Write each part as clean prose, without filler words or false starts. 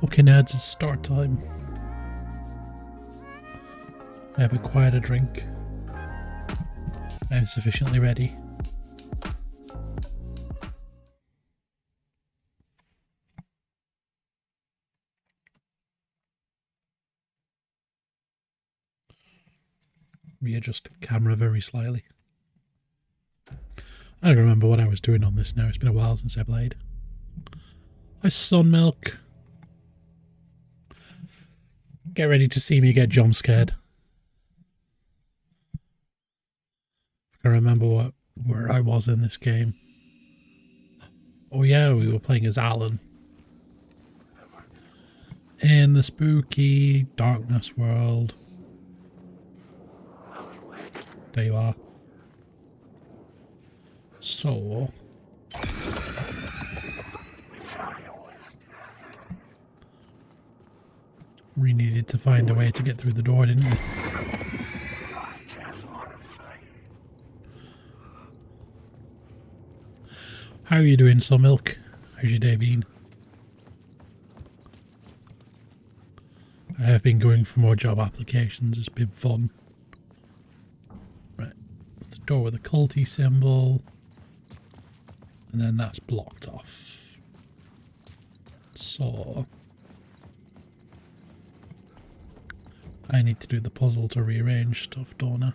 Okay, nerds, it's start time. I have acquired a drink. I'm sufficiently ready. Readjust the camera very slightly. I don't remember what I was doing on this now. It's been a while since I played. Hi, Sun Milk. Get ready to see me get jump scared. I can remember where I was in this game. Oh yeah, we were playing as Alan. In the spooky darkness world. There you are. So... we needed to find a way to get through the door, didn't we? How are you doing, Sun Milk? How's your day been? I have been going for more job applications. It's been fun. Right. That's the door with a culty symbol. And then that's blocked off. So... I need to do the puzzle to rearrange stuff, don't I?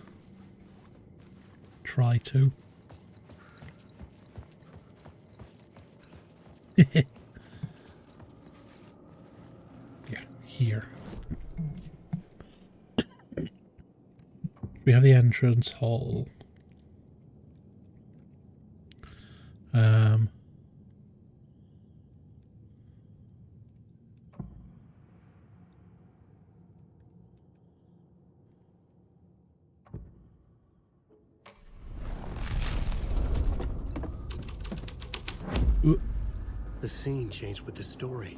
Try to. Yeah, here. We have the entrance hall. The scene changed with the story.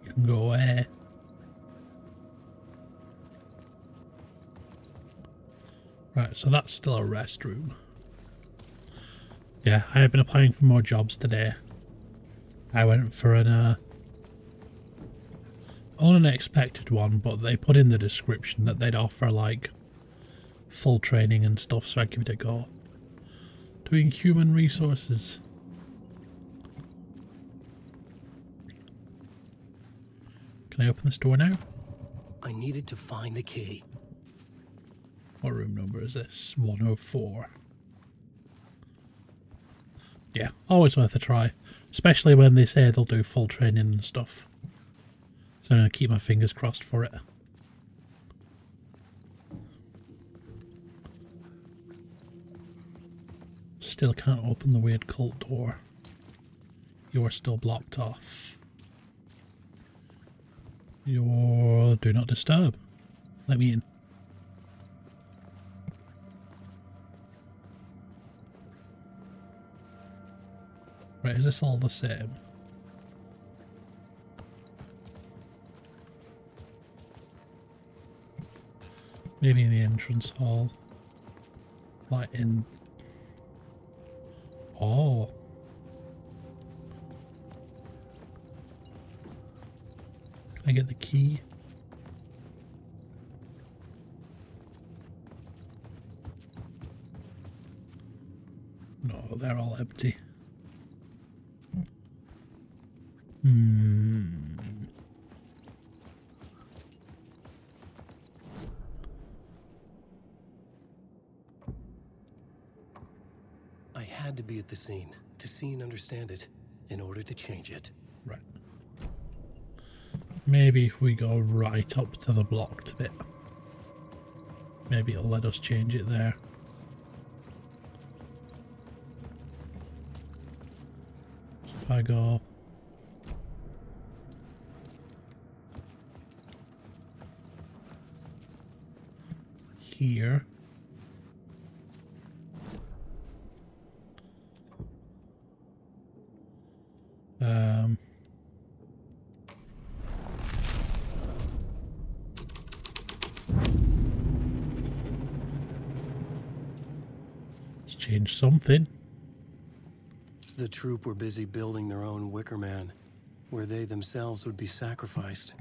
You can go away. Right, so that's still a restroom. Yeah, I have been applying for more jobs today. I went for an unexpected one, but they put in the description that they'd offer like full training and stuff, so I'd give it a go. Doing human resources. Can I open this door now? I needed to find the key. What room number is this? 104. Yeah, always worth a try. Especially when they say they'll do full training and stuff. So I'm going to keep my fingers crossed for it. Still can't open the weird cult door. You're still blocked off. You're... do not disturb. Let me in. Right, is this all the same? Maybe in the entrance hall. Like in... oh. Can I get the key? No, they're all empty. I had to be at the scene to see and understand it in order to change it. Right. Maybe if we go right up to the blocked bit, maybe it'll let us change it there. So if I go here, let's change something. The troop were busy building their own Wicker Man, where they themselves would be sacrificed.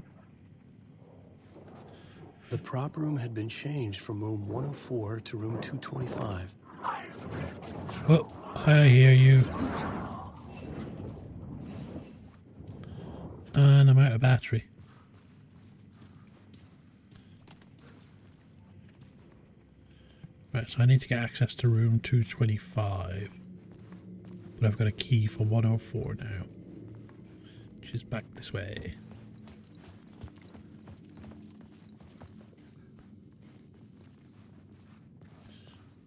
The prop room had been changed from room 104 to room 225. Oh, I hear you. And I'm out of battery. Right, so I need to get access to room 225. But I've got a key for 104 now, which is back this way.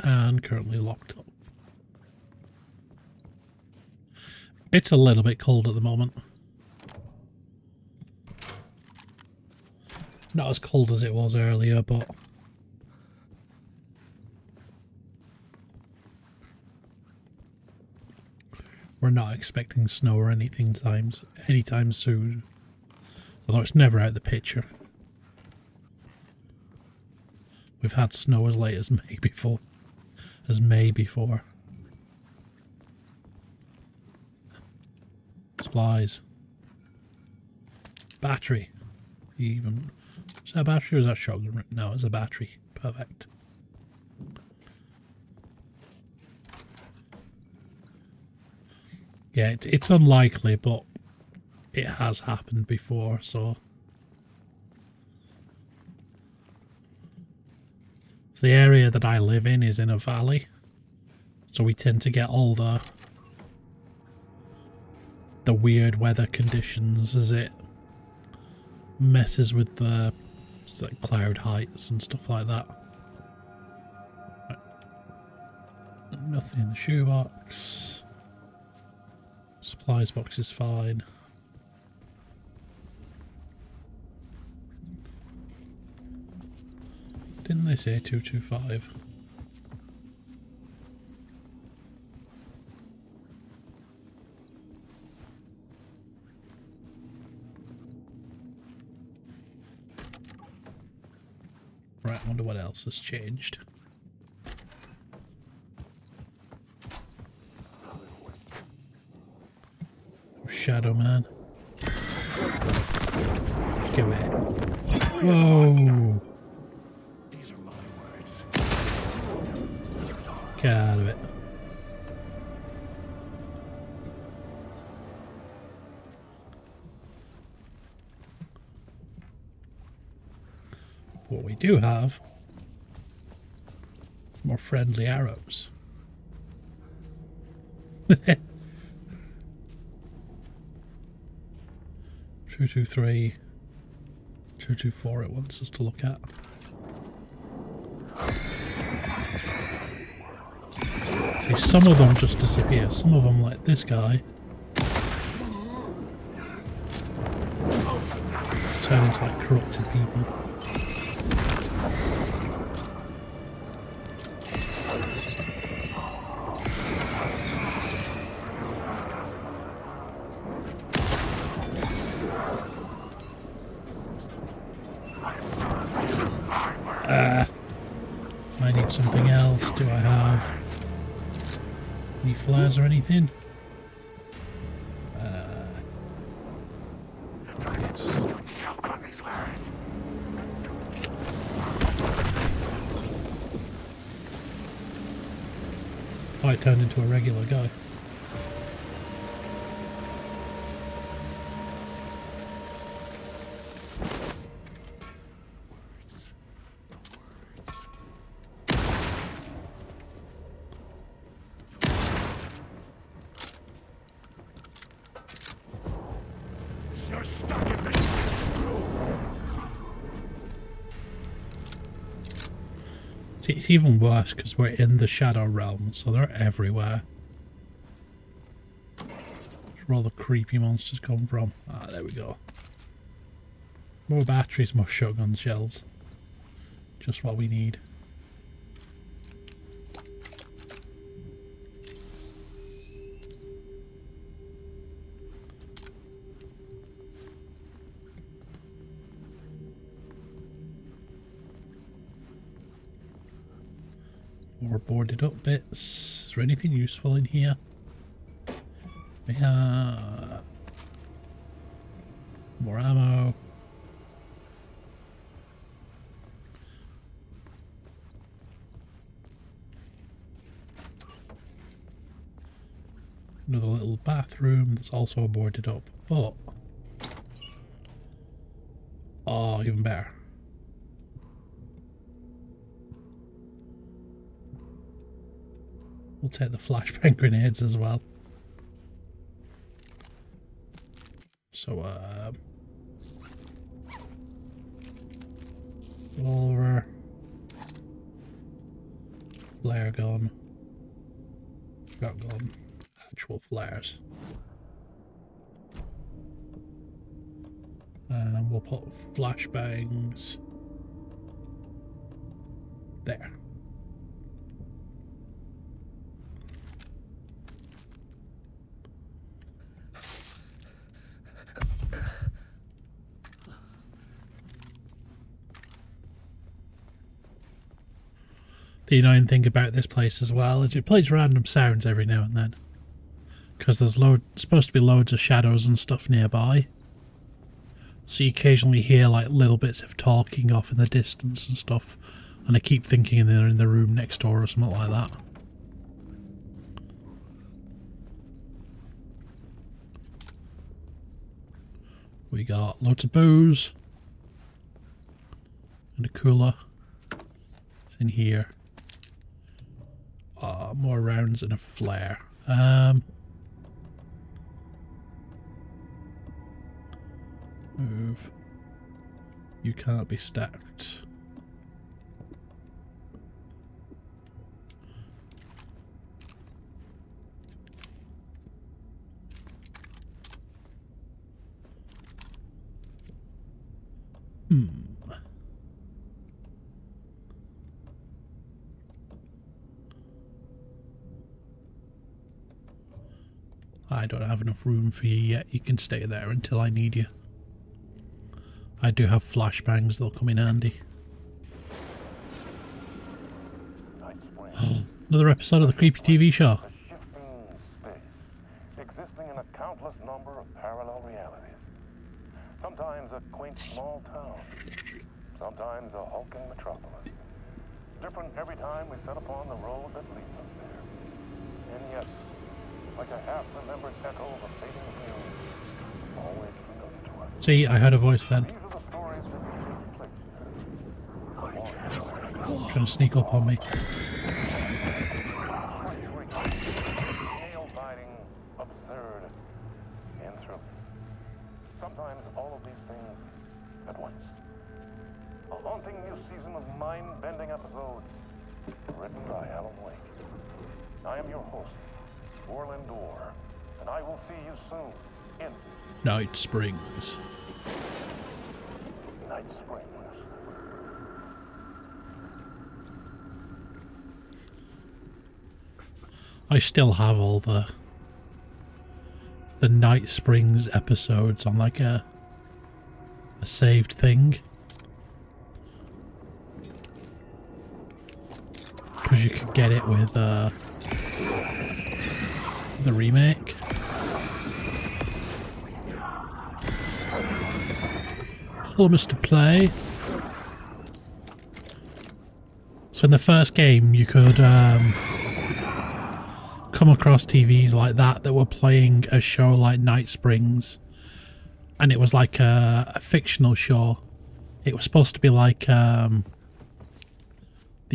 And currently locked up. It's a little bit cold at the moment. Not as cold as it was earlier, but we're not expecting snow or anything anytime soon. Although it's never out of the picture. We've had snow as late as May before. Supplies. Battery. Even. Is that a battery or is that shotgun? No, it's a battery. Perfect. Yeah, it's unlikely, but it has happened before, so. The area that I live in is in a valley, so we tend to get all the weird weather conditions as it messes with the like cloud heights and stuff like that. Right. Nothing in the shoebox. Supplies box is fine. Didn't they say 225? Right, I wonder what else has changed. Shadow Man. Get away. Whoa. These are my words. Get out of it. What we do have, more friendly arrows. 223, 224 it wants us to look at. See, some of them just disappear. Some of them, like this guy, turn into like corrupted people. I need something else. Do I have any flares or anything? Yes. Oh, I turned into a regular guy. See, it's even worse because we're in the Shadow Realm, so they're everywhere. That's where all the creepy monsters come from. Ah, there we go. More batteries, more shotgun shells. Just what we need. More boarded up bits. Is there anything useful in here? Yeah. More ammo. Another little bathroom that's also boarded up, but oh, even better. We'll take the flashbang grenades as well. So, revolver, flare gun, shotgun, actual flares. And we'll put flashbangs there. The annoying thing about this place as well is it plays random sounds every now and then, because there's supposed to be loads of shadows and stuff nearby, so you occasionally hear like little bits of talking off in the distance and stuff, and I keep thinking they're in the room next door or something like that. We got loads of booze and a cooler. It's in here. More rounds and a flare. Move. You can't be stacked. I don't have enough room for you yet. You can stay there until I need you. I do have flashbangs, they'll come in handy. Another episode of the creepy TV show. Existing in a countless number of parallel realities. Sometimes a quaint small town. Sometimes a hulking metropolis. Different every time we set upon the road that leads us there. And yet, like a half-remembered echo of a fading tune, always familiar to us. See, I heard a voice then. These are the stories that take place there. Trying to sneak up on me. Nail-biting, absurd, and thrilling. Sometimes all of these things at once. A haunting new season of mind-bending episodes written by Alan Wake. I am your host, Orland Dorr, and I will see you soon in Night Springs. Night Springs. I still have all the Night Springs episodes on like a saved thing. Because you could get it with the remake. Hello, Mr. Play. So in the first game, you could come across TVs like that were playing a show like Night Springs, and it was like a fictional show. It was supposed to be like The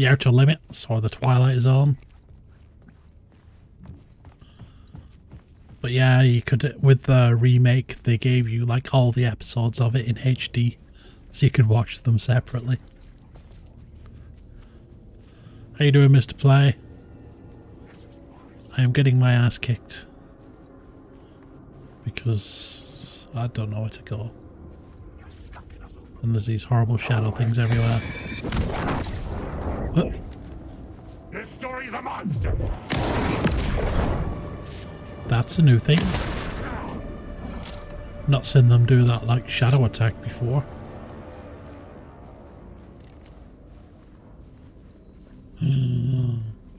Outer Limits or The Twilight Zone. But yeah, you could, with the remake, they gave you like all the episodes of it in HD, so you could watch them separately. How you doing, Mr. Play? I am getting my ass kicked because I don't know where to go. And there's these horrible shadow things everywhere. Oh. This story's a monster. That's a new thing. Not seen them do that like shadow attack before.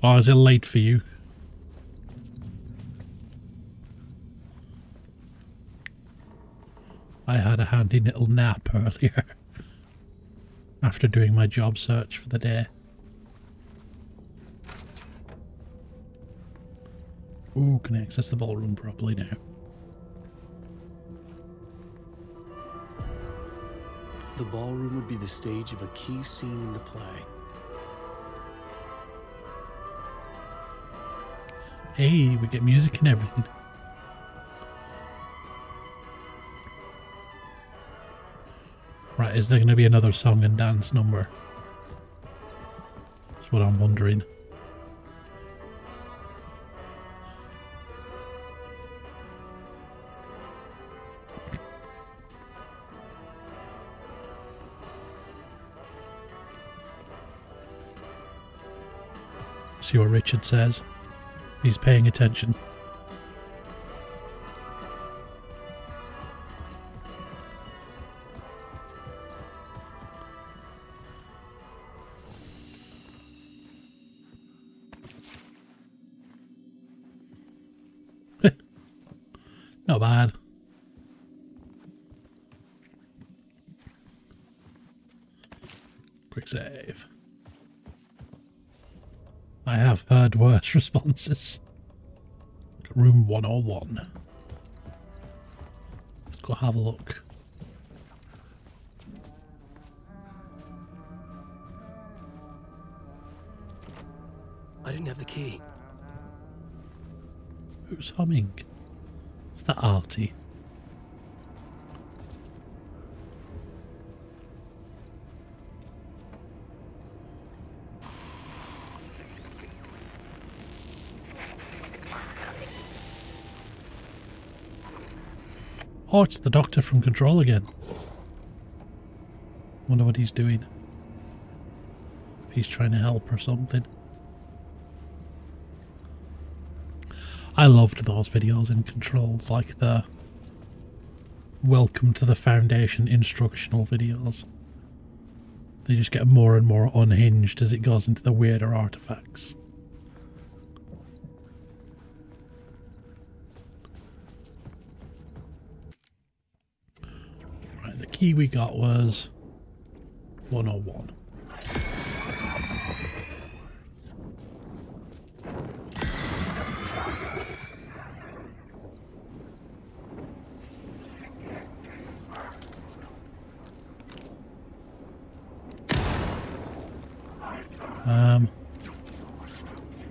Oh, is it late for you? I had a handy little nap earlier after doing my job search for the day. Ooh, can I access the ballroom properly now? The ballroom would be the stage of a key scene in the play. Hey, we get music and everything. Right, is there going to be another song and dance number? That's what I'm wondering. See what Richard says. He's paying attention. Not bad. Quick save. I have heard worse responses. Room 101. Let's go have a look. I didn't have the key. Who's humming? Is that Artie? Oh, it's the doctor from Control again. Wonder what he's doing. If he's trying to help or something. I loved those videos in Controls, like the Welcome to the Foundation instructional videos. They just get more and more unhinged as it goes into the weirder artifacts. Right, the key we got was 101.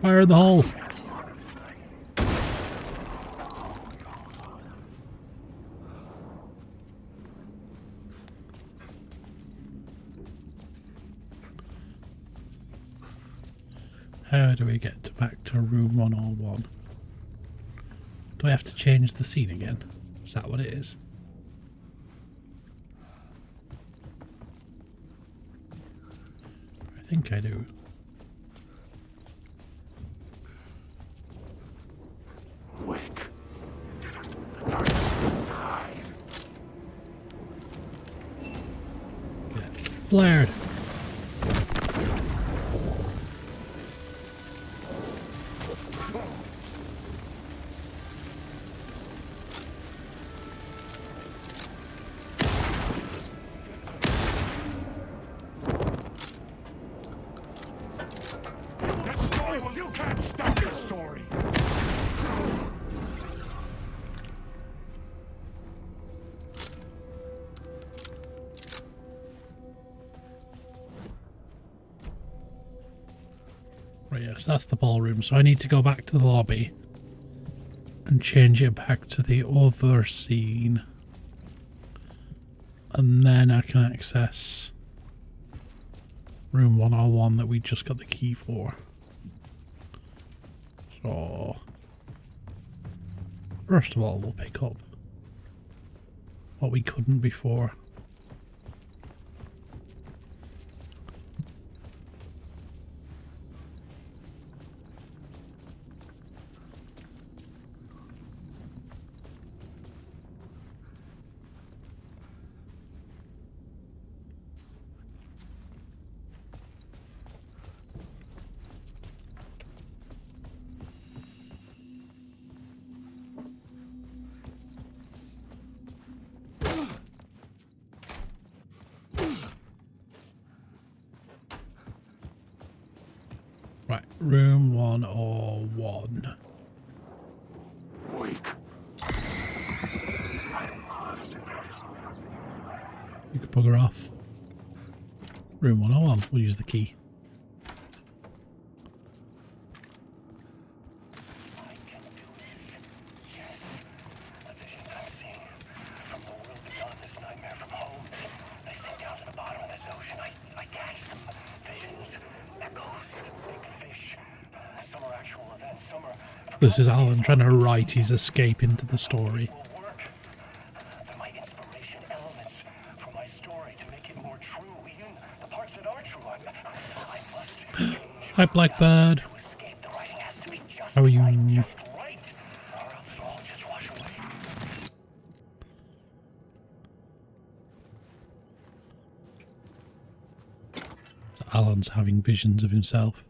Fire in the hole. How do we get back to room 101? Do I have to change the scene again? Is that what it is? I think I do. Wake. Get flared. You can't stop this story. Right, yes, that's the ballroom. So I need to go back to the lobby and change it back to the other scene. And then I can access room 101 that we just got the key for. So, first of all, we'll pick up what we couldn't before. Right, room 101. Wake. You can bugger off. Room 101, we'll use the key. This is Alan trying to write his escape into the story. Hi Blackbird. How are you? So Alan's having visions of himself.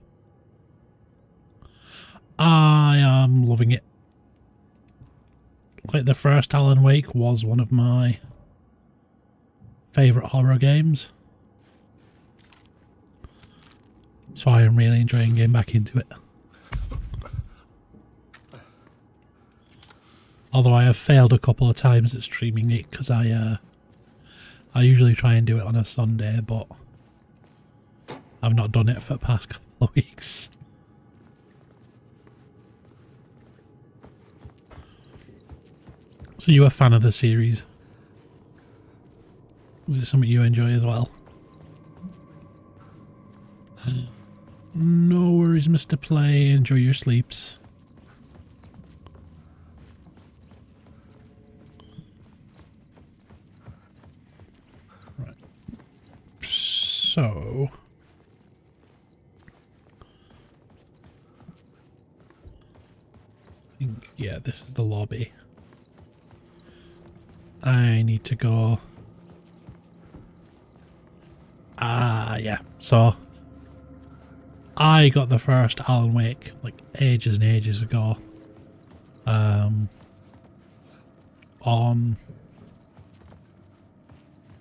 I am loving it. Like, the first Alan Wake was one of my favourite horror games. So I am really enjoying getting back into it. Although I have failed a couple of times at streaming it because I usually try and do it on a Sunday, but I've not done it for the past couple of weeks. So you're a fan of the series? Is it something you enjoy as well? No worries, Mr. Play. Enjoy your sleeps. Right. So... I think, yeah, this is the lobby. I need to go... yeah. So... I got the first Alan Wake, like, ages and ages ago. On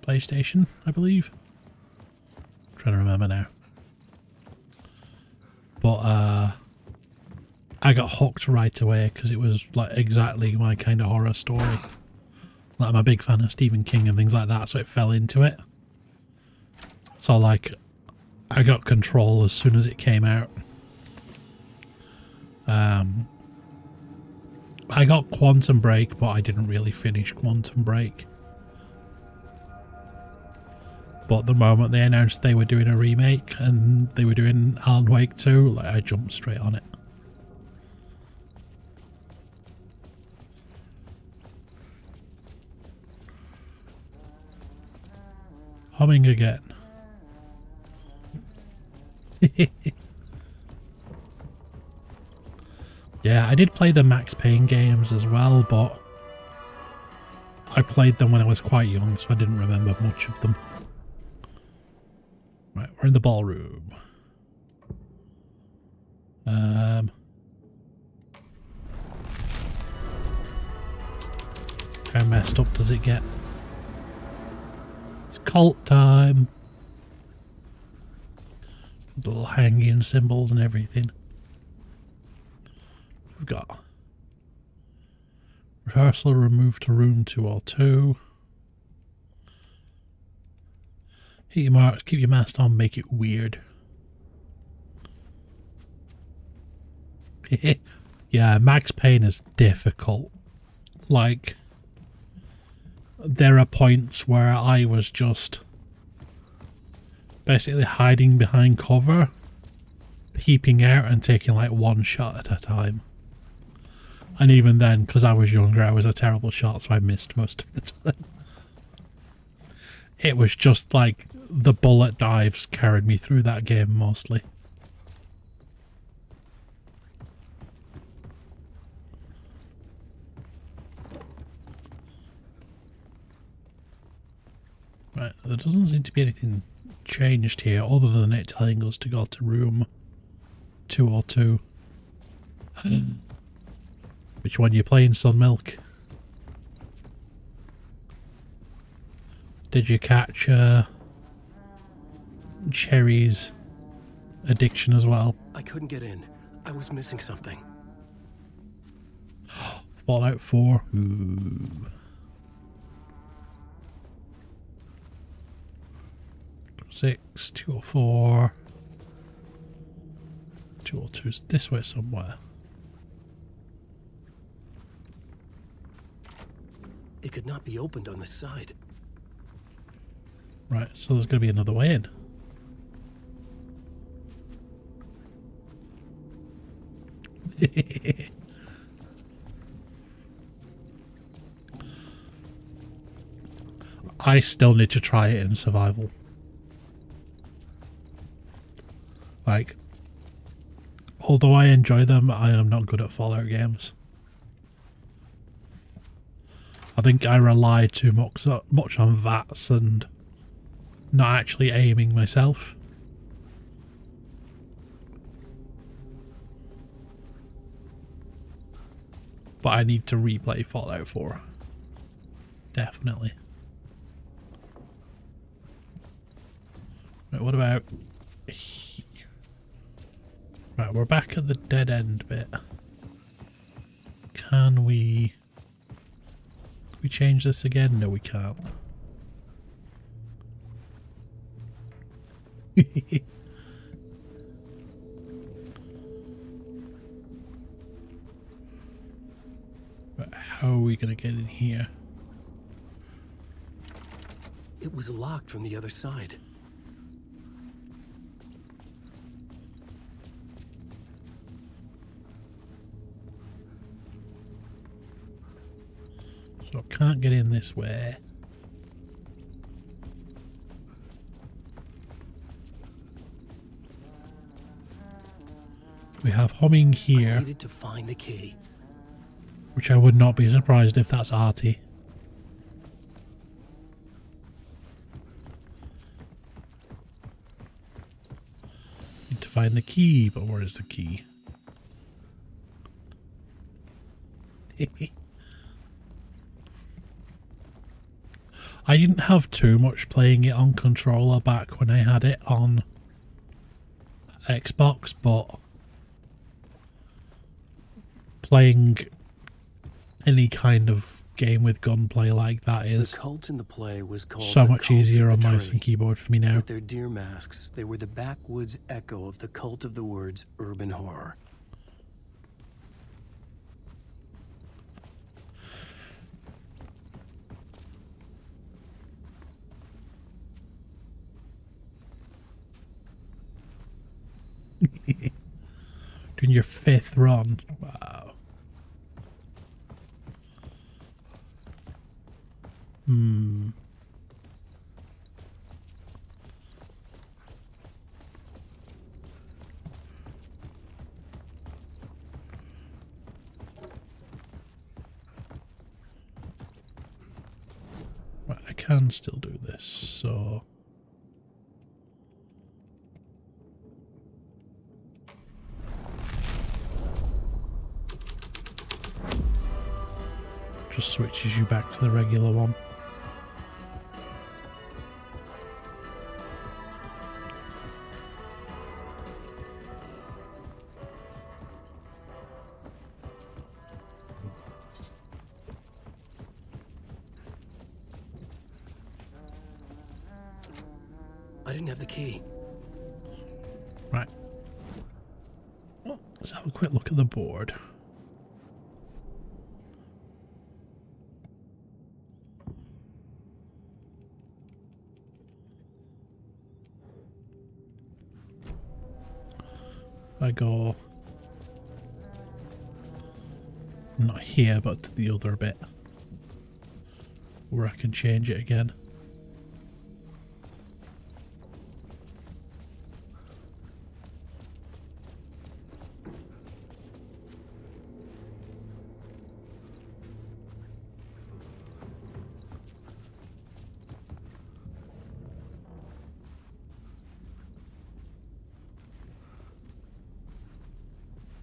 PlayStation, I believe. I'm trying to remember now. But I got hooked right away because it was like exactly my kind of horror story. Like, I'm a big fan of Stephen King and things like that, so it fell into it. So like, I got Control as soon as it came out. I got Quantum Break, but I didn't really finish Quantum Break. But the moment they announced they were doing a remake and they were doing Alan Wake 2, like, I jumped straight on it. Humming again. Yeah, I did play the Max Payne games as well, but I played them when I was quite young, so I didn't remember much of them. Right, we're in the ballroom. How messed up does it get? It's cult time. Little hanging symbols and everything. We've got rehearsal room moved to room 202. Hit your marks, keep your mask on, make it weird. Yeah, Max Payne is difficult. Like, there are points where I was just basically hiding behind cover, peeping out and taking like one shot at a time. And even then, because I was younger, I was a terrible shot, so I missed most of the time. It was just like the bullet dives carried me through that game mostly. Right, there doesn't seem to be anything changed here other than it telling us to go to room 202. Which one you playing, Sun Milk? Did you catch Cherry's addiction as well? I couldn't get in. I was missing something. Fallout 4. Ooh. Six, 204. 202's this way somewhere. It could not be opened on this side. Right, so there's going to be another way in. I still need to try it in survival. Like, although I enjoy them, I am not good at Fallout games. I think I rely too much on VATS and not actually aiming myself. But I need to replay Fallout 4. Definitely. Right, what about here? Right, we're back at the dead end bit. Can we change this again? No, we can't. Right, how are we going to get in here? It was locked from the other side. So I can't get in this way. We have humming here. I needed to find the key. Which I would not be surprised if that's Artie. Need to find the key, but where is the key? I didn't have too much playing it on controller back when I had it on Xbox, but playing any kind of game with gunplay like that is The cult in the play was called so the much Cult easier of on the mouse Tree. and keyboard for me now. With their deer masks, they were the backwoods echo of the cult of the words urban horror. Doing your 5th run. Wow. Right, I can still do this, so... just switches you back to the regular one. I didn't have the key. Right. Well, let's have a quick look at the board. I go not here but to the other bit where I can change it again.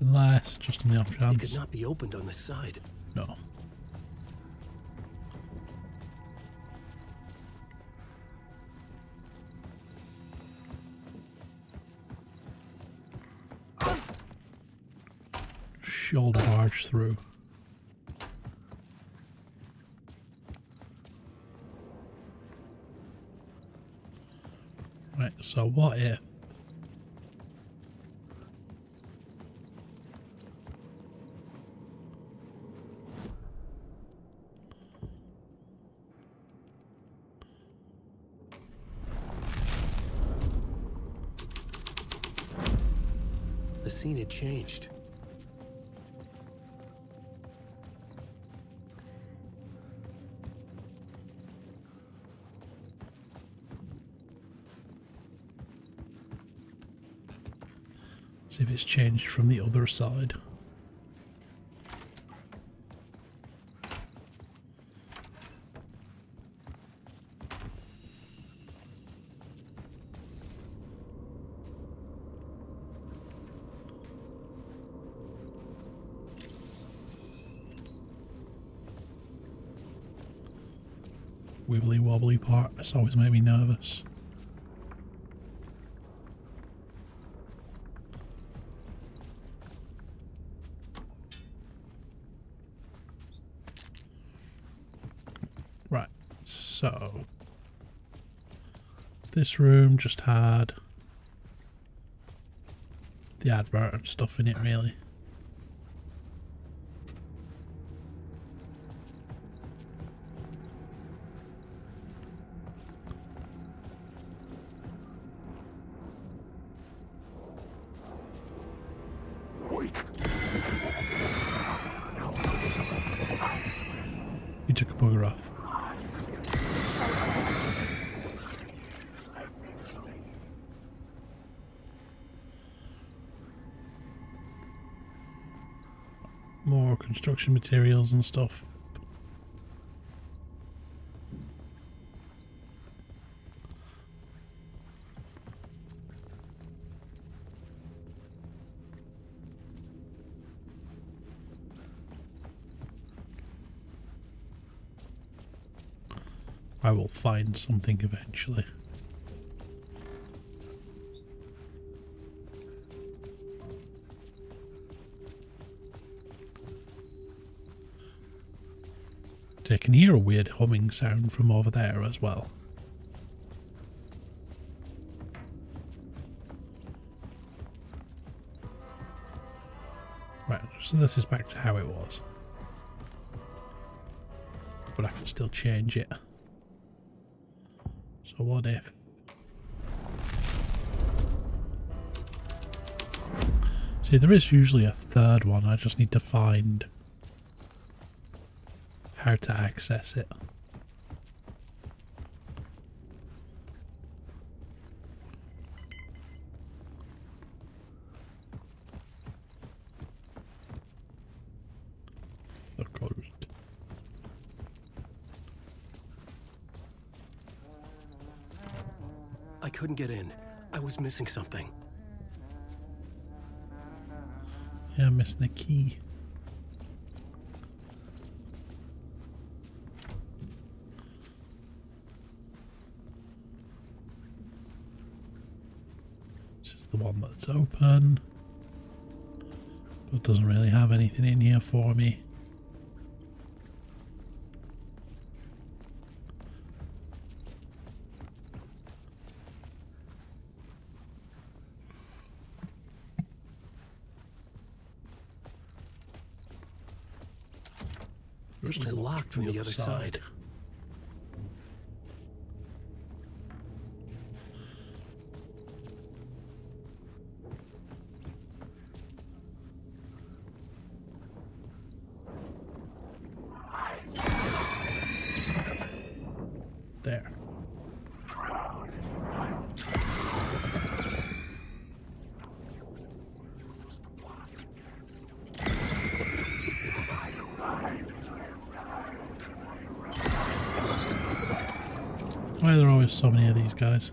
Unless, just on the off It chance. could not be opened on this side. No. Shoulder barge through. Right, so what if The scene had changed. see if it's changed from the other side? Wibbly wobbly part, it's always made me nervous. Right, so this room just had the advert and stuff in it, really. You took a bugger off. More construction materials and stuff. I will find something eventually. I can hear a weird humming sound from over there as well. Right, so this is back to how it was. But I can still change it. So what if... See, there is usually a third one, I just need to find how to access it. They're closed. I couldn't get in. I was missing something. Yeah, I'm missing a key. This is the one that's open, but doesn't really have anything in here for me. It was locked from the other side. There. Why are there always so many of these guys?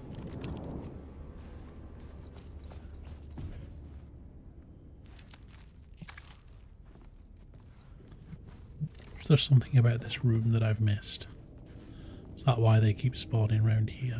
Is there something about this room that I've missed? Is that why they keep spawning around here?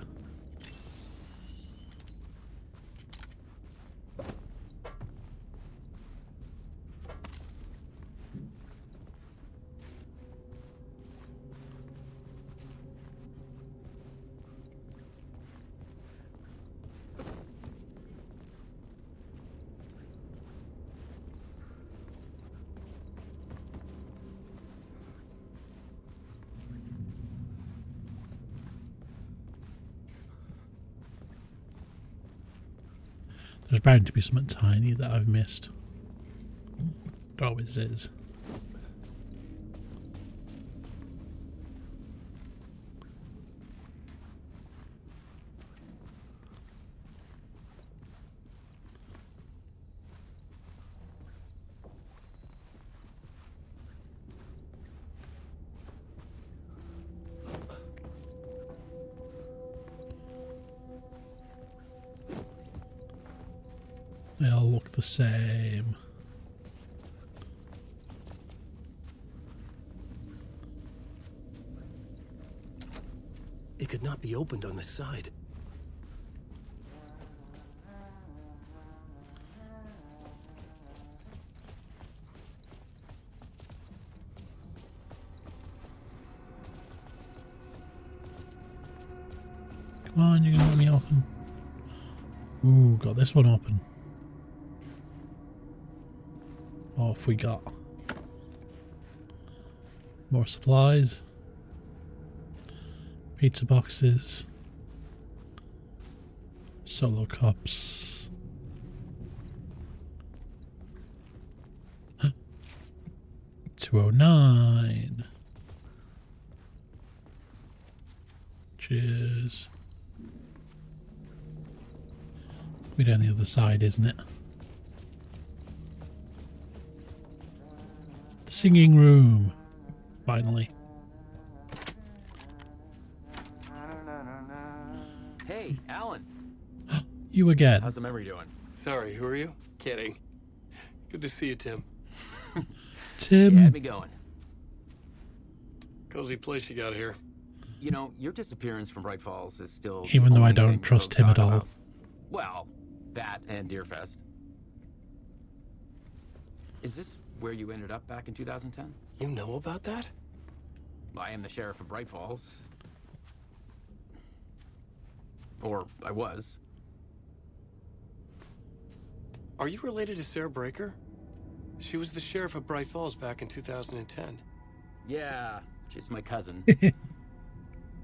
There's bound to be something tiny that I've missed. There always is. They all look the same. It could not be opened on this side. Come on, you can let me open. Ooh, got this one open. Off we got. More supplies. Pizza boxes. Solo cups. 209. Cheers. We're down the other side, isn't it? The singing room. Finally. Hey, Alan. You again. How's the memory doing? Sorry, who are you? Kidding. Good to see you, Tim. Tim. You had me going. Cozy place you got here. You know, your disappearance from Bright Falls is still the Even though I only don't thing trust folks him at talk all. about. Well, that and Deerfest. Is this where you ended up back in 2010? You know about that? I am the sheriff of Bright Falls. Or I was. Are you related to Sarah Breaker? She was the sheriff of Bright Falls back in 2010. Yeah, she's my cousin.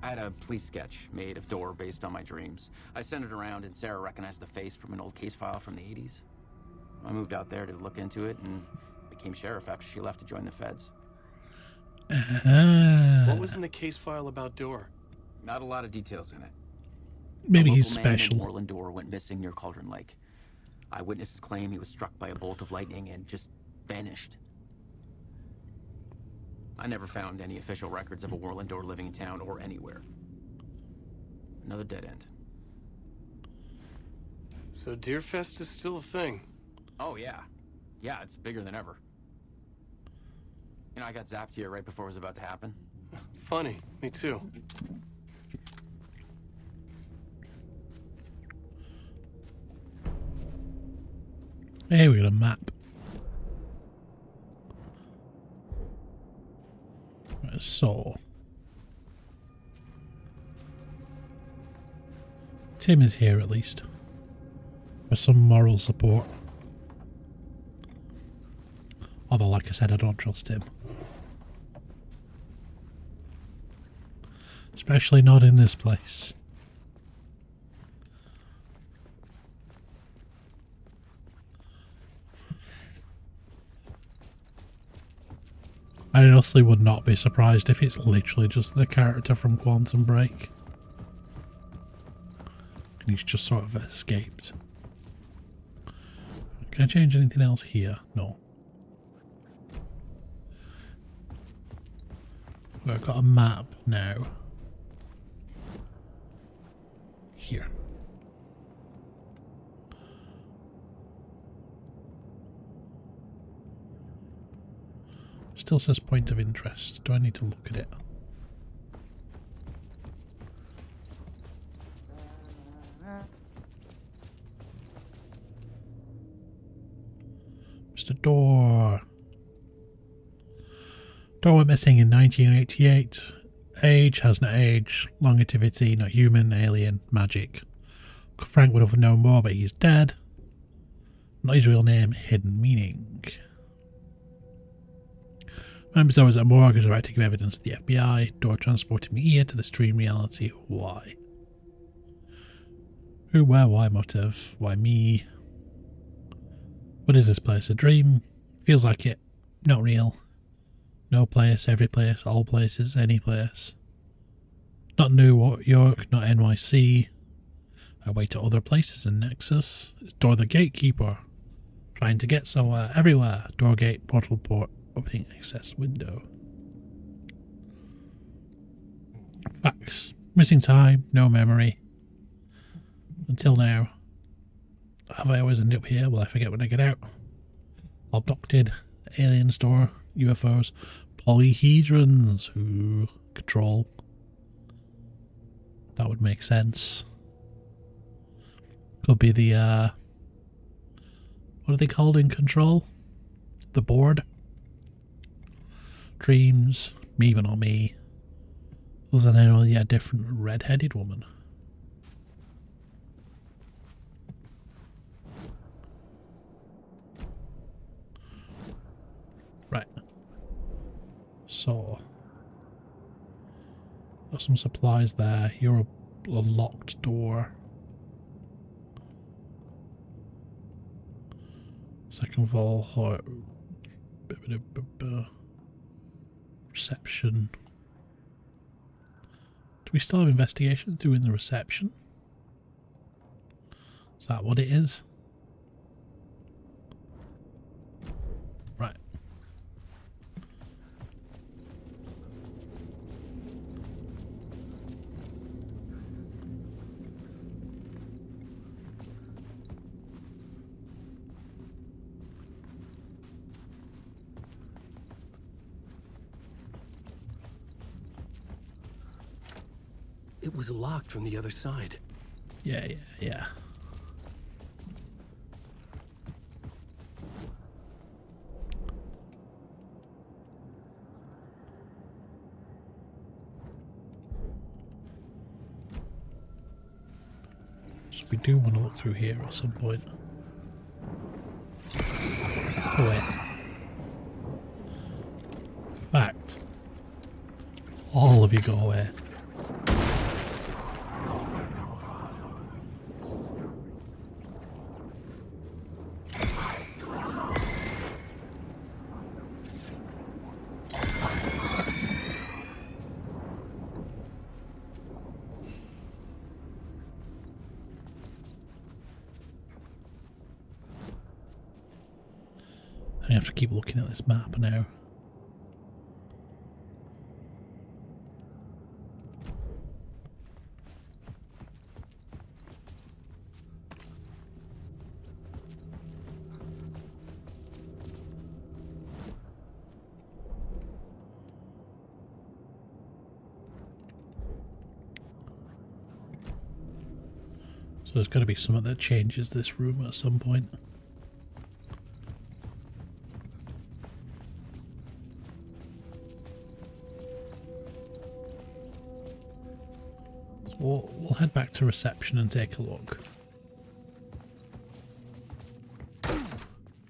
I had a police sketch made of Door based on my dreams. I sent it around and Sarah recognized the face from an old case file from the 80s. I moved out there to look into it and became sheriff after she left to join the feds. What was in the case file about Door? Not a lot of details in it. Maybe A he's local man named special. Orland Door went missing near Cauldron Lake. Eyewitnesses claim he was struck by a bolt of lightning and just vanished. I never found any official records of a Orland Door living in town or anywhere. Another dead end. So Deerfest is still a thing. Oh, yeah. Yeah, it's bigger than ever. You know, I got zapped here right before it was about to happen. Funny, me too. Hey, we got a map. Right, so Tim is here at least for some moral support. Although, like I said, I don't trust him. Especially not in this place. I honestly would not be surprised if it's literally just the character from Quantum Break. And he's just sort of escaped. Can I change anything else here? No. I've got a map now. Here. Still says point of interest. Do I need to look at it? Mr. Door. Door went missing in 1988. Age has no age. Longevity, not human, alien, magic. Frank would have known more, but he's dead. Not his real name, hidden meaning. Members I was at morgue about to give evidence to the FBI. Door transported me here to this dream reality. Why? Who, where, why, motive? Why me? What is this place? A dream? Feels like it. Not real. No place, every place, all places, any place. Not New York, not NYC. I wait at other places in Nexus. It's Door the Gatekeeper. Trying to get somewhere, everywhere. Door gate, portal port, opening access window. Facts. Missing time, no memory. Until now. Have I always ended up here? Will I forget when I get out? Abducted. Alien store. UFOs. Polyhedrons who control. That would make sense. Could be the, what are they called in control? The board? Dreams. Me but not me. Was an only a different red-headed woman. Right. So. Got some supplies there. You're a locked door. Second floor. Reception. Do we still have investigations doing the reception? Is that what it is? Right. It was locked from the other side. Yeah. So we do want to look through here at some point. Oh wait. Fact. All of you go away. I have to keep looking at this map now. So there's got to be something that changes this room at some point. We'll head back to reception and take a look.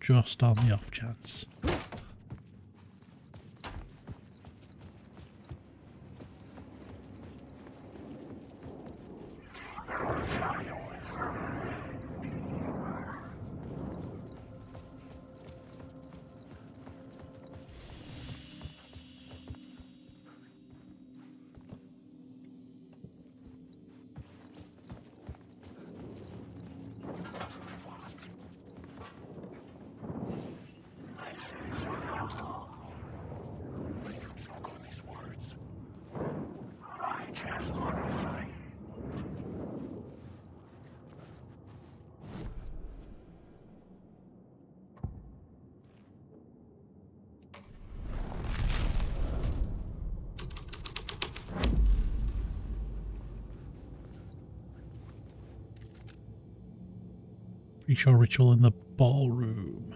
Just on the off chance. Reach our ritual in the ballroom.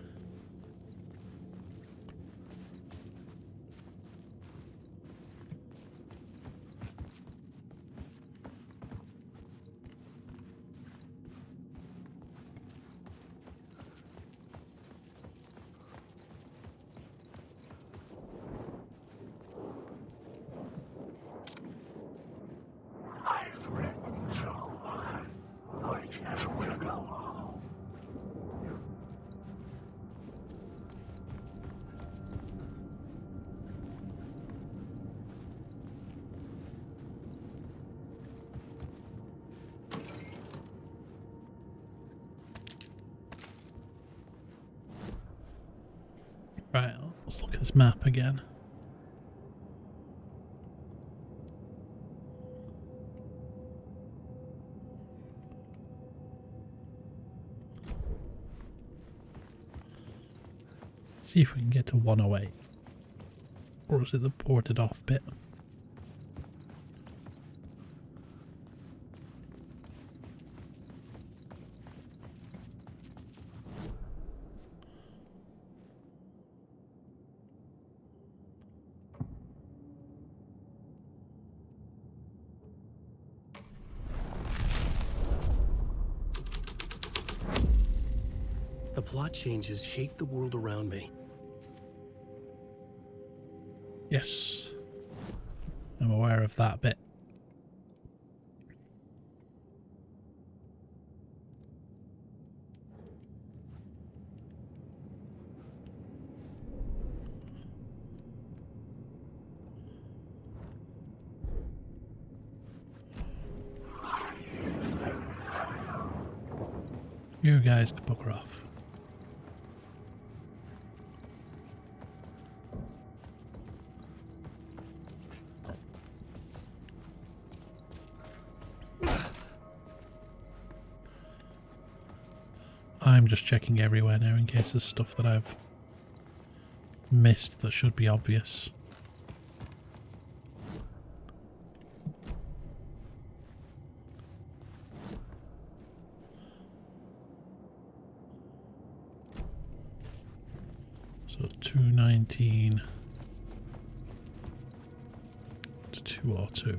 I've written so much. I just want to go home. Right, let's look at this map again. See if we can get to 108. Or is it the ported off bit? The plot changes shape the world around me. Yes. I'm aware of that bit. You guys can bugger off. I'm just checking everywhere now in case there's stuff that I've missed that should be obvious. So 219 to 202.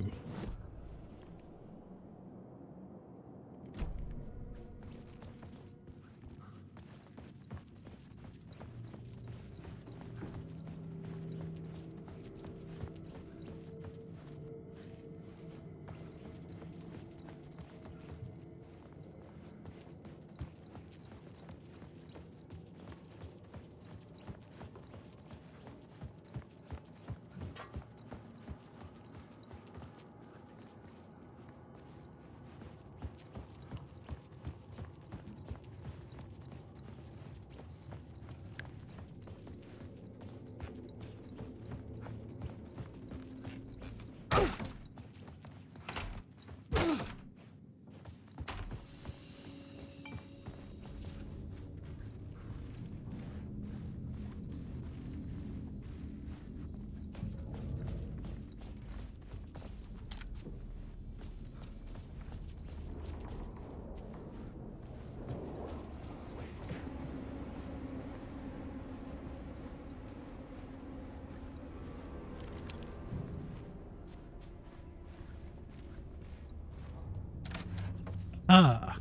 Ah,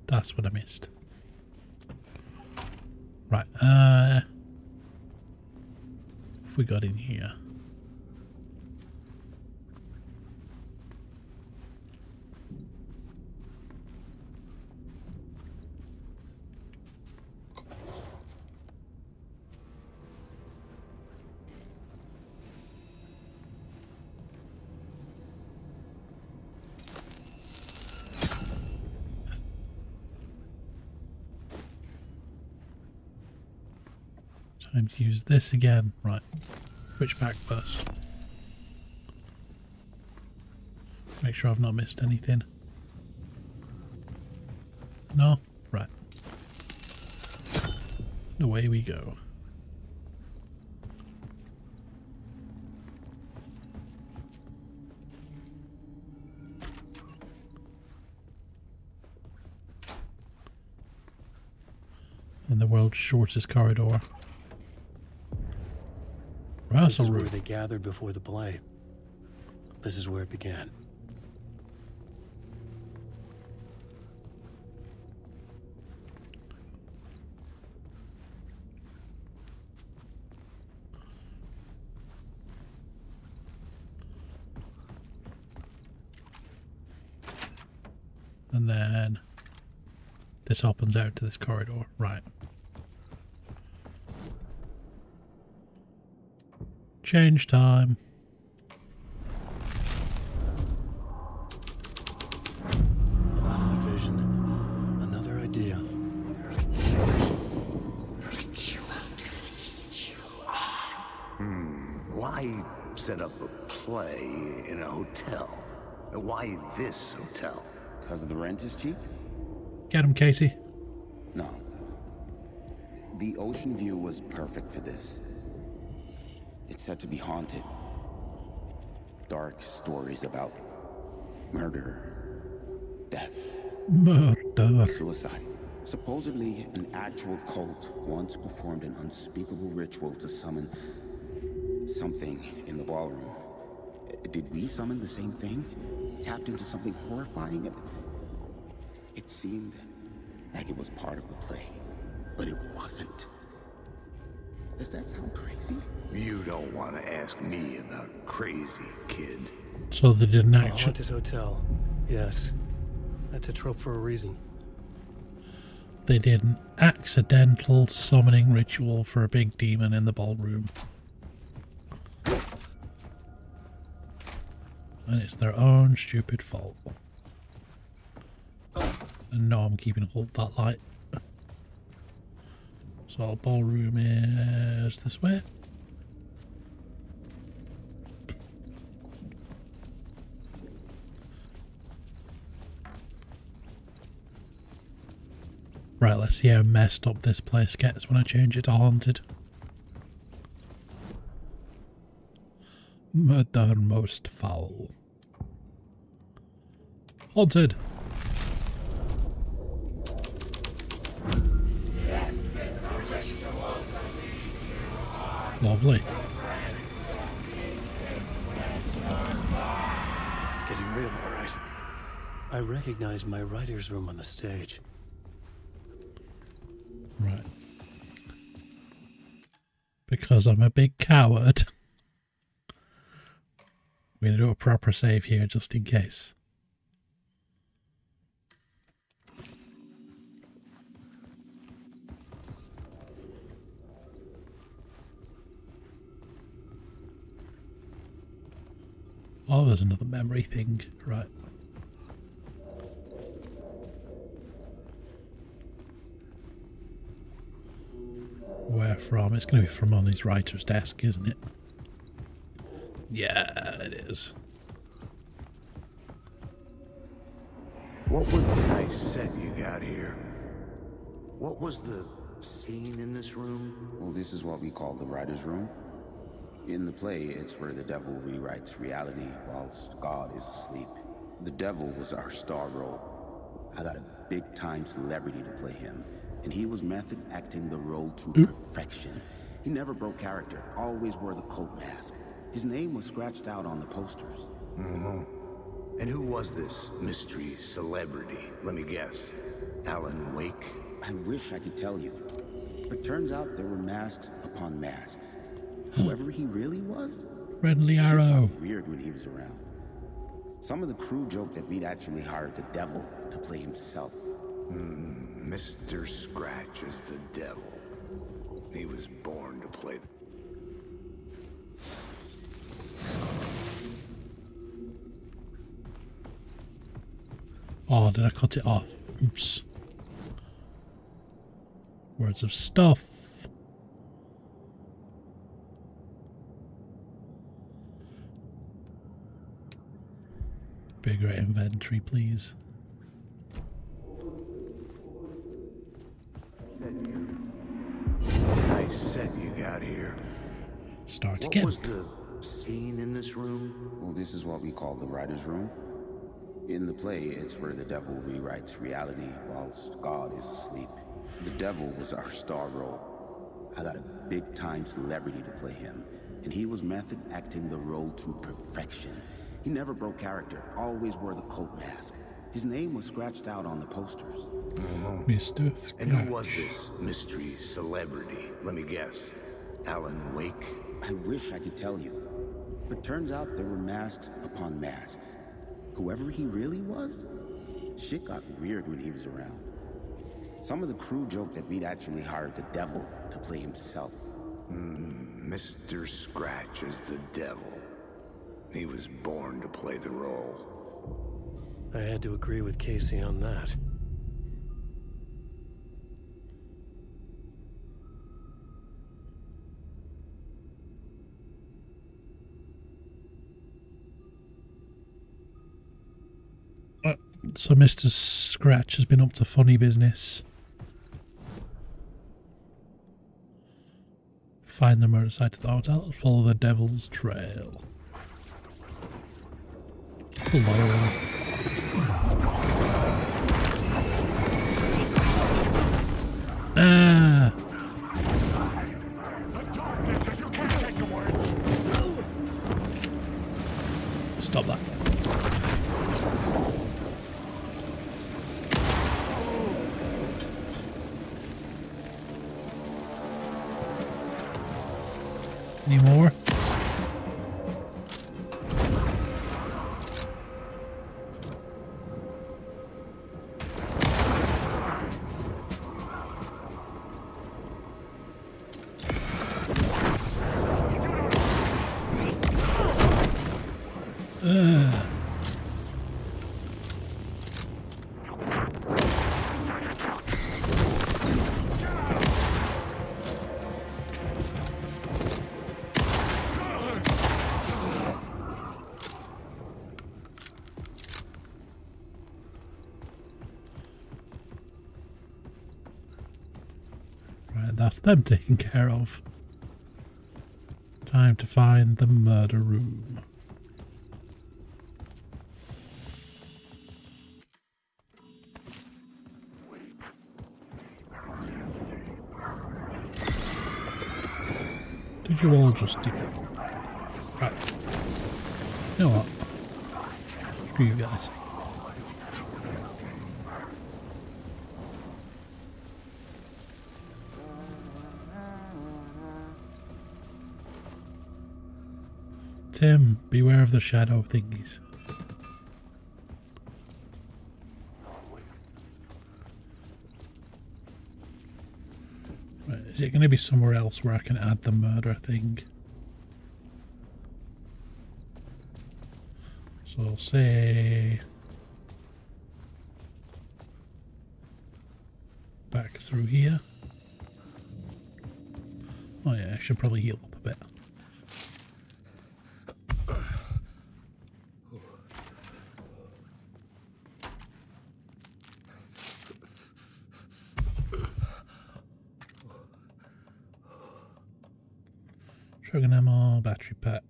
that's what I missed. Right, what have we got in here? Time to use this again. Right. Switch back first. Make sure I've not missed anything. No? Right. Away we go. And the world's shortest corridor. This Russell is where room. they gathered before the play. This is where it began. And then this opens out to this corridor. Right. Change time. Another vision. Another idea. Why set up a play in a hotel? Why this hotel? Because the rent is cheap? Get him, Casey. No. The ocean view was perfect for this. It's said to be haunted. Dark stories about murder, death, Murder. suicide. Supposedly, an actual cult once performed an unspeakable ritual to summon something in the ballroom. Did we summon the same thing? Tapped into something horrifying? It seemed like it was part of the play, but it wasn't. Does that sound crazy? You don't want to ask me about crazy, kid. So they didn't A actually. haunted hotel. Yes. That's a trope for a reason. They did an accidental summoning ritual for a big demon in the ballroom. And it's their own stupid fault. And no, I'm keeping hold of that light. So our ballroom is this way. Right, let's see how messed up this place gets when I change it to haunted. Murder most foul. Haunted! Lovely. It's getting real, all right. I recognize my writer's room on the stage. Right. Because I'm a big coward. We're going to do a proper save here just in case. Oh, there's another memory thing. Right. Where from? It's going to be from on his writer's desk, isn't it? Yeah, it is. What was the nice set you got here? What was the scene in this room? Well, this is what we call the writer's room. In the play, it's where the devil rewrites reality whilst God is asleep. The devil was our star role. I got a big-time celebrity to play him, and he was method acting the role to perfection. He never broke character, always wore the cult mask. His name was scratched out on the posters. And who was this mystery celebrity? Let me guess. Alan Wake? I wish I could tell you, but turns out there were masks upon masks. Whoever he really was, Friendly shit arrow. got weird when he was around. Some of the crew joked that we'd actually hired the devil to play himself. Mr. Scratch is the devil. He was born to play the... Oh, did I cut it off? Oops. Words of stuff. Bigger inventory, please. Nice set you got here. Start What again. was the scene in this room? Well, this is what we call the writer's room. In the play, it's where the devil rewrites reality whilst God is asleep. The devil was our star role. I got a big-time celebrity to play him, and he was method acting the role to perfection. He never broke character, always wore the cult mask. His name was scratched out on the posters. Mr. And who Scratch. was this mystery celebrity? Let me guess. Alan Wake? I wish I could tell you, but turns out there were masks upon masks. Whoever he really was, shit got weird when he was around. Some of the crew joked that we'd actually hired the devil to play himself. Mr. Scratch is the devil. He was born to play the role. I had to agree with Casey on that. So Mr. Scratch has been up to funny business. Find the murder site of the hotel, follow the devil's trail. Hello. Ah! Stop that. Any more? Right, that's them taken care of. Time to find the murder room. Did you all just do it? Right. You know what? Screw you guys. Tim, beware of the shadow thingies. Right, is it going to be somewhere else where I can add the murder thing? So say back through here. Oh yeah, I should probably heal up a bit. Shotgun ammo, battery pack,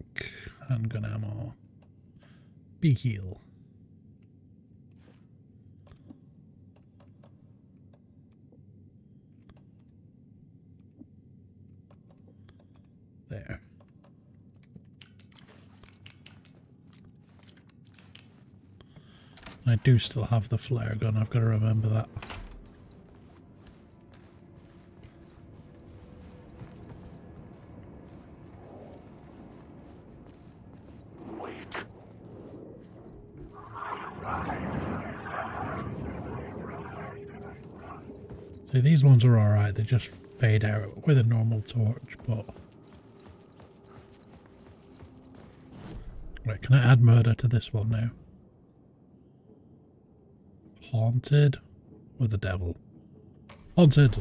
handgun ammo, be heal. There. I do still have the flare gun, I've got to remember that. So these ones are alright, they just fade out with a normal torch, but... Right, can I add murder to this one now? Haunted or the devil? Haunted!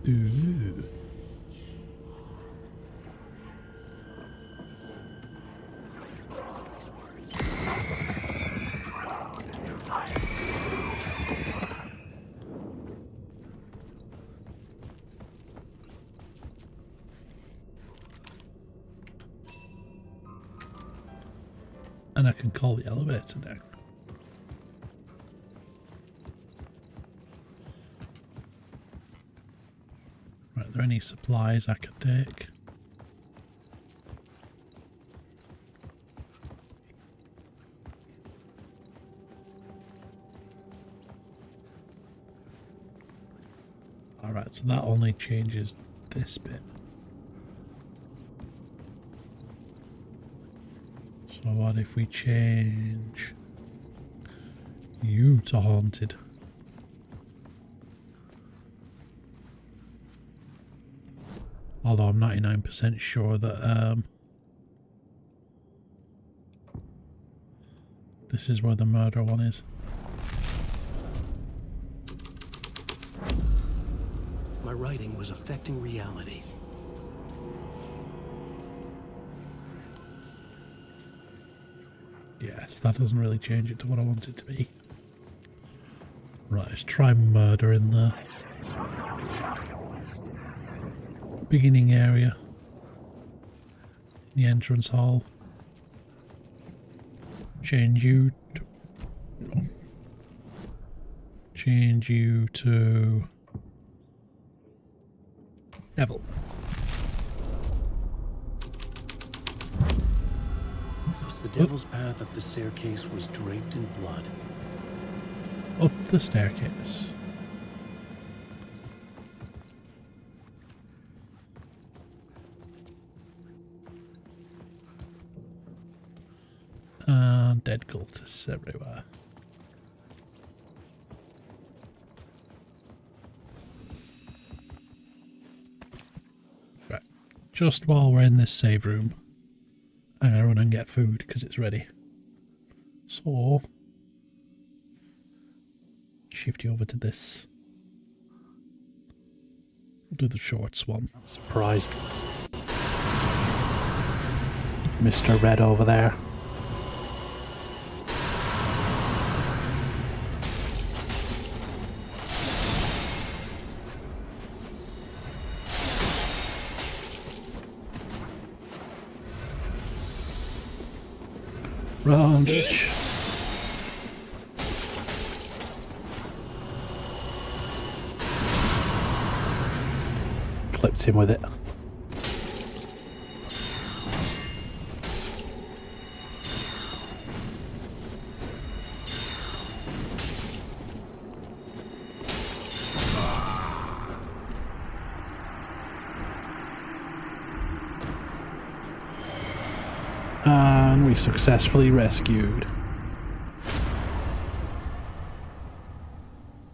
Ooh. And I can call the elevator now. Right, are there any supplies I could take? Alright, so that only changes this bit. So what if we change you to haunted? Although I'm 99% sure that this is where the murder one is. My writing was affecting reality. Yes, that doesn't really change it to what I want it to be. Right, let's try murder in the beginning area. The entrance hall. Change you to... No. Change you to... Devil. The devil's path up the staircase was draped in blood. Up the staircase. And dead cultists everywhere. Right. Just while we're in this save room, I'm gonna run and get food because it's ready. So, shift you over to this. We'll do the shorts one. Surprised. Mr. Red over there. Run, bitch. clipped him with it. And we successfully rescued.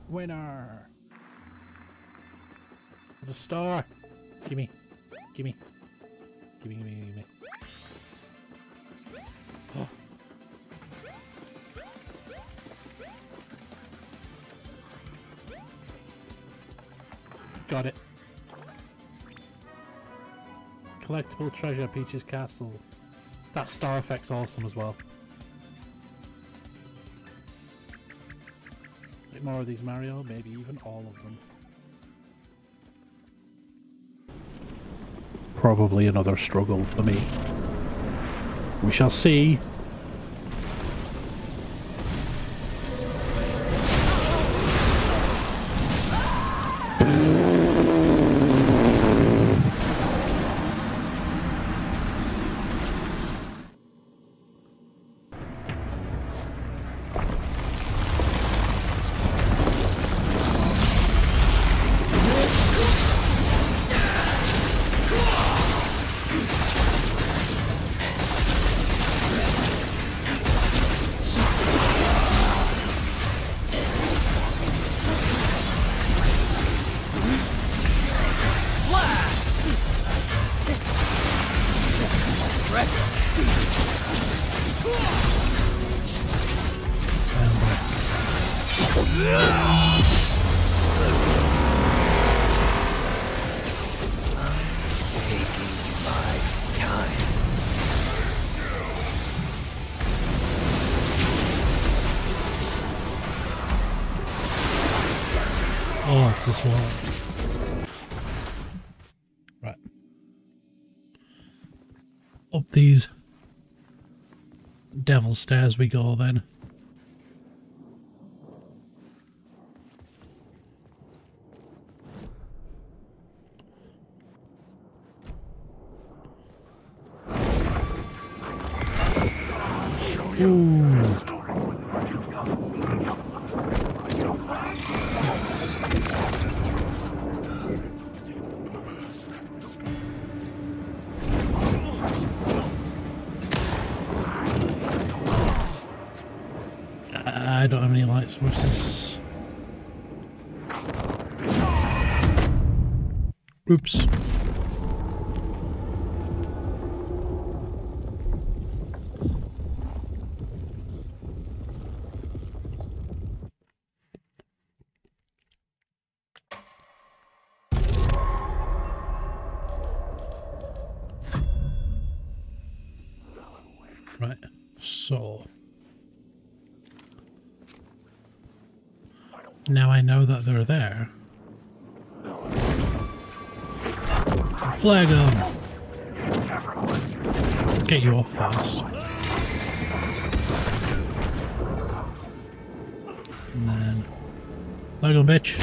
Winner! The star! Gimme. Gimme. Gimme, gimme, gimme. Oh. Got it. Collectible treasure, Peach's Castle. That star effect's awesome as well. Like more of these Mario, maybe even all of them. Probably another struggle for me. We shall see. Oh, it's this one. Right. Up these devil stairs we go then. Ooh. I don't have any light sources. Oops. Right, so now I know that they're there. Flag them! Get you off fast. And then flag them, bitch.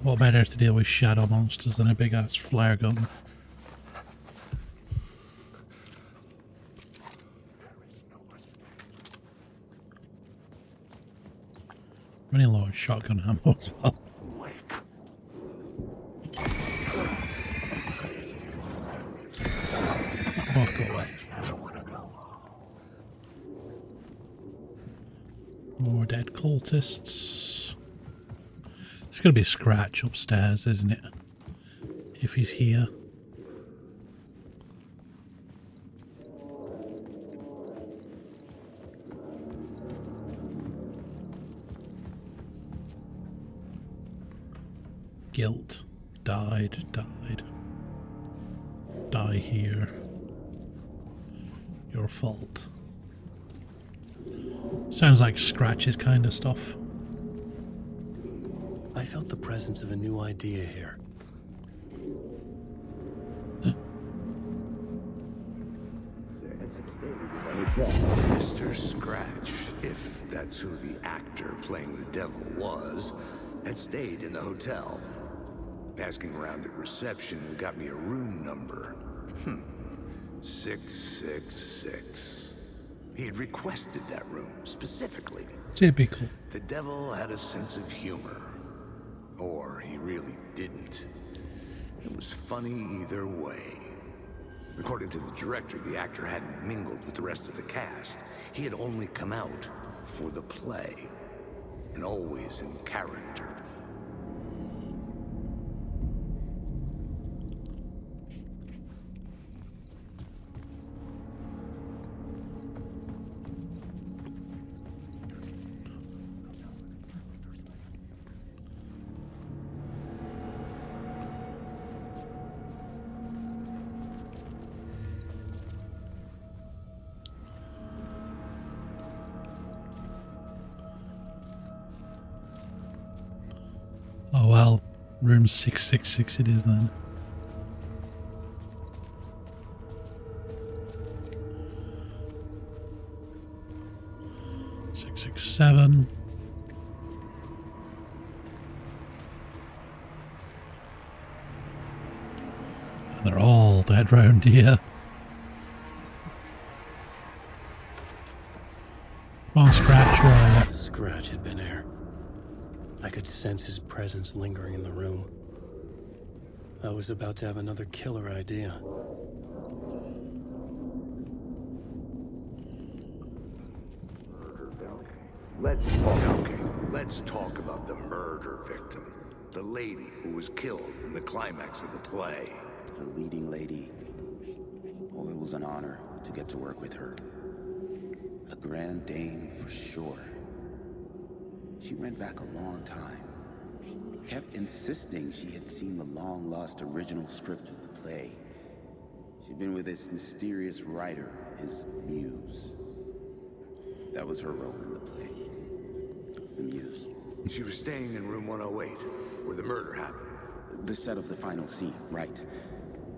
What better to deal with shadow monsters than a big ass flare gun? Running low on shotgun ammo as well. Both go away. More dead cultists. It's going to be Scratch upstairs, isn't it? If he's here. Guilt. Died. Die here. Your fault. Sounds like Scratch's kind of stuff. I felt the presence of a new idea here. Mr. Scratch, if that's who the actor playing the devil was, had stayed in the hotel. Asking around at reception got me a room number. 666. He had requested that room, specifically. Typical. The devil had a sense of humor. Or he really didn't. It was funny either way. According to the director, the actor hadn't mingled with the rest of the cast. He had only come out for the play. And always in character. Oh well, room 666 it is then. Six, 7. And they're all dead round here. Come on, Scratch, where are you? Scratch had been here. I could sense his presence lingering in the room. I was about to have another killer idea. Let's talk about the murder victim. The lady who was killed in the climax of the play. The leading lady. Oh, it was an honor to get to work with her. A grand dame for sure. She went back a long time. Kept insisting she had seen the long-lost original script of the play. She'd been with this mysterious writer, his muse. That was her role in the play. The muse. She was staying in room 108, where the murder happened. The set of the final scene, right.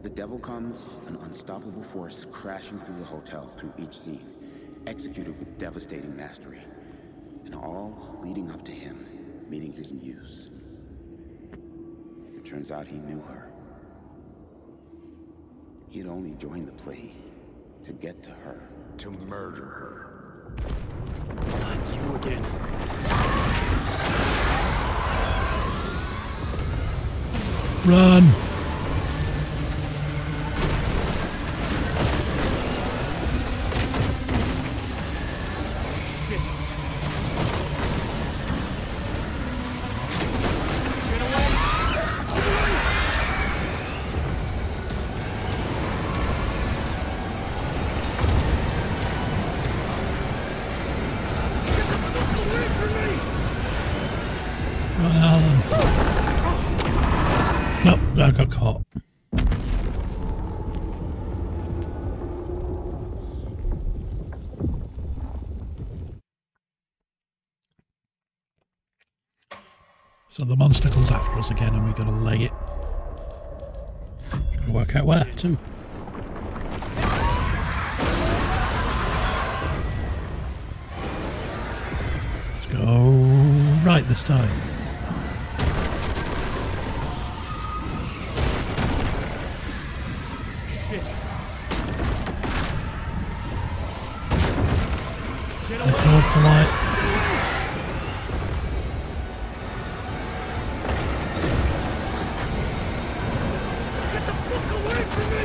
The devil comes, an unstoppable force crashing through the hotel through each scene, executed with devastating mastery. And all leading up to him meeting his muse. It turns out he knew her. He had only joined the play to get to her. To murder her. Not you again. Run! Nope, I got caught. So the monster comes after us again and we gotta leg it. Gotta work out where too. Let's go right this time. Head towards the light. Get the fuck away from me!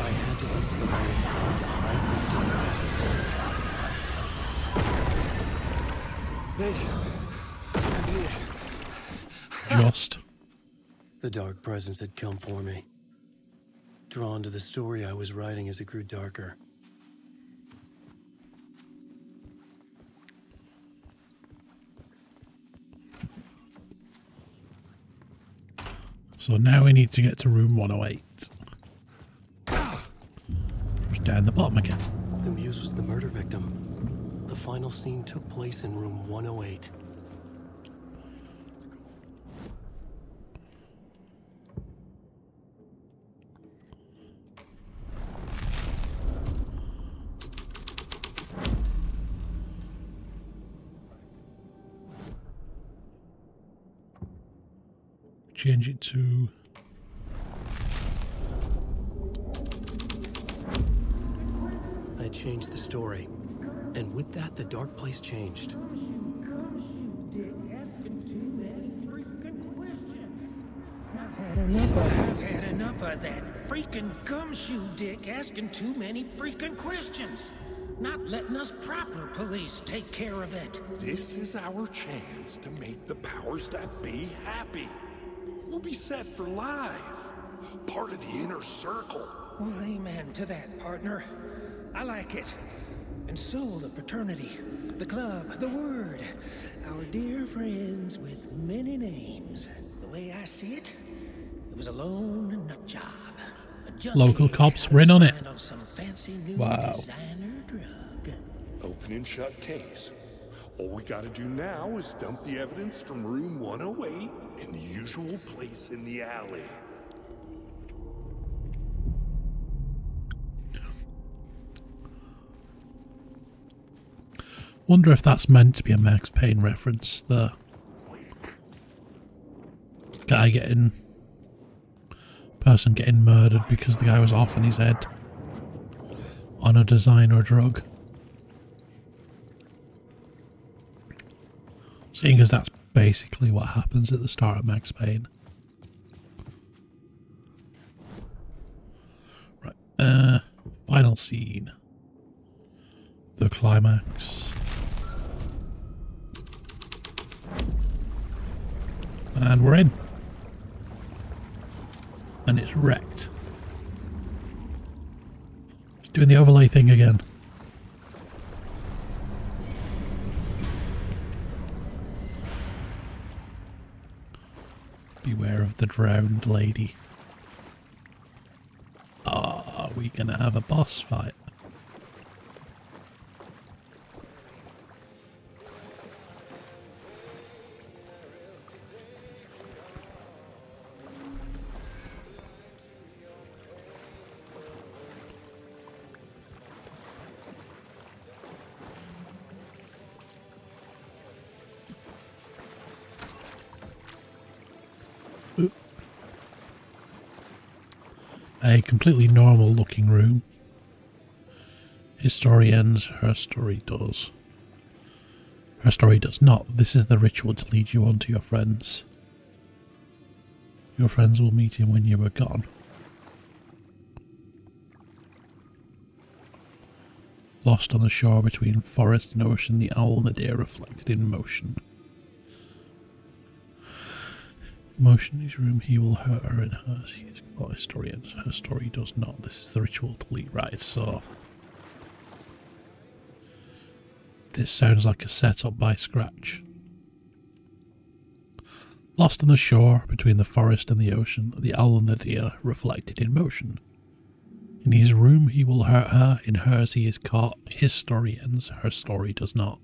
I had to use the light to hide from the presence. Just. The dark presence had come for me. Drawn to the story I was writing as it grew darker. So now we need to get to room 108. It's down the bottom again. The Muse was the murder victim. The final scene took place in room 108. Change it to... I changed the story. And with that, the dark place changed. I've had enough of that freaking gumshoe dick asking too many freaking questions. Not letting us proper police take care of it. This is our chance to make the powers that be happy. We'll be set for life. Part of the inner circle. Well, amen to that, partner. I like it. And so the fraternity, the club, the word. Our dear friends with many names. The way I see it, it was a lone nut job. Local cops were in on it. On some fancy new Wow. designer drug. Open and shut case. All we gotta do now is dump the evidence from room 108 in the usual place in the alley. Wonder if that's meant to be a Max Payne reference. The guy person getting murdered because the guy was off in his head on a designer drug. Seeing as that's basically what happens at the start of Max Payne. Right, final scene. The climax. And we're in. And it's wrecked. It's doing the overlay thing again. Beware of the drowned lady. Are we gonna have a boss fight? A completely normal looking room. His story ends, her story does. Her story does not. This is the ritual to lead you on to your friends. Your friends will meet him when you are gone. Lost on the shore between forest and ocean, the owl and the deer reflected in motion. Motion in his room, he will hurt her in hers. He is what his story ends. Her story does not. This is the ritual to lead. Right, so this sounds like a setup by Scratch. Lost on the shore between the forest and the ocean, the owl and the deer reflected in motion. In his room, he will hurt her. In hers, he is caught. His story ends. Her story does not.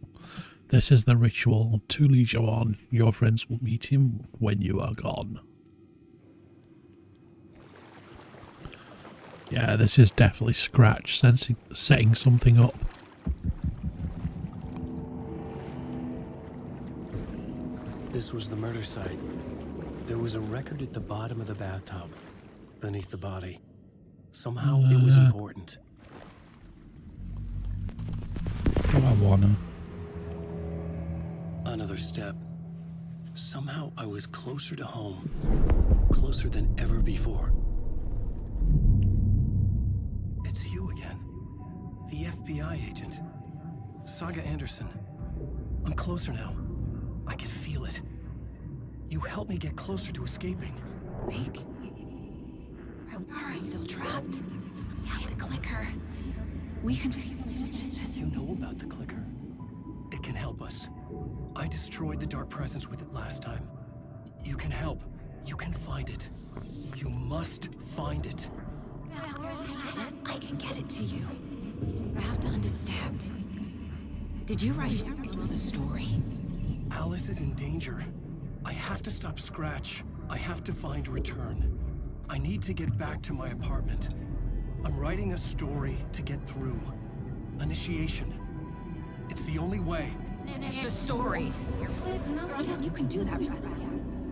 This is the ritual to lead you on. Your friends will meet him when you are gone. Yeah, this is definitely Scratch setting something up. This was the murder site. There was a record at the bottom of the bathtub, beneath the body. Somehow it was important. Do I wanna? Another step. Somehow I was closer to home. Closer than ever before. It's you again. The FBI agent. Saga Anderson. I'm closer now. I can feel it. You helped me get closer to escaping. Rick? Are we still trapped? The clicker. We can... You know about the clicker? It can help us. I destroyed the dark presence with it last time. You can help. You can find it. You must find it. I can get it to you. I have to understand. Did you write the story? Alice is in danger. I have to stop Scratch. I have to find Return. I need to get back to my apartment. I'm writing a story to get through. Initiation. It's the only way. The story. You can do that.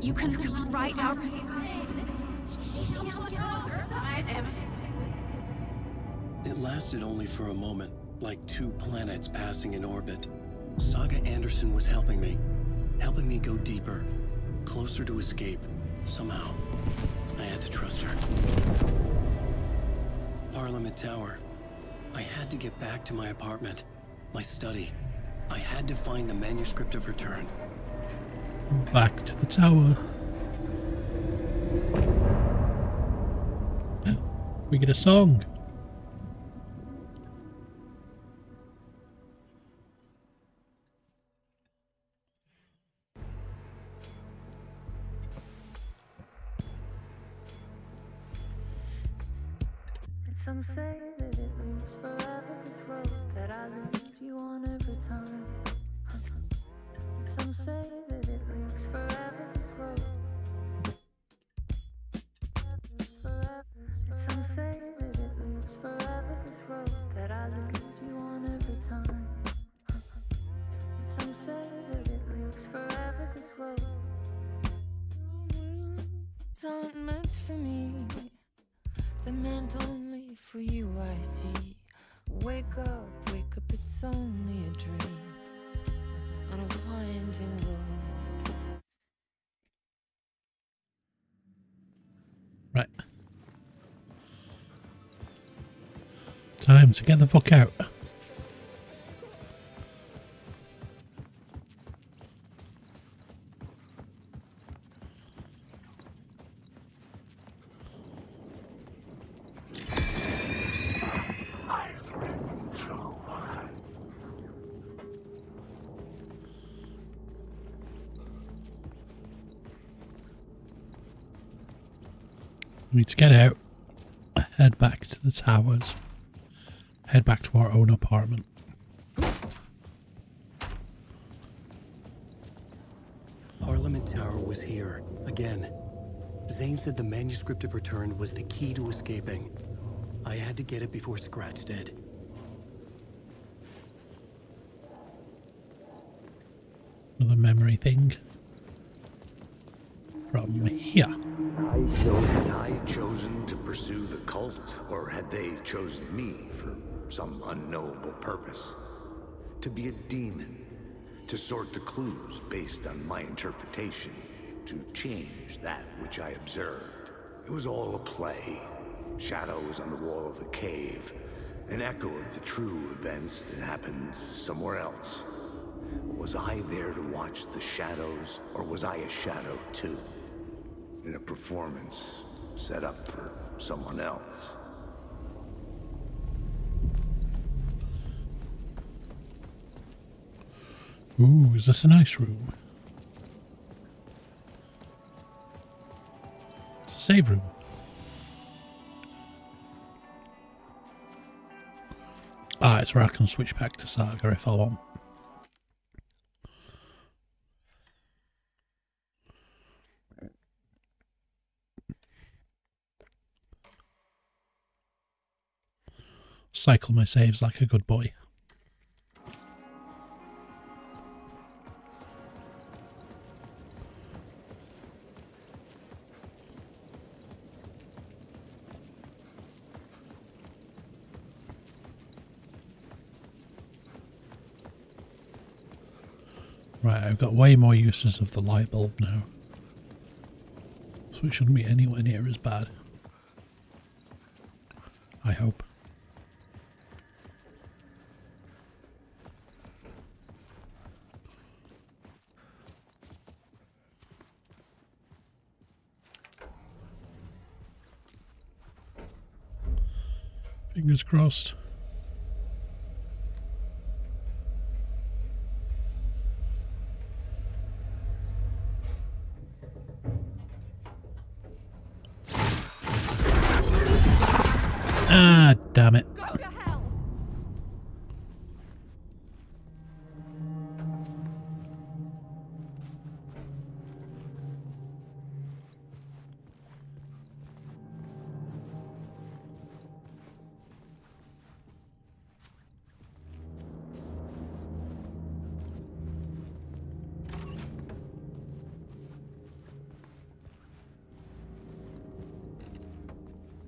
You can write out. It lasted only for a moment, like 2 planets passing in orbit. Saga Anderson was helping me go deeper, closer to escape. Somehow, I had to trust her. Parliament Tower. I had to get back to my apartment, my study. I had to find the manuscript of Return. Back to the tower. We get a song. Some say that it moves forever, this road that I lose you on every time. Some say that it moves forever, this road. Some say that it moves forever, this road that I lose you on every time. Some say that it moves forever, this road. It's not meant for me. They're meant only for you, I see. Wake up, it's only a dream on a winding road. Right. Time to get the fuck out. We need to get out, head back to the towers, head back to our own apartment. Parliament Tower was here, again. Zane said the manuscript of Return was the key to escaping. I had to get it before Scratch did. Another memory thing. From here. Had I chosen to pursue the cult, or had they chosen me for some unknowable purpose? To be a demon, to sort the clues based on my interpretation, to change that which I observed. It was all a play. Shadows on the wall of the cave, an echo of the true events that happened somewhere else. Was I there to watch the shadows, or was I a shadow too? In a performance set up for someone else. Ooh, is this a nice room? It's a save room. Ah, it's where I can switch back to Saga if I want. Cycle my saves like a good boy. Right, I've got way more uses of the light bulb now. So it shouldn't be anywhere near as bad. I hope. Fingers crossed. Go to hell!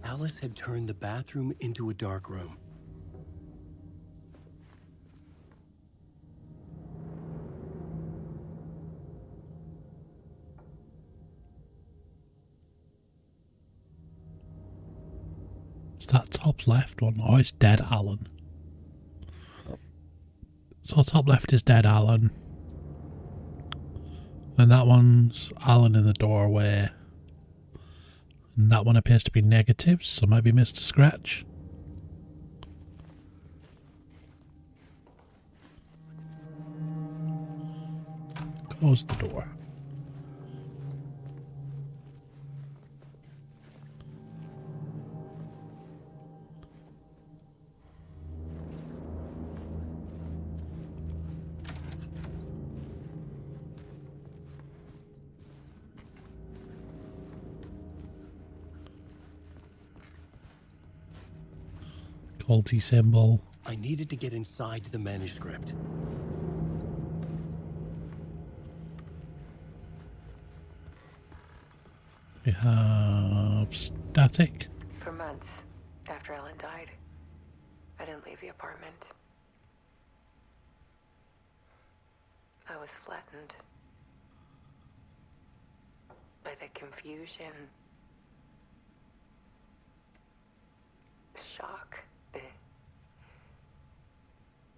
Alice had turned the bathroom into a dark room. It's that top left one. Oh, it's dead Alan. So top left is dead Alan. And that one's Alan in the doorway. And that one appears to be negative, so maybe Mr. Scratch. Close the door. Culty symbol. I needed to get inside the manuscript. We have static. For months after Ellen died, I didn't leave the apartment. I was flattened by the confusion, the shock,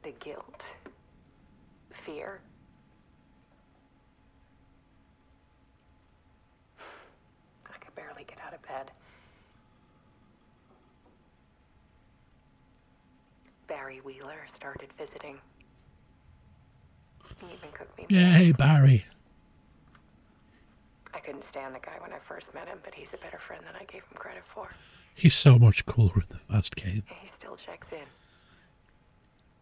the guilt, the fear. I could barely get out of bed. Barry Wheeler started visiting. He even cooked me meals. Yay, Barry. I couldn't stand the guy when I first met him, but he's a better friend than I gave him credit for. He's so much cooler in the first game. He still checks in.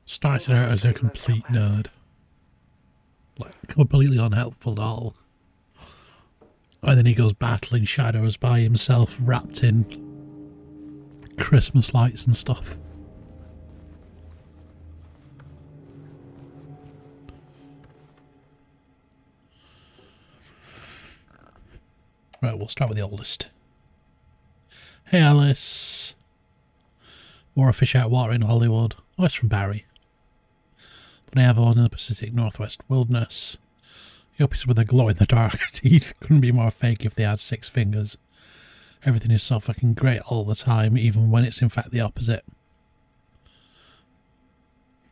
Started out as a complete nerd. Like, completely unhelpful at all. And then he goes battling shadows by himself, wrapped in Christmas lights and stuff. Right, we'll start with the oldest. Hey Alice. More a fish out of water in Hollywood. Oh, it's from Barry. Then I have one in the Pacific Northwest Wilderness. Yuppies with a glow-in-the-dark teeth. Couldn't be more fake if they had 6 fingers. Everything is so fucking great all the time, even when it's in fact the opposite.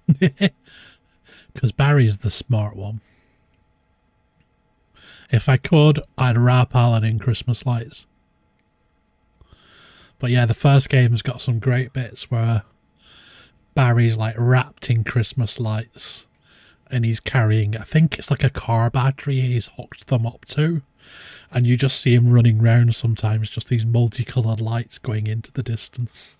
Because Barry's the smart one. If I could, I'd wrap Alan in Christmas lights. But yeah, the first game's got some great bits where Barry's like wrapped in Christmas lights and he's carrying, I think it's like a car battery he's hooked them up to, and you just see him running around sometimes, just these multicoloured lights going into the distance.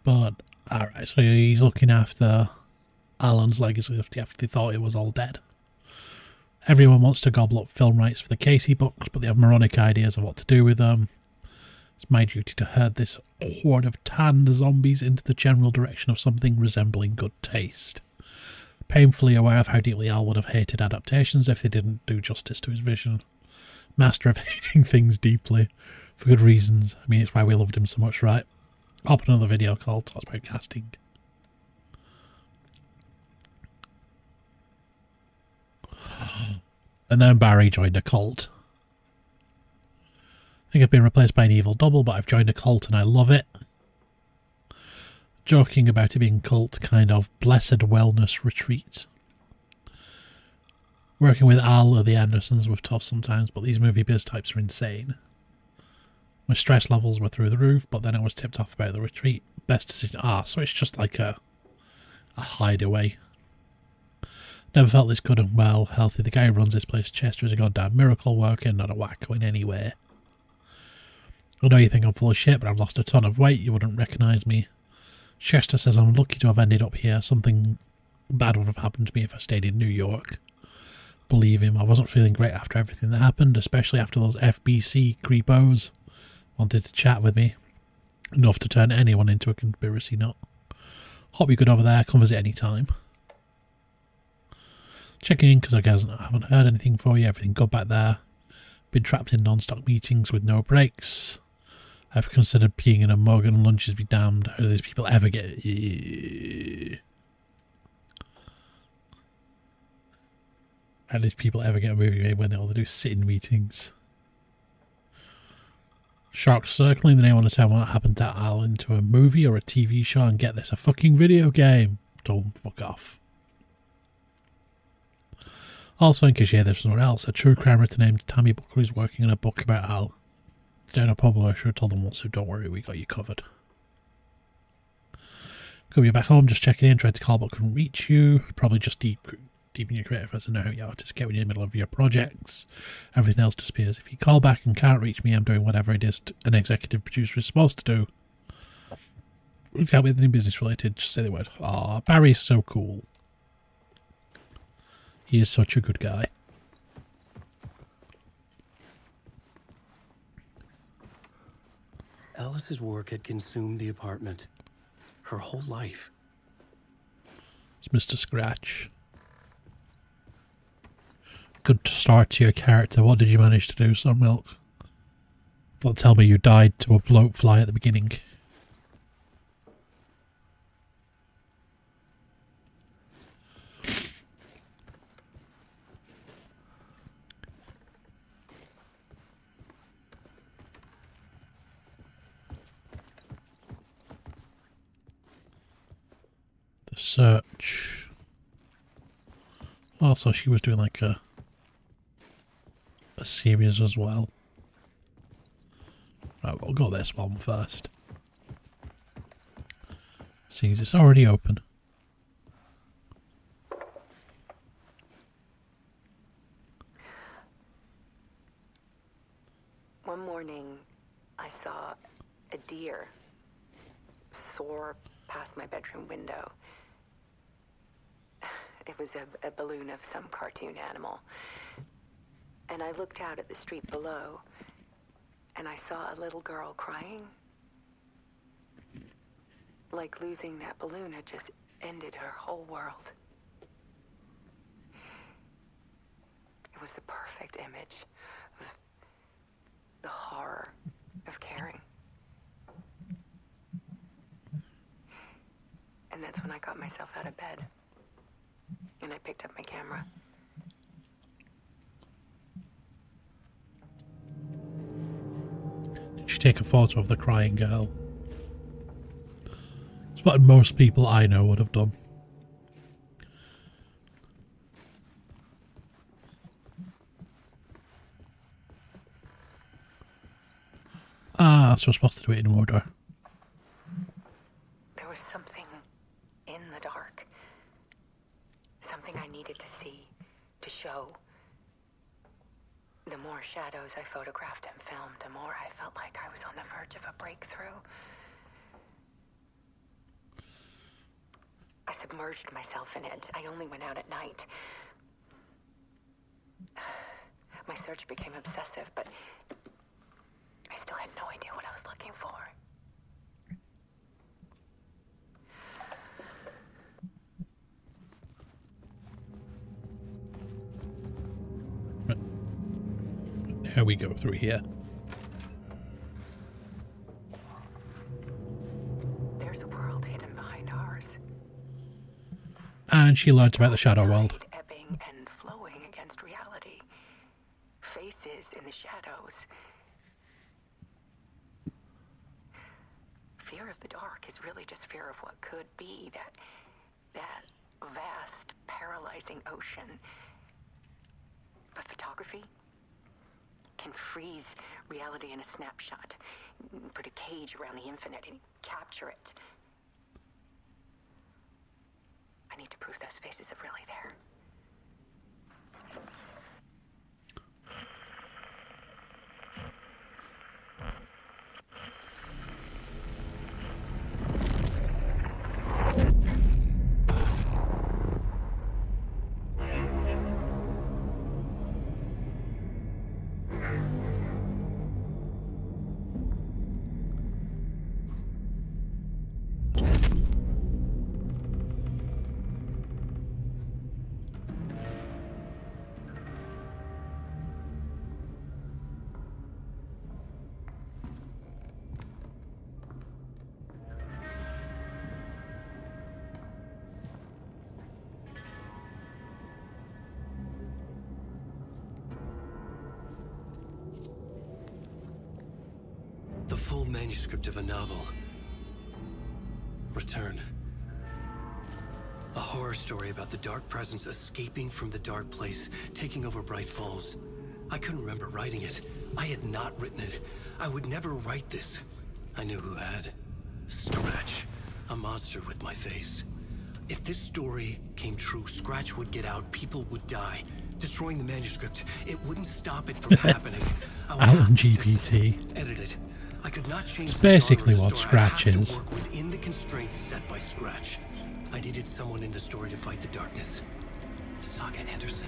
But, alright, so he's looking after Alan's legacy after they thought it was all dead. Everyone wants to gobble up film rights for the Casey books, but they have moronic ideas of what to do with them. It's my duty to herd this horde of tanned zombies into the general direction of something resembling good taste. Painfully aware of how deeply Al would have hated adaptations if they didn't do justice to his vision. Master of hating things deeply, for good reasons. I mean, it's why we loved him so much, right? I'll put another video called Talks About Casting. And then Barry joined a cult. I think I've been replaced by an evil double, but I've joined a cult and I love it. Joking about it being cult, kind of blessed wellness retreat. Working with Al or the Andersons was tough sometimes, but these movie biz types are insane. My stress levels were through the roof, but then I was tipped off about the retreat. Best decision. So it's just like a a hideaway. Never felt this good and well, healthy. The guy who runs this place, Chester, is a goddamn miracle worker, not a wacko in any way. I know you think I'm full of shit, but I've lost a ton of weight. You wouldn't recognise me. Chester says I'm lucky to have ended up here. Something bad would have happened to me if I stayed in New York. Believe him, I wasn't feeling great after everything that happened, especially after those FBC creepos wanted to chat with me. Enough to turn anyone into a conspiracy nut. Hope you're good over there. Come visit any time. Checking in because I guess I haven't heard anything for you. Everything good back there. Been trapped in non-stop meetings with no breaks. I've considered peeing in a mug and lunches be damned. How do these people ever get... How do these people ever get a movie made when all they do is sit in meetings? Shark circling. They want to tell me what happened to Al into a movie or a TV show, and get this, a fucking video game. Told them fuck off. Also, in case you hear this from somewhere else, a true crime writer named Tammy Booker is working on a book about Al. Down a publisher, told them once, so don't worry, we got you covered. Could be back home, just checking in, tried to call but couldn't reach you. Probably just deep in your creative as I know how you artists get when you're in the middle of your projects. Everything else disappears. If you call back and can't reach me, I'm doing whatever it is an executive producer is supposed to do. If you help with anything business related, just say the word. Aw, Barry's so cool. He is such a good guy. Alice's work had consumed the apartment. Her whole life. It's Mr. Scratch. Good start to your character. What did you manage to do, Sun Milk? Don't tell me you died to a bloat fly at the beginning. The search. Also, she was doing like a series as well. Right, we'll go this one first. Seeing as it's already open. One morning, I saw a deer soar past my bedroom window. It was a balloon of some cartoon animal. And I looked out at the street below, and I saw a little girl crying. Like losing that balloon had just ended her whole world. It was the perfect image of the horror of caring. And that's when I got myself out of bed. And I picked up my camera. Did you take a photo of the crying girl? It's what most people I know would have done. Ah, so we're supposed to do it in order. There was something in the dark. Something I needed to see, to show. The more shadows I photographed and filmed, the more I felt like I was on the verge of a breakthrough. I submerged myself in it. I only went out at night. My search became obsessive, but I still had no idea what I was looking for. How we go through here. There's a world hidden behind ours. And she learnt about the shadow world. Ebbing and flowing against reality. Faces in the shadows. Fear of the dark is really just fear of what could be, that vast, paralyzing ocean. But photography can freeze reality in a snapshot, put a cage around the infinite and capture it. proof those faces are really there. The full manuscript of a novel. Return. A horror story about the dark presence escaping from the dark place, taking over Bright Falls. I couldn't remember writing it. I had not written it. I would never write this. I knew who had. Scratch. A monster with my face. If this story came true, Scratch would get out, people would die. Destroying the manuscript, it wouldn't stop it from happening. Alan GPT. Edit it. I could not change It's the genre of basically the what story. Scratch I'd have is. to work within the constraints set by Scratch. I needed someone in the story to fight the darkness. Saga Anderson.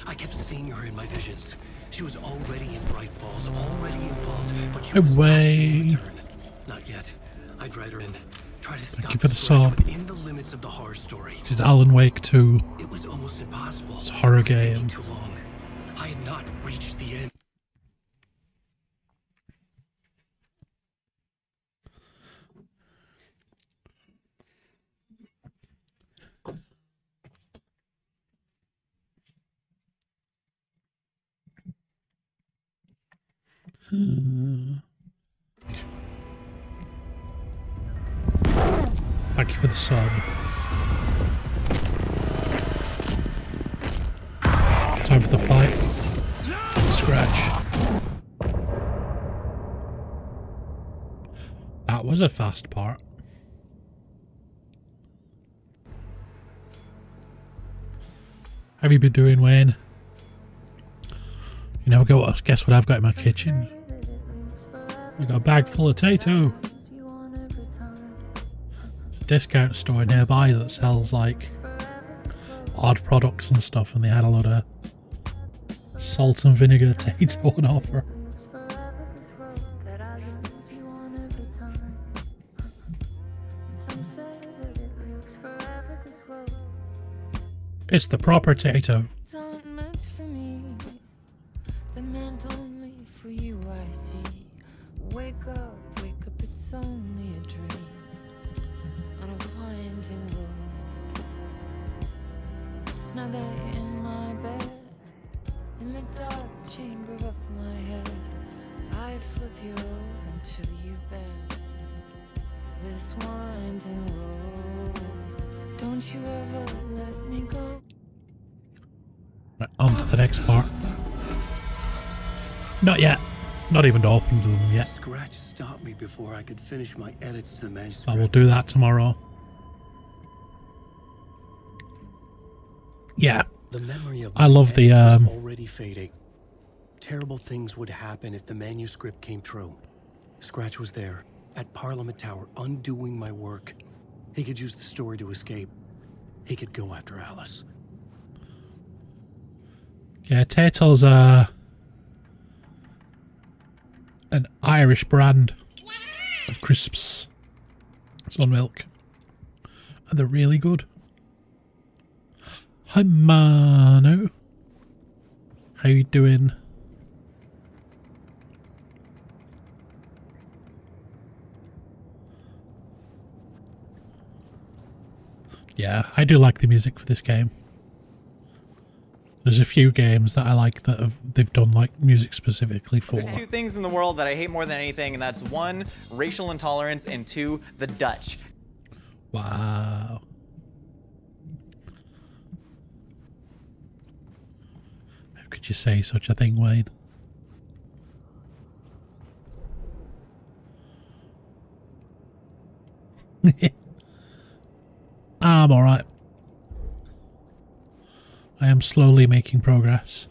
I kept seeing her in my visions. She was already in Bright Falls, already involved, but she was not in return. Not yet. I'd write her in. Try to stop you for the Scratch sub. within the limits of the horror story. Which is Alan Wake 2. It was almost impossible. It's a horror It was taking game. too long. I had not reached the end. Thank you for the sub. Time for the fight. Scratch. That was a fast part. How have you been doing, Wayne? You never guess what I've got in my kitchen? I got a bag full of tato. It's a discount store nearby that sells like odd products and stuff, and they had a lot of salt and vinegar tato on offer. It's the proper tato. It's not meant for me. They're meant only for you, I see. Wake up, it's only a dream. On a winding road. Now they're in my bed. In the dark chamber of my head. I flip you over until you bend. This winding road. Don't you ever let me go. Right, on to the next part. Not yet. Not even opened them yet. Scratch stopped me before I could finish my edits to the manuscript. I will do that tomorrow. Yeah. The memory of I love the was already fading. Terrible things would happen if the manuscript came true. Scratch was there at Parliament Tower, undoing my work. He could use the story to escape. He could go after Alice. Yeah, Tato's an Irish brand of crisps. It's on milk. And they're really good. Hi Manu. How you doing? Yeah, I do like the music for this game. There's a few games that I like that they've done like music specifically for. There's two things in the world that I hate more than anything, and that's one, racial intolerance, and two, the Dutch. Wow. How could you say such a thing, Wayne? I'm alright. I am slowly making progress.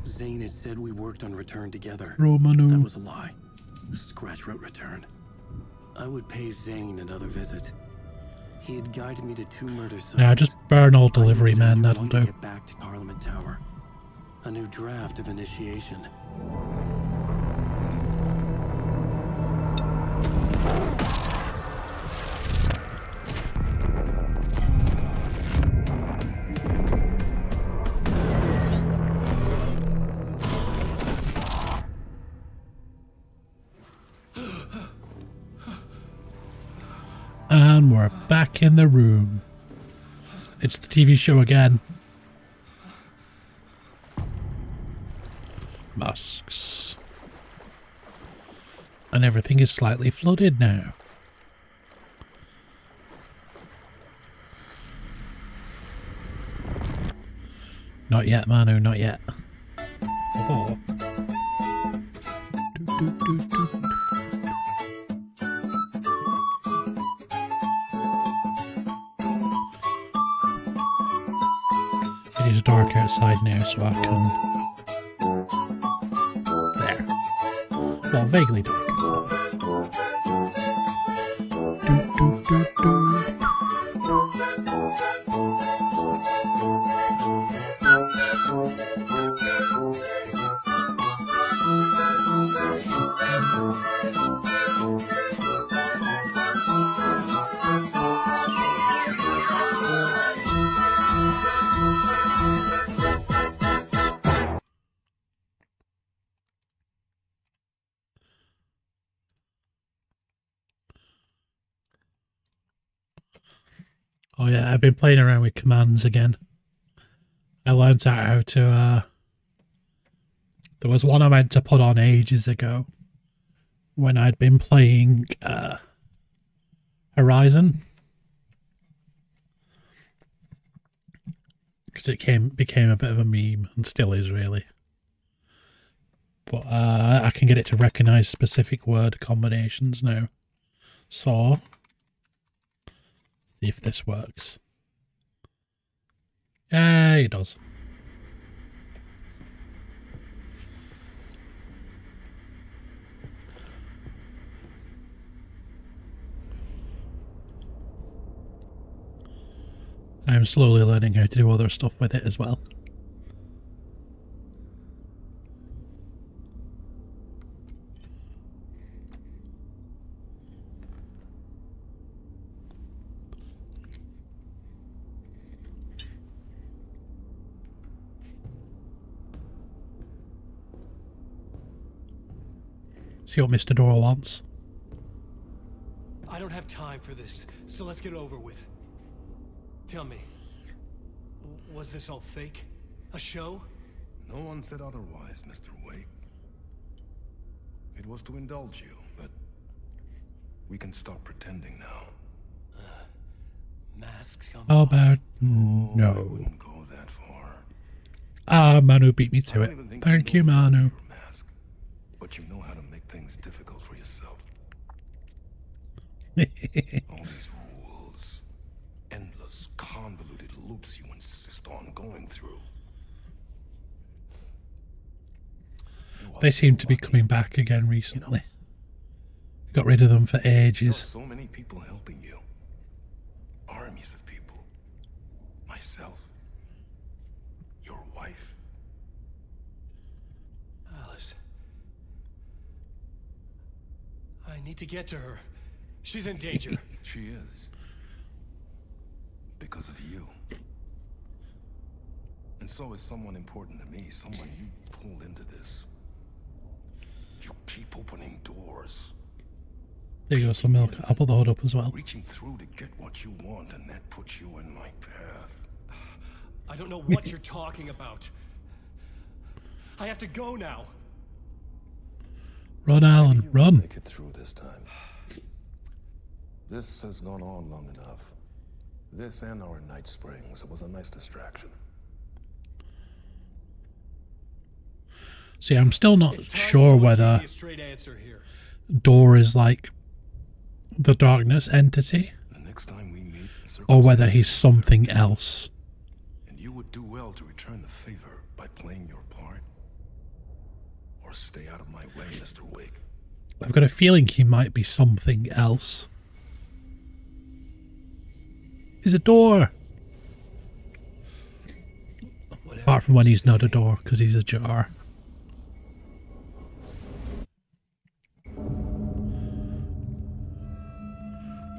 Zane had said we worked on Return together. Romano. That was a lie. Scratch wrote Return. I would pay Zane another visit. He had guided me to 2 murder sites. Now just burn all delivery men, that'll do. Get back to Parliament Tower. A new draft of initiation. And we're back in the room. It's the TV show again. Masks. And everything is slightly flooded now. Not yet, Manu, not yet. Oh. It is dark outside now, so I can... There. Well, vaguely dark outside. Oh yeah, I've been playing around with commands again. I learned out how to, there was one I meant to put on ages ago when I'd been playing Horizon. Because it became a bit of a meme, and still is really. But I can get it to recognise specific word combinations now. So... see if this works. Yeah, it does. I'm slowly learning how to do other stuff with it as well. See what Mr. Dora wants. I don't have time for this, so let's get it over with. Tell me, was this all fake? A show? No one said otherwise, Mr. Wake. It was to indulge you, but we can stop pretending now. Masks come How off. about I no? wouldn't go that far. Ah, Manu beat me to it. Thank you, Manu. Mask, but you know how to make things difficult for yourself. All these rules, endless, convoluted loops you insist on going through. They seem to be coming back again recently. Got rid of them for ages. So many people helping you. Armies of people. Myself. Your wife. Alice. I need to get to her. She's in danger. She is. Because of you. And so is someone important to me, someone you pulled into this. You keep opening doors. There you go, some milk. I'll put the hood up as well. Reaching through to get what you want, and that puts you in my path. I don't know what you're talking about. I have to go now. Run, Alan, run. Make it through this time. This has gone on long enough. This and our night springs. It was a nice distraction. See, I'm still not sure someone whether give me a straight answer here. Door is like the darkness entity. The next time we or whether he's something else. And you would do well to return the favor by playing your part. Or stay out of my way, Mr. Wig. I've got a feeling he might be something else. There's a door! Apart from when he's not a door, because he's a jar.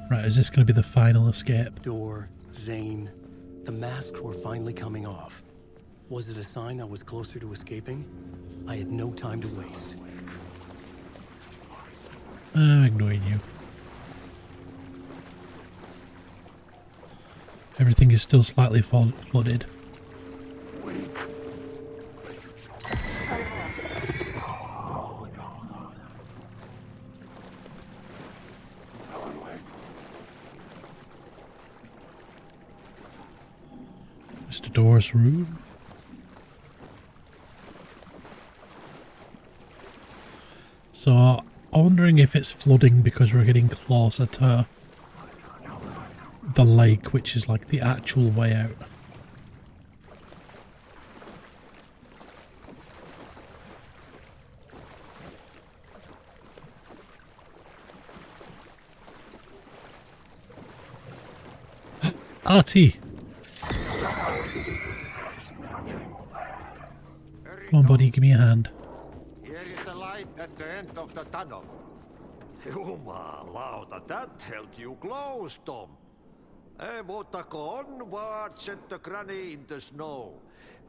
Right, is this going to be the final escape? Door, Zane, the masks were finally coming off. Was it a sign I was closer to escaping? I had no time to waste. I'm ignoring you. Everything is still slightly flooded. Mr. Door's room. So, I'm wondering if it's flooding because we're getting closer to the lake, which is like the actual way out. Artie! Come on, buddy, give me a hand. Here is the light at the end of the tunnel. Jumalauta, that held you close, Tom. Mutta kun set the granny in the snow.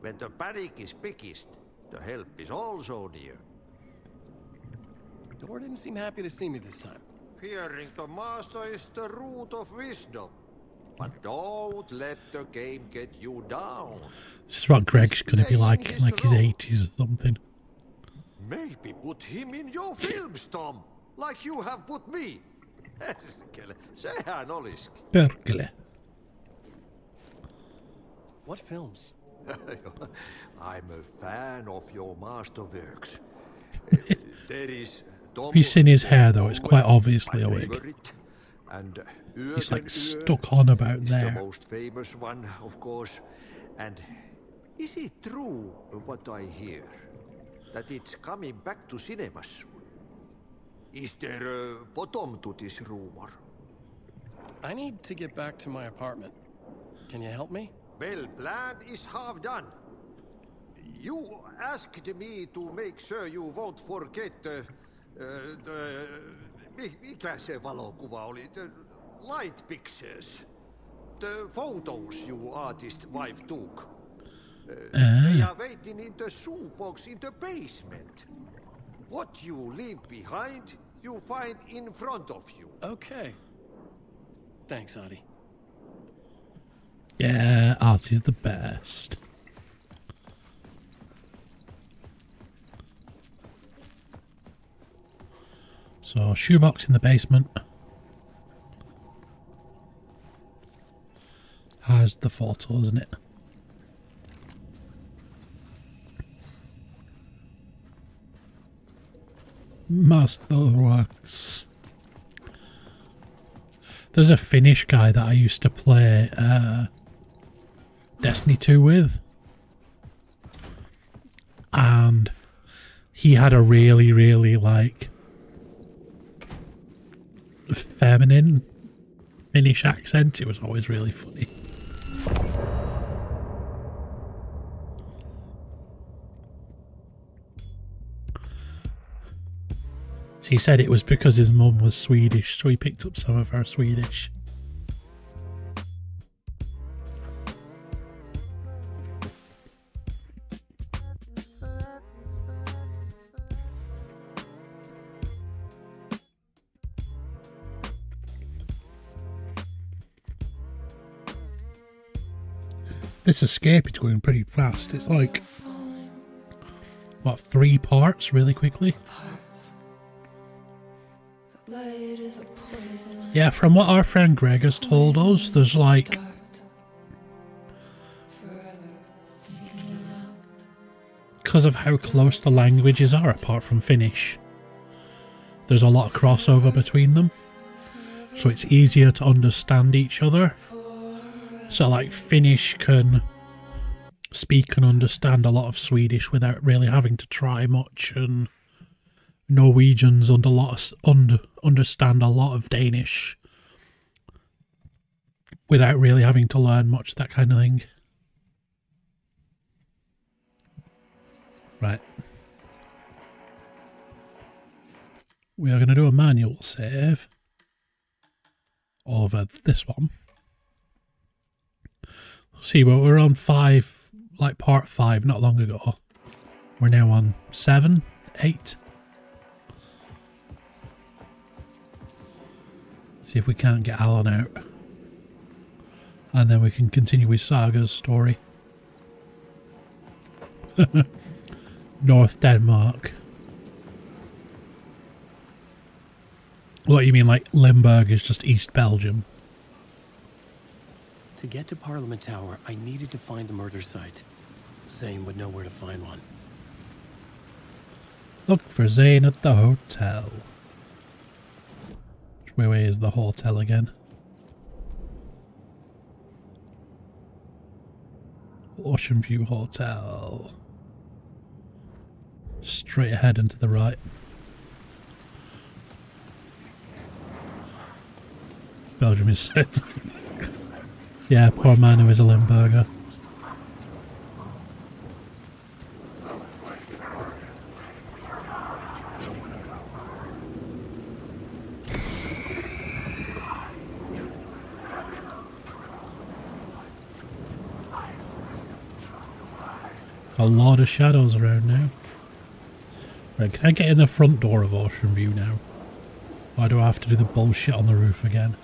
When the panic is biggest, the help is also near. Door didn't seem happy to see me this time. Fearing the master is the root of wisdom. But don't let the game get you down. This is what Greg's gonna be like his 80s or something. Maybe put him in your films, Tom. Like you have put me. Sehän olisi. Perkele. What films? I'm a fan of your masterworks. There is If you've seen his hair though, it's quite obviously a wig. And He's like stuck on about there. The most famous one, of course. And is it true what I hear? That it's coming back to cinemas soon? Is there a bottom to this rumor? I need to get back to my apartment. Can you help me? Well, plan is half done. You asked me to make sure you won't forget mikä se valokuva oli? The light pictures. The photos your artist wife took. They are waiting in the shoebox in the basement. What you leave behind, you find in front of you. Okay. Thanks, Adi. Yeah, Artie's the best. So, shoebox in the basement has the photos in it. Masterworks. There's a Finnish guy that I used to play Destiny 2 with, and he had a really like feminine Finnish accent. It was always really funny. So he said it was because his mum was Swedish, so he picked up some of her Swedish. This escape is going pretty fast. It's like, what, 3 parts really quickly? Yeah, from what our friend Greg has told us, there's like because of how close the languages are apart from Finnish, there's a lot of crossover between them, so it's easier to understand each other. So like Finnish can speak and understand a lot of Swedish without really having to try much, and Norwegians understand a lot of Danish without really having to learn much, that kind of thing. Right. We are going to do a manual save over this one. See, well, we were on 5, like part 5 not long ago. We're now on 7, 8. See if we can't get Alan out. And then we can continue with Saga's story. North Denmark. What, you mean like Limburg is just East Belgium? To get to Parliament Tower, I needed to find a murder site. Zane would know where to find one. Look for Zane at the hotel. Which way is the hotel again? Ocean View Hotel. Straight ahead and to the right. Belgium is south. Yeah, poor man who is a Limburger. A lot of shadows around now. Right, can I get in the front door of Ocean View now? Why do I have to do the bullshit on the roof again?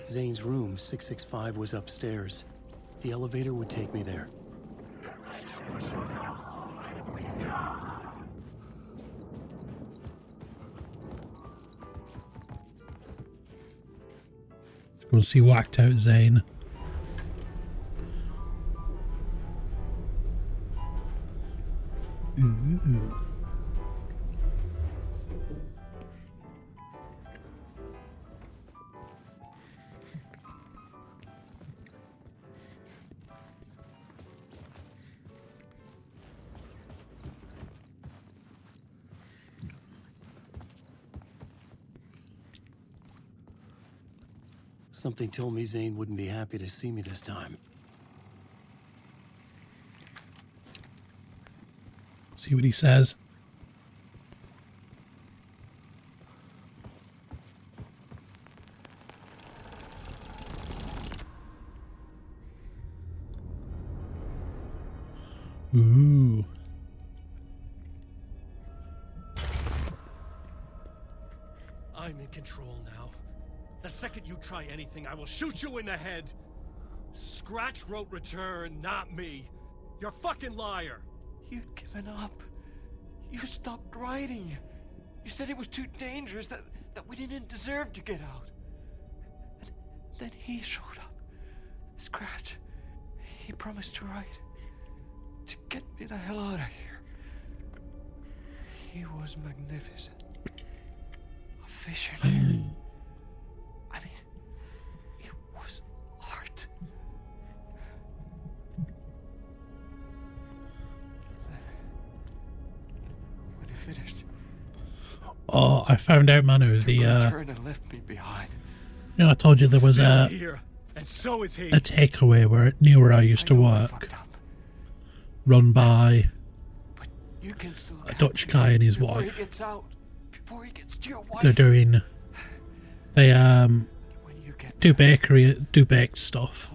Zane's room, 665, was upstairs. The elevator would take me there. Let's go see whacked out Zane. Ooh. Something told me Zane wouldn't be happy to see me this time. See what he says. Ooh. I'm in control now. The second you try anything, I will shoot you in the head. Scratch wrote return, not me. You're a fucking liar. You'd given up. You stopped writing. You said it was too dangerous, that we didn't deserve to get out. And then he showed up. Scratch. He promised to write. To get me the hell out of here. He was magnificent. A visionary. I mean, it was art. When he finished, Oh, I found out, Manu, the turned and left me behind. you know, I told you there was a Here, and so is he. a takeaway where near where I used to work, run by You can still a Dutch guy and his before wife. he gets out. Before he gets to your wife. They're doing, they do baked stuff.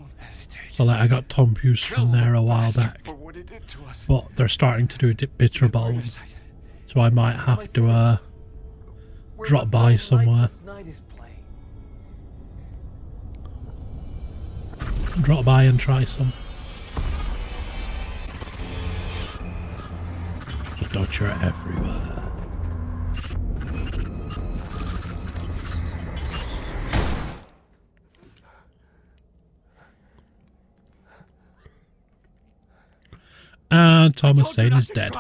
So like I got Tom Hughes from there a while back, but they're starting to do bitter balm, so I might have to drop by somewhere. Drop by and try some. The Dutch are everywhere. And Thomas Zane is dead.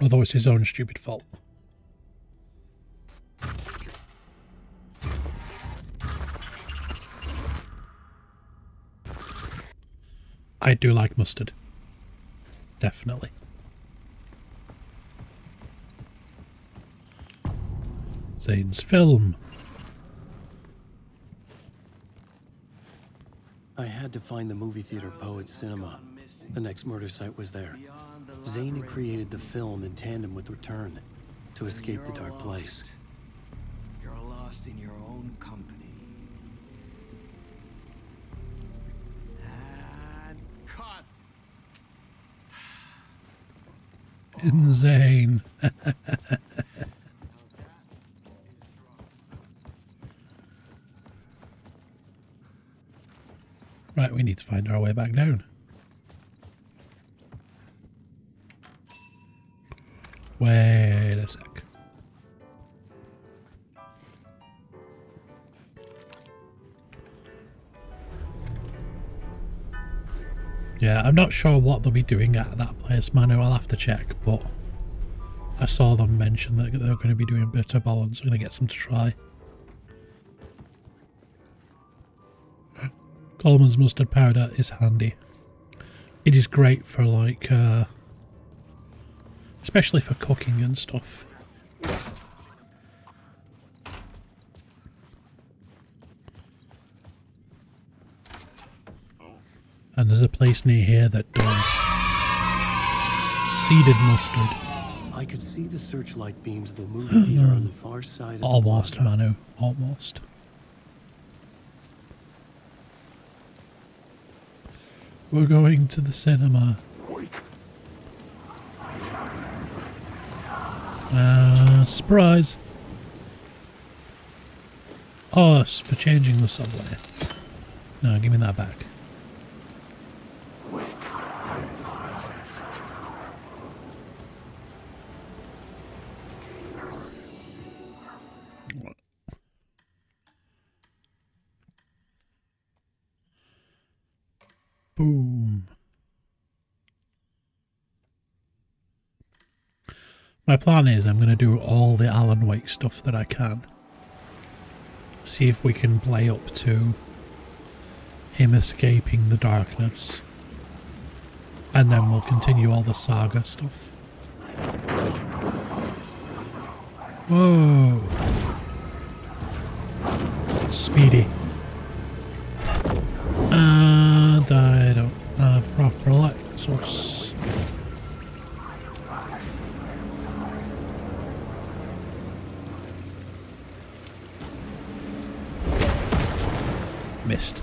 Although it's his own stupid fault. I do like mustard. Definitely. Zane's film. I had to find the movie theater Poet Cinema. The next murder site was there. Zane had created the film in tandem with Return to escape the dark place. You're lost in your own company. And cut! Insane. Right, we need to find our way back down. Wait a sec. Yeah, I'm not sure what they'll be doing at that place, Manu. I'll have to check, but I saw them mention that they're going to be doing bitter balance. I'm going to get some to try. Coleman's mustard powder is handy. It is great for like, especially for cooking and stuff. And there's a place near here that does seeded mustard. I could see the searchlight beams of the movie theater on the far side of the Almost, plaza. Manu. Almost. We're going to the cinema. Surprise! Oh, it's for changing the subway. No, give me that back. Boom. My plan is I'm going to do all the Alan Wake stuff that I can. See if we can play up to him escaping the darkness. And then we'll continue all the saga stuff. Whoa. Speedy. And I don't have proper light source. Missed.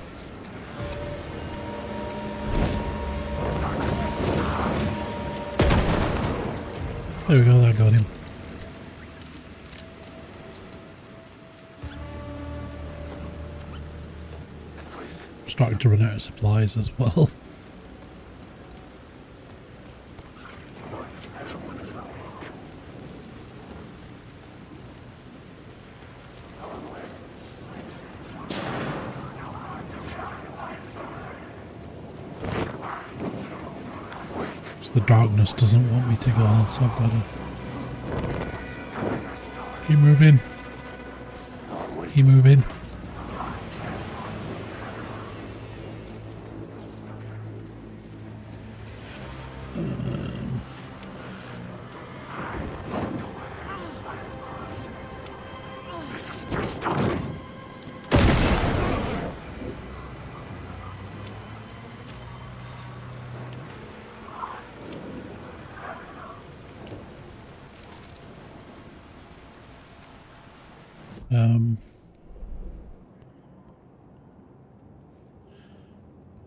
There we go, that got him. Starting to run out of supplies as well. The darkness doesn't want me to go, so I've got to keep moving. Keep moving.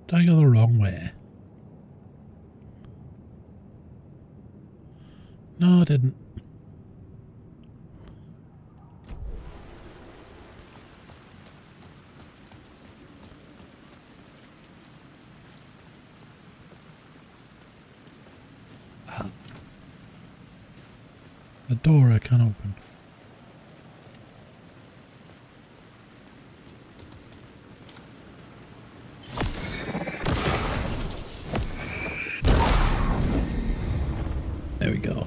Did I go the wrong way? No, I didn't. A door I can open. we go.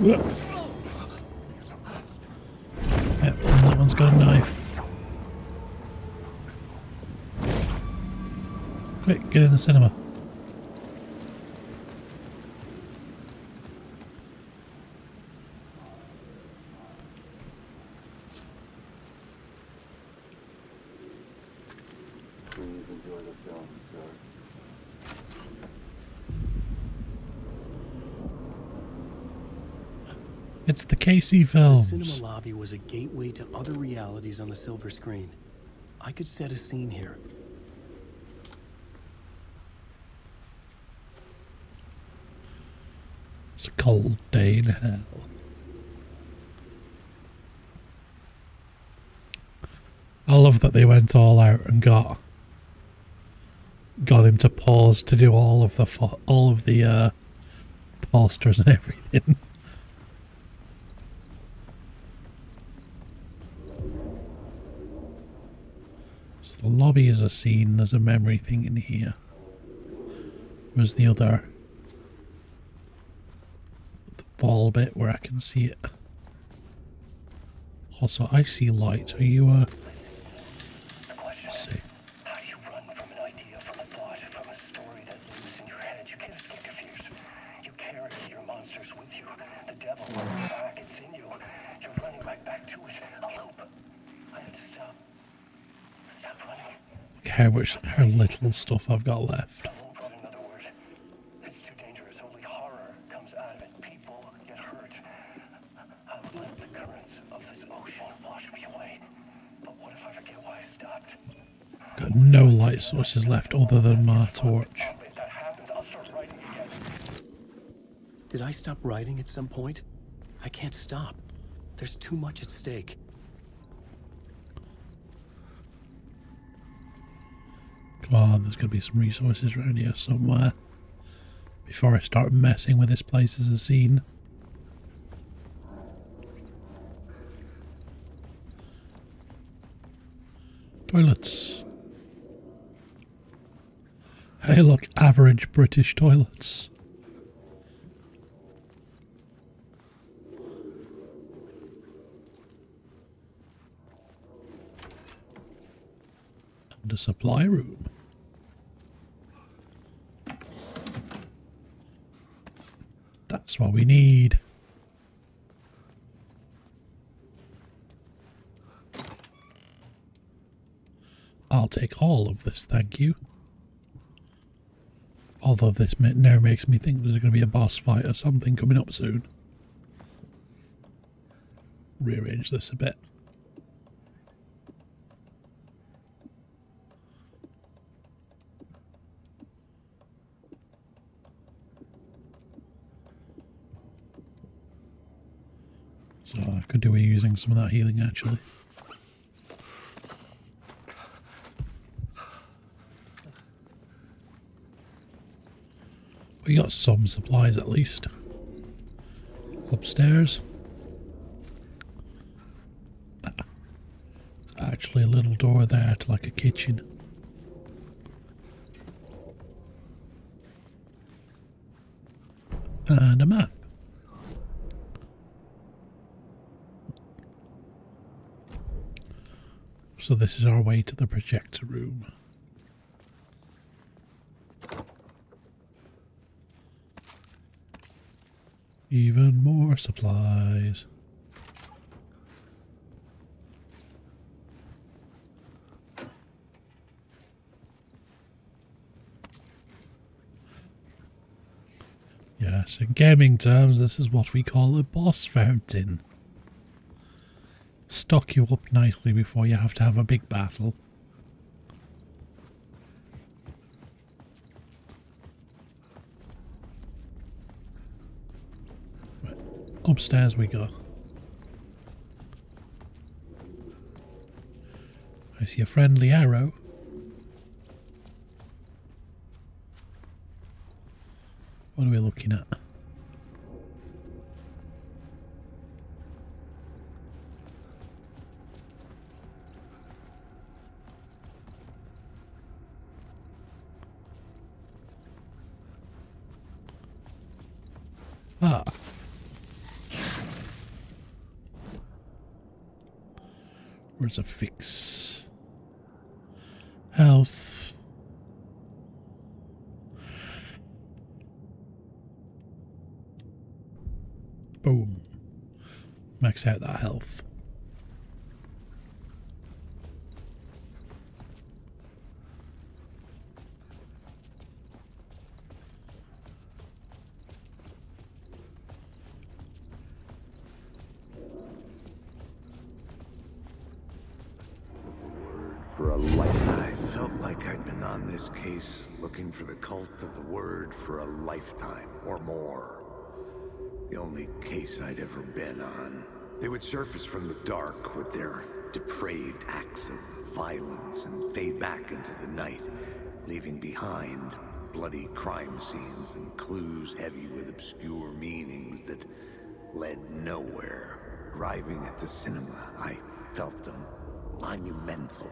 Yep, and that one's got a knife. Quick, get in the cinema. Please enjoy the film, sir. It's the Casey films. The cinema lobby was a gateway to other realities on the silver screen. I could set a scene here. It's a cold day in hell. I love that they went all out and got him to pause to do all of the posters and everything. So the lobby is a scene. There's a memory thing in here. Where's the other? The ball bit where I can see it. Also, I see light. Are you let's see. How do you run from an idea, from a thought, from a story that lives in your head? You can't escape your fears. You carry your monsters with you. The devil on your back, it's in you. You're running right back to it. A loop. I have to stop. Stop running. Look how little stuff I've got left. I won't run another word. It's too dangerous. Only horror comes out of it. People get hurt. I'll let the currents of this ocean wash me away. But what if I forget why I stopped? Got no light sources left other than my torch. If that happens, I'll start writing again. Did I stop writing at some point? I can't stop. There's too much at stake. Come on, there's got to be some resources around here somewhere before I start messing with this place as a scene. Toilets. Hey look, average British toilets. And a supply room. That's what we need. I'll take all of this, thank you. Although this now makes me think there's going to be a boss fight or something coming up soon. Rearrange this a bit. So I could do with using some of that healing actually. We got some supplies at least. Upstairs. Actually a little door there to like a kitchen. And a map. So this is our way to the projector room. Even more supplies. Yes, in gaming terms, this is what we call a boss fountain. Stock you up nicely before you have to have a big battle. Right, upstairs we go. I see a friendly arrow. What are we looking at? Ah. Where's a fix? Health. Boom. Max out that health. For a life. I felt like I'd been on this case looking for the cult of the word for a lifetime or more. The only case I'd ever been on. They would surface from the dark with their depraved acts of violence and fade back into the night, leaving behind bloody crime scenes and clues heavy with obscure meanings that led nowhere. Arriving at the cinema, I felt them monumental,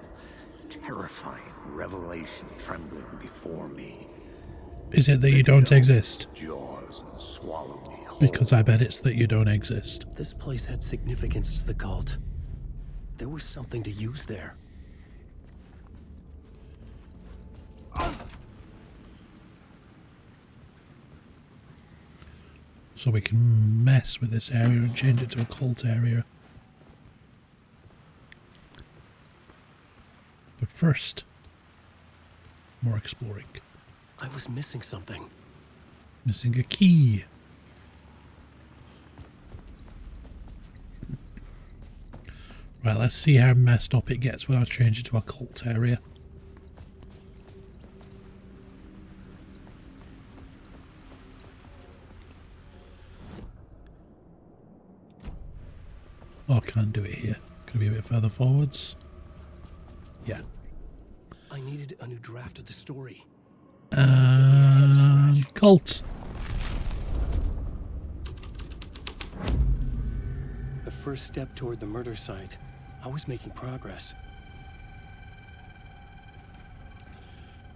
terrifying revelation trembling before me. Is it that you don't exist? Jaws and swallow me whole. Because I bet it's that you don't exist. This place had significance to the cult. There was something to use there. So we can mess with this area and change it to a cult area. But first, more exploring. I was missing something. Missing a key. Right, let's see how messed up it gets when I change it to a cult area. Oh, I can't do it here. Could be a bit further forwards. Yeah. I needed a new draft of the story. Cult. The first step toward the murder site. I was making progress.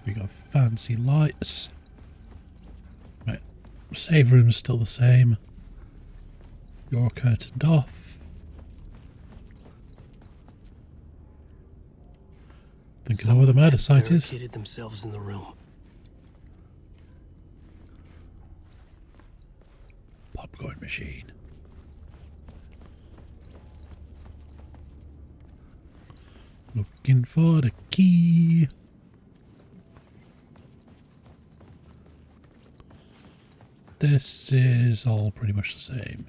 We got fancy lights. Right. Save room's still the same. You're curtained off. Think I know where the murder site is. Barricaded themselves in the room. Popcorn machine. Looking for the key. This is all pretty much the same.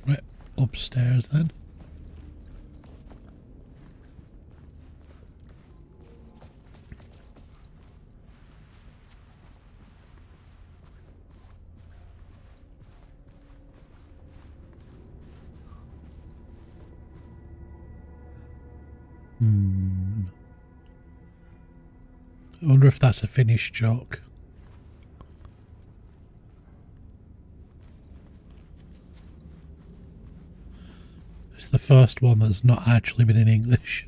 Right, upstairs then. I wonder if that's a finished joke. It's the first one that's not actually been in English.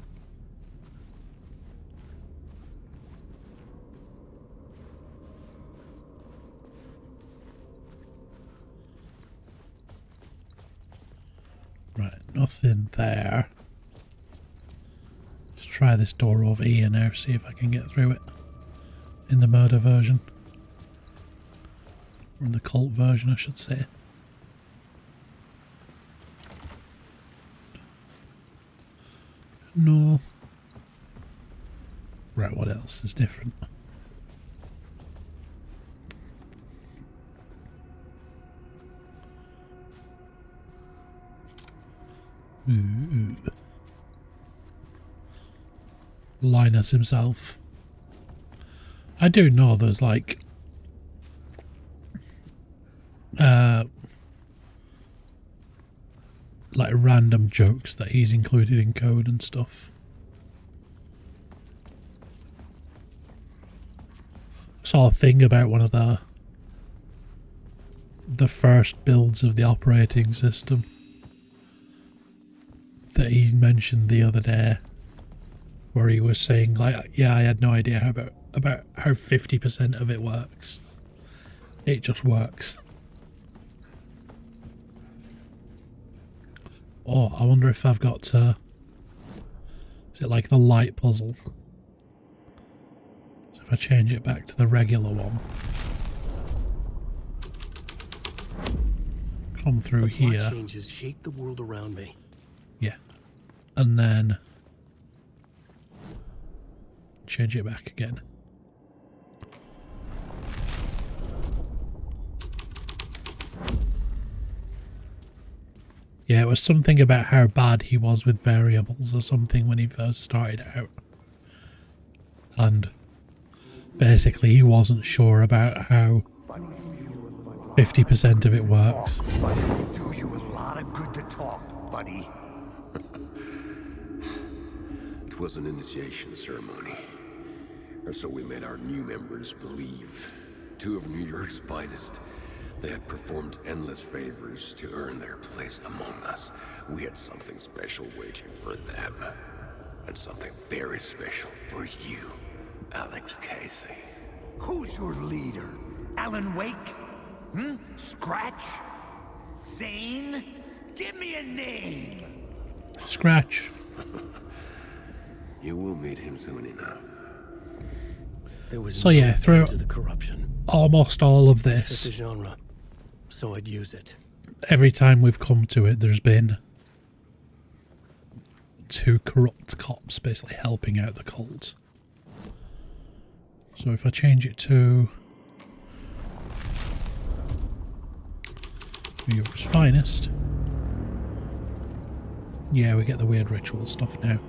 Right, nothing there. Let's try this door over here now, see if I can get through it. In the murder version. Or in the cult version, I should say. No. Right, what else is different? Ooh. Linus himself. I do know there's like random jokes that he's included in code and stuff. I saw a thing about one of the first builds of the operating system that he mentioned the other day, where he was saying, like, yeah, I had no idea about how 50% of it works. It just works. Oh, I wonder if I've got is it like the light puzzle? So if I change it back to the regular one, come through here. Changes shape the world around me. Yeah. And then change it back again. Yeah, it was something about how bad he was with variables or something when he first started out. And basically he wasn't sure about how 50% of it works. It do you a lot of good to talk, buddy. It was an initiation ceremony. Or so we made our new members believe. 2 of New York's finest. They had performed endless favors to earn their place among us. We had something special waiting for them. And something very special for you, Alex Casey. Who's your leader? Alan Wake? Scratch? Zane? Give me a name! Scratch. You will meet him soon enough. So yeah, through the corruption. Almost all of Fit this, the genre, so I'd use it. every time we've come to it, there's been 2 corrupt cops basically helping out the cult. So if I change it to New York's finest, yeah, we get the weird ritual stuff now.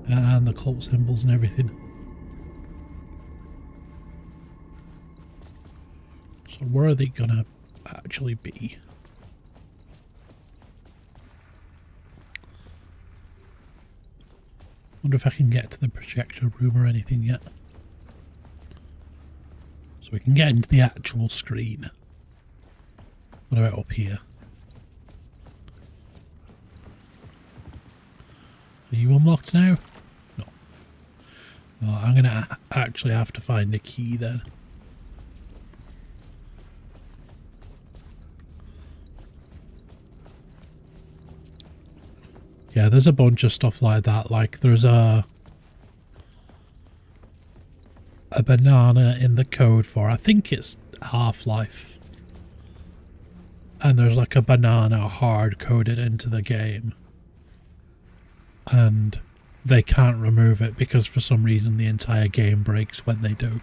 And the cult symbols and everything. So where are they gonna actually be? Wonder if I can get to the projector room or anything yet. So we can get into the actual screen. What about up here? Are you unlocked now? No. Oh, I'm gonna actually have to find a key then. Yeah, there's a bunch of stuff like that. Like there's a banana in the code for, I think it's Half-Life. And there's like a banana hard coded into the game. And they can't remove it because for some reason the entire game breaks when they do.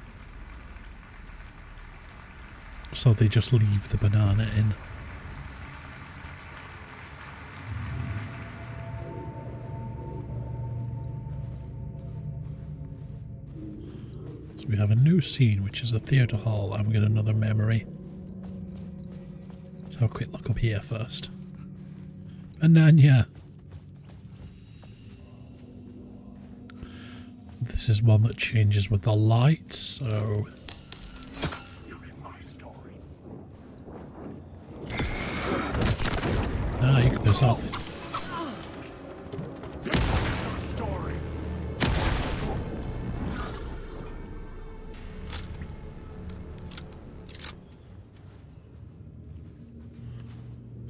So they just leave the banana in. So we have a new scene, which is a theatre hall, and we get another memory. So have a quick look up here first. Banana. This is one that changes with the light, so... Ah, you can piss off.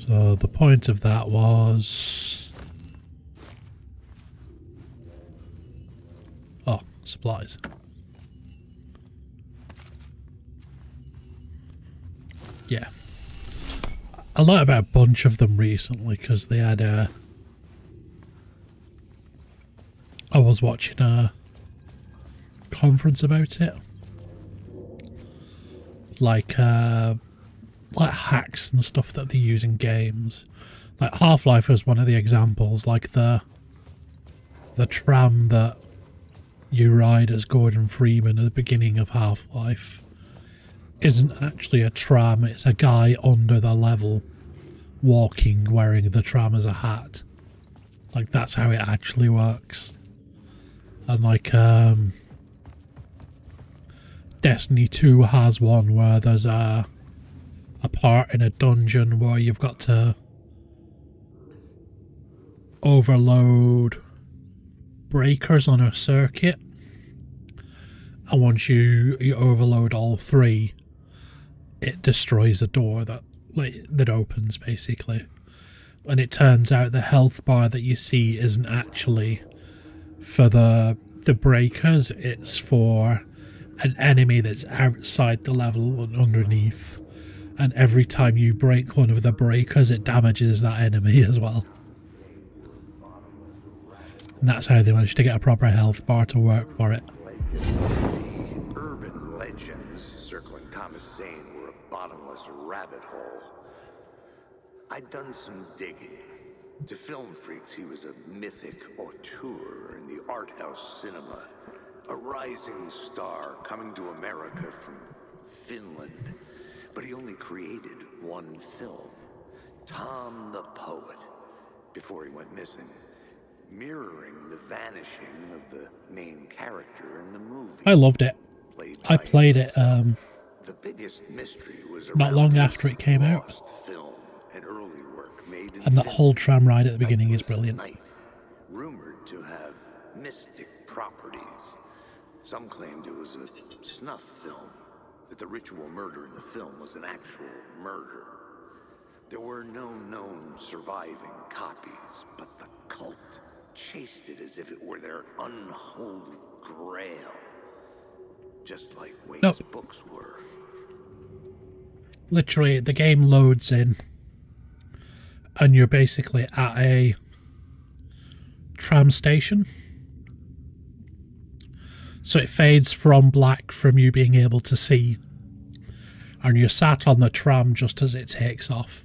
So the point of that was... Oh, supplies. Yeah. I learned about a bunch of them recently because they had a... I was watching a conference about it. Like hacks and stuff that they use in games. Like Half-Life was one of the examples, like the tram that you ride as Gordon Freeman at the beginning of Half-Life isn't actually a tram, it's a guy under the level walking wearing the tram as a hat. Like, that's how it actually works. And like Destiny 2 has one where there's a part in a dungeon where you've got to overload breakers on a circuit, and once you overload all 3, it destroys a door that opens, basically. And it turns out the health bar that you see isn't actually for the breakers, it's for an enemy that's outside the level and underneath, and every time you break one of the breakers it damages that enemy as well. And that's how they managed to get a proper health bar to work for it. The urban legends circling Thomas Zane were a bottomless rabbit hole. I'd done some digging. To film freaks, he was a mythic auteur in the art house cinema. A rising star coming to America from Finland. But he only created one film, Tom the Poet, before he went missing, mirroring the vanishing of the main character in the movie. I loved it. I played it the biggest mystery was not long after it came out. Film, an early work made in And that whole tram ride at the beginning is brilliant. Rumored to have mystic properties. Some claimed it was a snuff film, that the ritual murder in the film was an actual murder. There were no known surviving copies, but the cult chased it as if it were their unholy grail. Just like Wade's books were. Literally, the game loads in, and you're basically at a tram station. So it fades from black from you being able to see, and you're sat on the tram just as it takes off.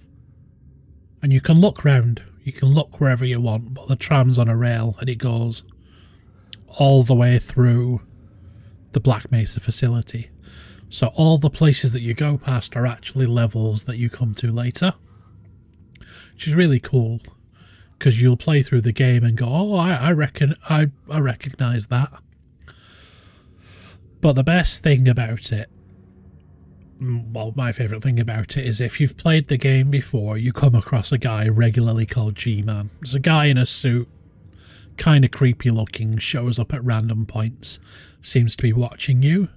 And you can look round, you can look wherever you want, but the tram's on a rail and it goes all the way through the Black Mesa facility. So all the places that you go past are actually levels that you come to later, which is really cool, because you'll play through the game and go, oh, I recognise that. But the best thing about it, well, my favourite thing about it, is if you've played the game before, you come across a guy regularly called G-Man. There's a guy in a suit, kind of creepy looking, shows up at random points, seems to be watching you.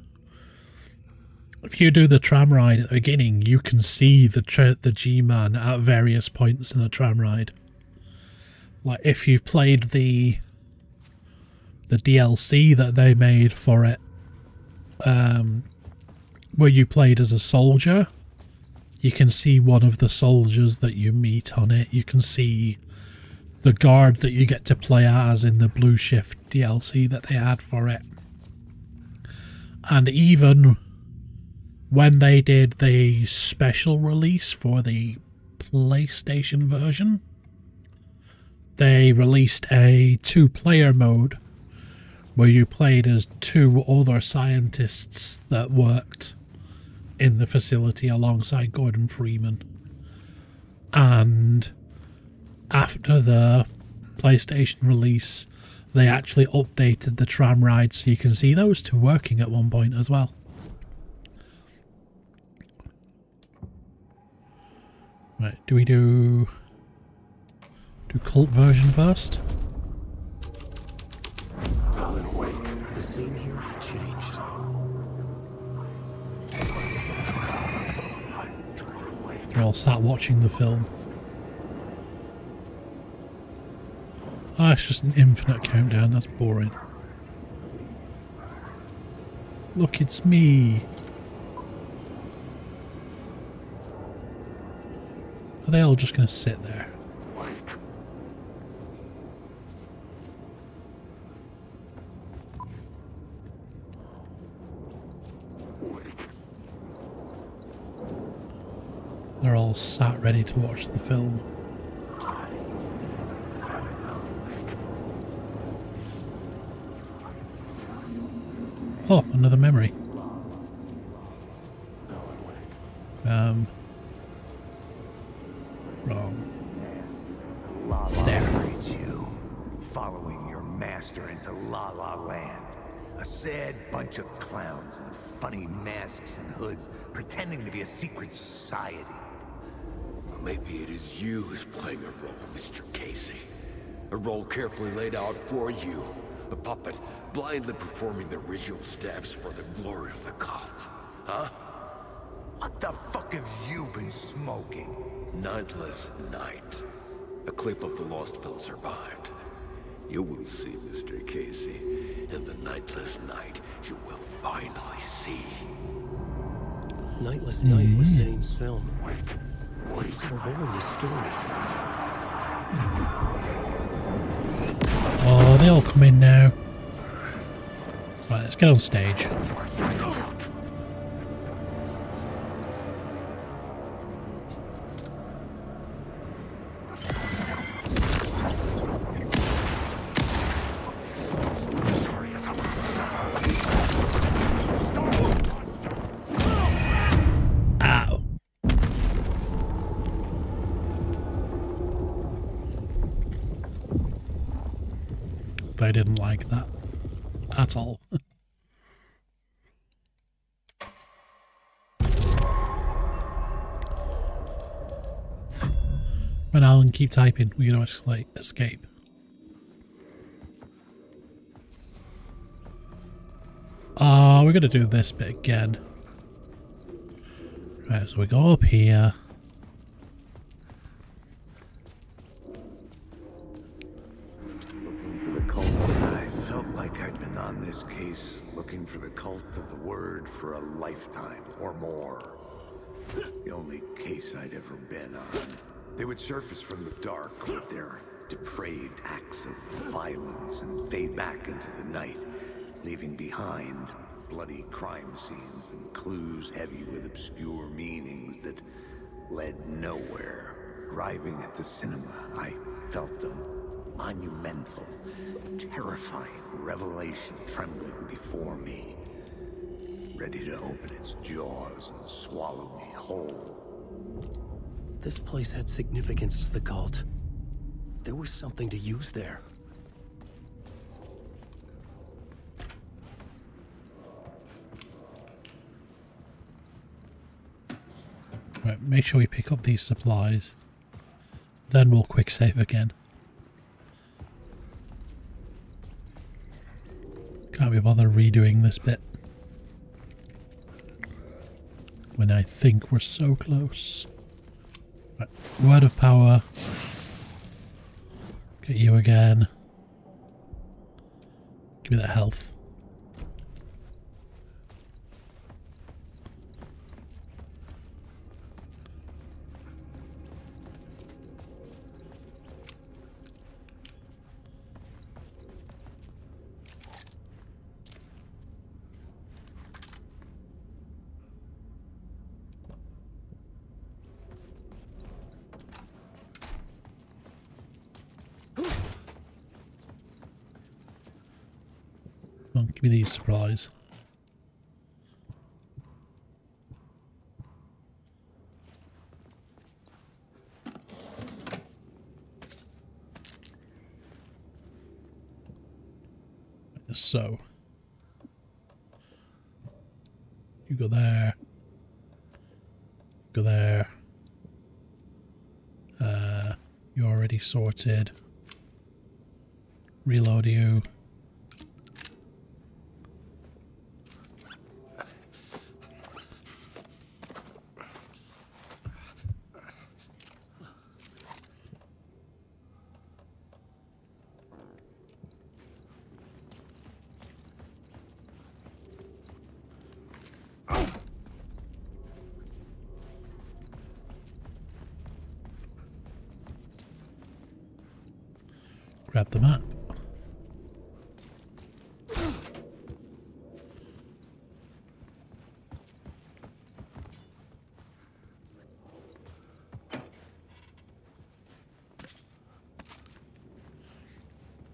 If you do the tram ride at the beginning, you can see the G-Man at various points in the tram ride. Like, if you've played the DLC that they made for it, where you played as a soldier, you can see one of the soldiers that you meet on it. You can see the guard that you get to play as in the Blue Shift DLC that they had for it. And even when they did the special release for the PlayStation version, they released a 2-player mode where you played as 2 other scientists that worked in the facility alongside Gordon Freeman. And after the PlayStation release, they actually updated the tram ride so you can see those 2 working at one point as well. Right, do we do cult version first? Alan Wake, the scene here had changed. They're all sat watching the film. Ah, it's just an infinite countdown, that's boring. Look, it's me. Are they all just going to sit there? They're all sat ready to watch the film. Wrong. La La There. leads you, following your master into La La Land. A sad bunch of clowns in funny masks and hoods, pretending to be a secret society. Maybe it is you who's playing a role, Mr. Casey. A role carefully laid out for you. A puppet blindly performing the ritual steps for the glory of the cult. Huh? What the fuck have you been smoking? Nightless Night. A clip of the lost film survived. You will see, Mr. Casey. In the Nightless Night, you will finally see. Nightless Night was Zane's film. He's got a role in this story. Oh, they all come in now. Right, let's get on stage. Ow. I didn't like that at all. When Alan, keep typing, we're going to escape. Oh, we're going to do this bit again. Right, so we go up here. I felt like I'd been on this case looking for the cult of the word for a lifetime or more. The only case I'd ever been on. They would surface from the dark with their depraved acts of violence and fade back into the night, leaving behind bloody crime scenes and clues heavy with obscure meanings that led nowhere. Arriving at the cinema, I felt a monumental, terrifying revelation trembling before me, ready to open its jaws and swallow me whole. This place had significance to the cult. There was something to use there. Right, make sure we pick up these supplies. Then we'll quick save again. Can't be bothered redoing this bit when I think we're so close. Right, word of power. Get you again. Give me that health. Come on, give me these supplies. So, you go there, go there. You're already sorted. Reload you. Grab the map.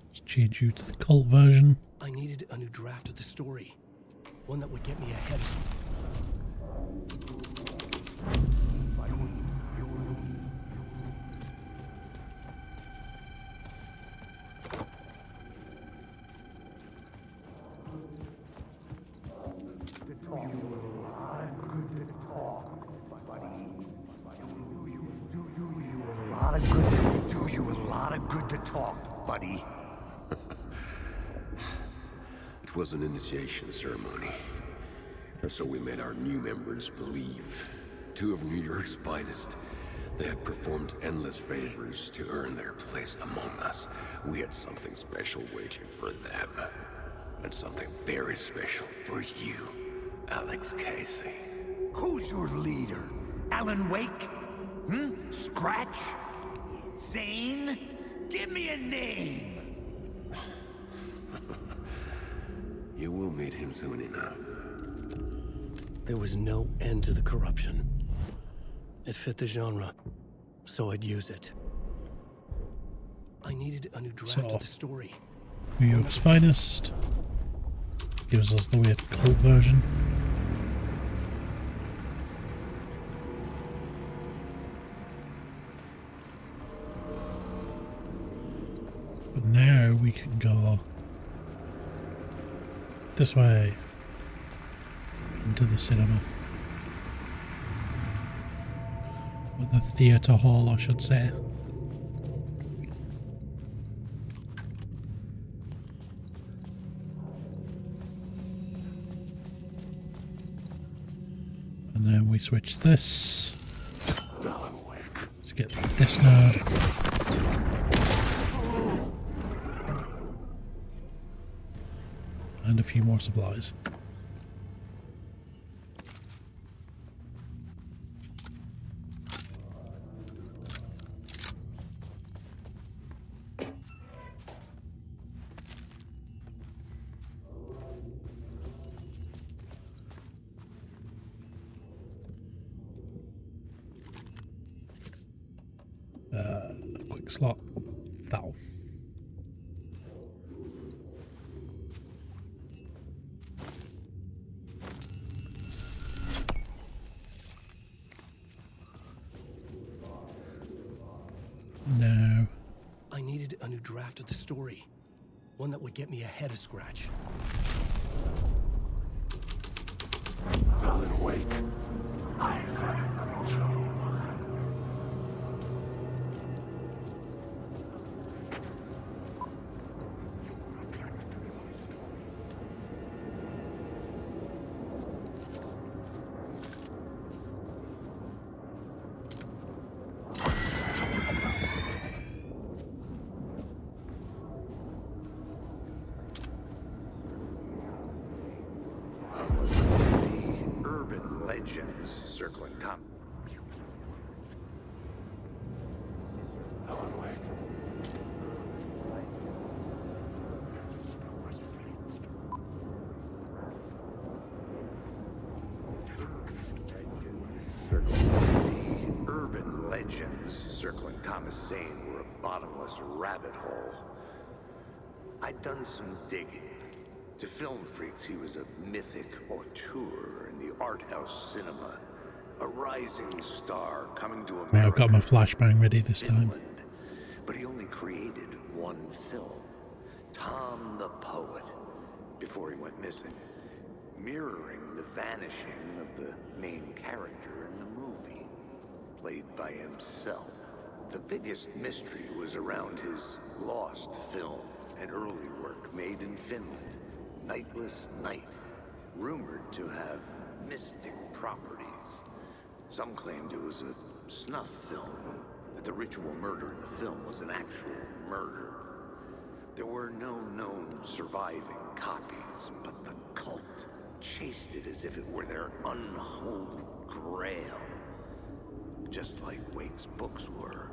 Let's change you to the cult version. I needed a new draft of the story. One that would get me ahead of good to talk, buddy. It was an initiation ceremony. Or so we made our new members believe. 2 of New York's finest. They had performed endless favors to earn their place among us. We had something special waiting for them. And something very special for you, Alex Casey. Who's your leader? Alan Wake? Scratch? Zane? Give me a name! You will meet him soon enough. There was no end to the corruption. It fit the genre, so I'd use it. I needed a new draft of the story. New York's finest. Gives us the weird cult version. But now we can go this way into the cinema. Or the theatre hall, I should say. And then we switch this to get this node. And a few more supplies. Quick slot. That one. No. I needed a new draft of the story. One that would get me ahead of Scratch. Alan Wake. Circling top. Alan Wake. The urban legends circling Thomas Zane were a bottomless rabbit hole. I'd done some digging. To film freaks, he was a mythic auteur in the art house cinema. A rising star coming to America. I've got my flashbang ready this time. But he only created one film, Tom the Poet, before he went missing, mirroring the vanishing of the main character in the movie, played by himself. The biggest mystery was around his lost film, an early work made in Finland, Nightless Night, rumored to have mystic properties. Some claimed it was a snuff film, that the ritual murder in the film was an actual murder. There were no known surviving copies, but the cult chased it as if it were their unholy grail, just like Wake's books were.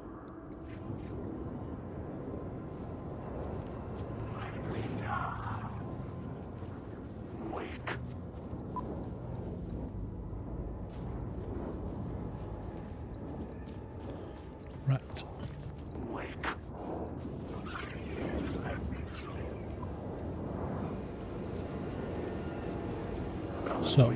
Wake. Right. Wake. So.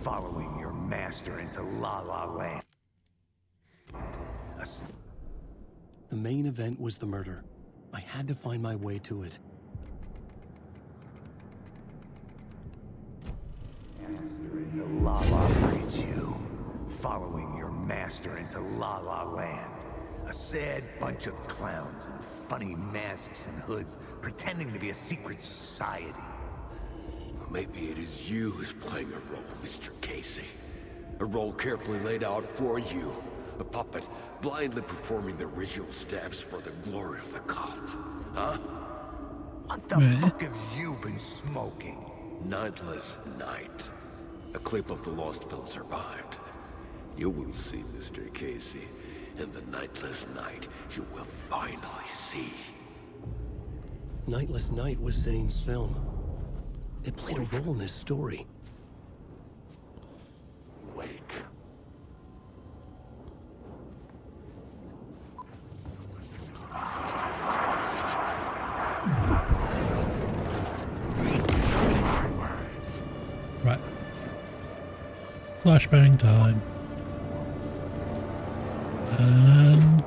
Following your master into La La Land. us. The main event was the murder. I had to find my way to it. The La La breeds you, following your master into La La Land. A sad bunch of clowns in funny masks and hoods, pretending to be a secret society. Maybe it is you who's playing a role, Mr. Casey. A role carefully laid out for you. A puppet blindly performing the ritual steps for the glory of the cult. Huh? What the fuck have you been smoking? Nightless Night. A clip of the lost film survived. You will see, Mr. Casey. In the Nightless Night, you will finally see. Nightless Night was Zane's film. It played a role in this story. Wake. Right. Flashbang time. And...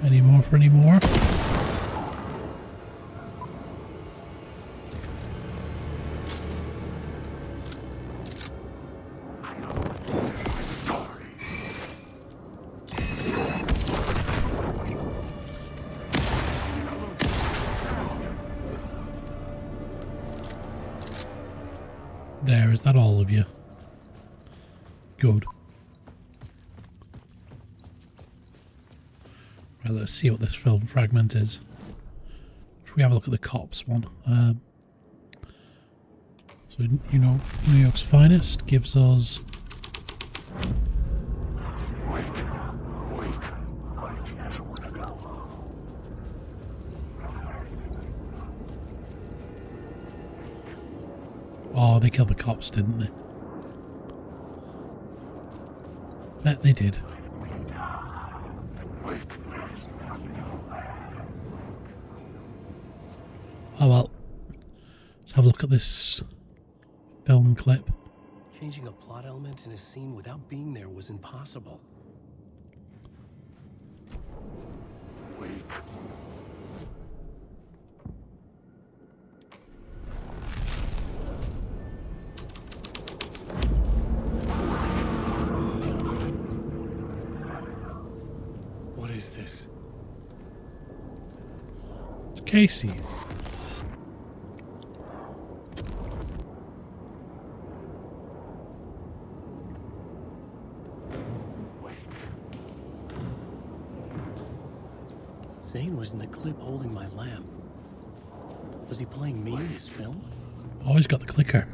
any more for any more? There, is that all of you? Good. Right, let's see what this film fragment is. Should we have a look at the cops one? So, you know, New York's Finest gives us... Oh, they killed the cops, didn't they? Bet they did. Oh well. Let's have a look at this film clip. Changing a plot element in a scene without being there was impossible. Wake. What is this? It's Casey. Zane was in the clip holding my lamp. Was he playing me in his film? Oh, he's got the clicker.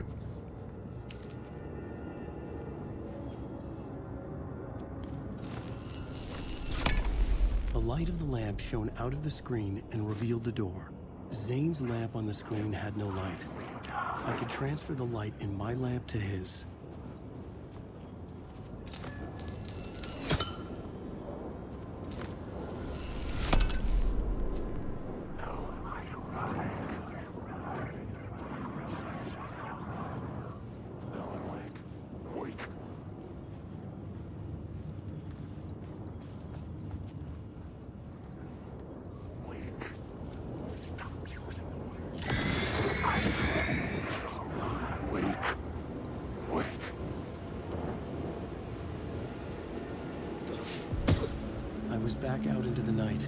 The light of the lamp shone out of the screen and revealed the door. Zane's lamp on the screen had no light. I could transfer the light in my lamp to his. I was back out into the night.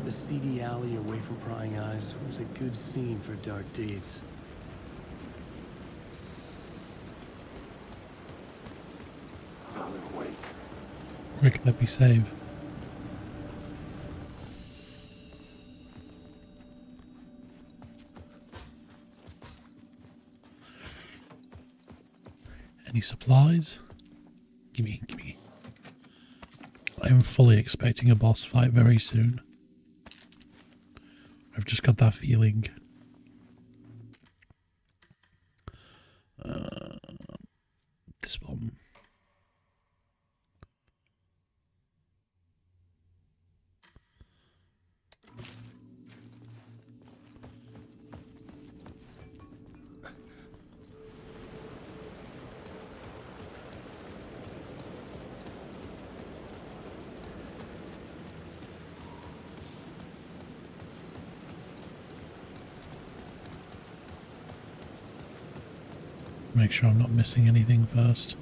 The seedy alley away from prying eyes was a good scene for dark deeds. Quick, let me save. Any supplies? Gimme, gimme. I'm fully expecting a boss fight very soon. I've just got that feeling. This one. make sure I'm not missing anything first.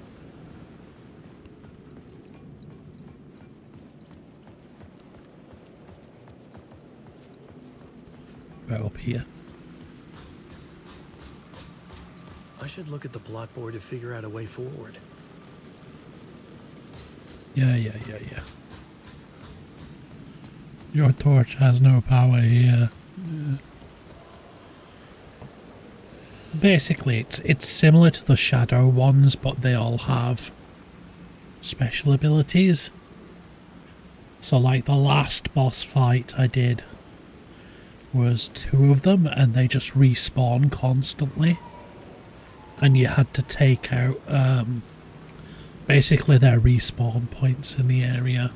Right up here. I should look at the plot board to figure out a way forward. Yeah. Your torch has no power here. Basically, it's similar to the shadow ones, but they all have special abilities. So like the last boss fight I did was 2 of them, and they just respawn constantly. And you had to take out basically their respawn points in the area.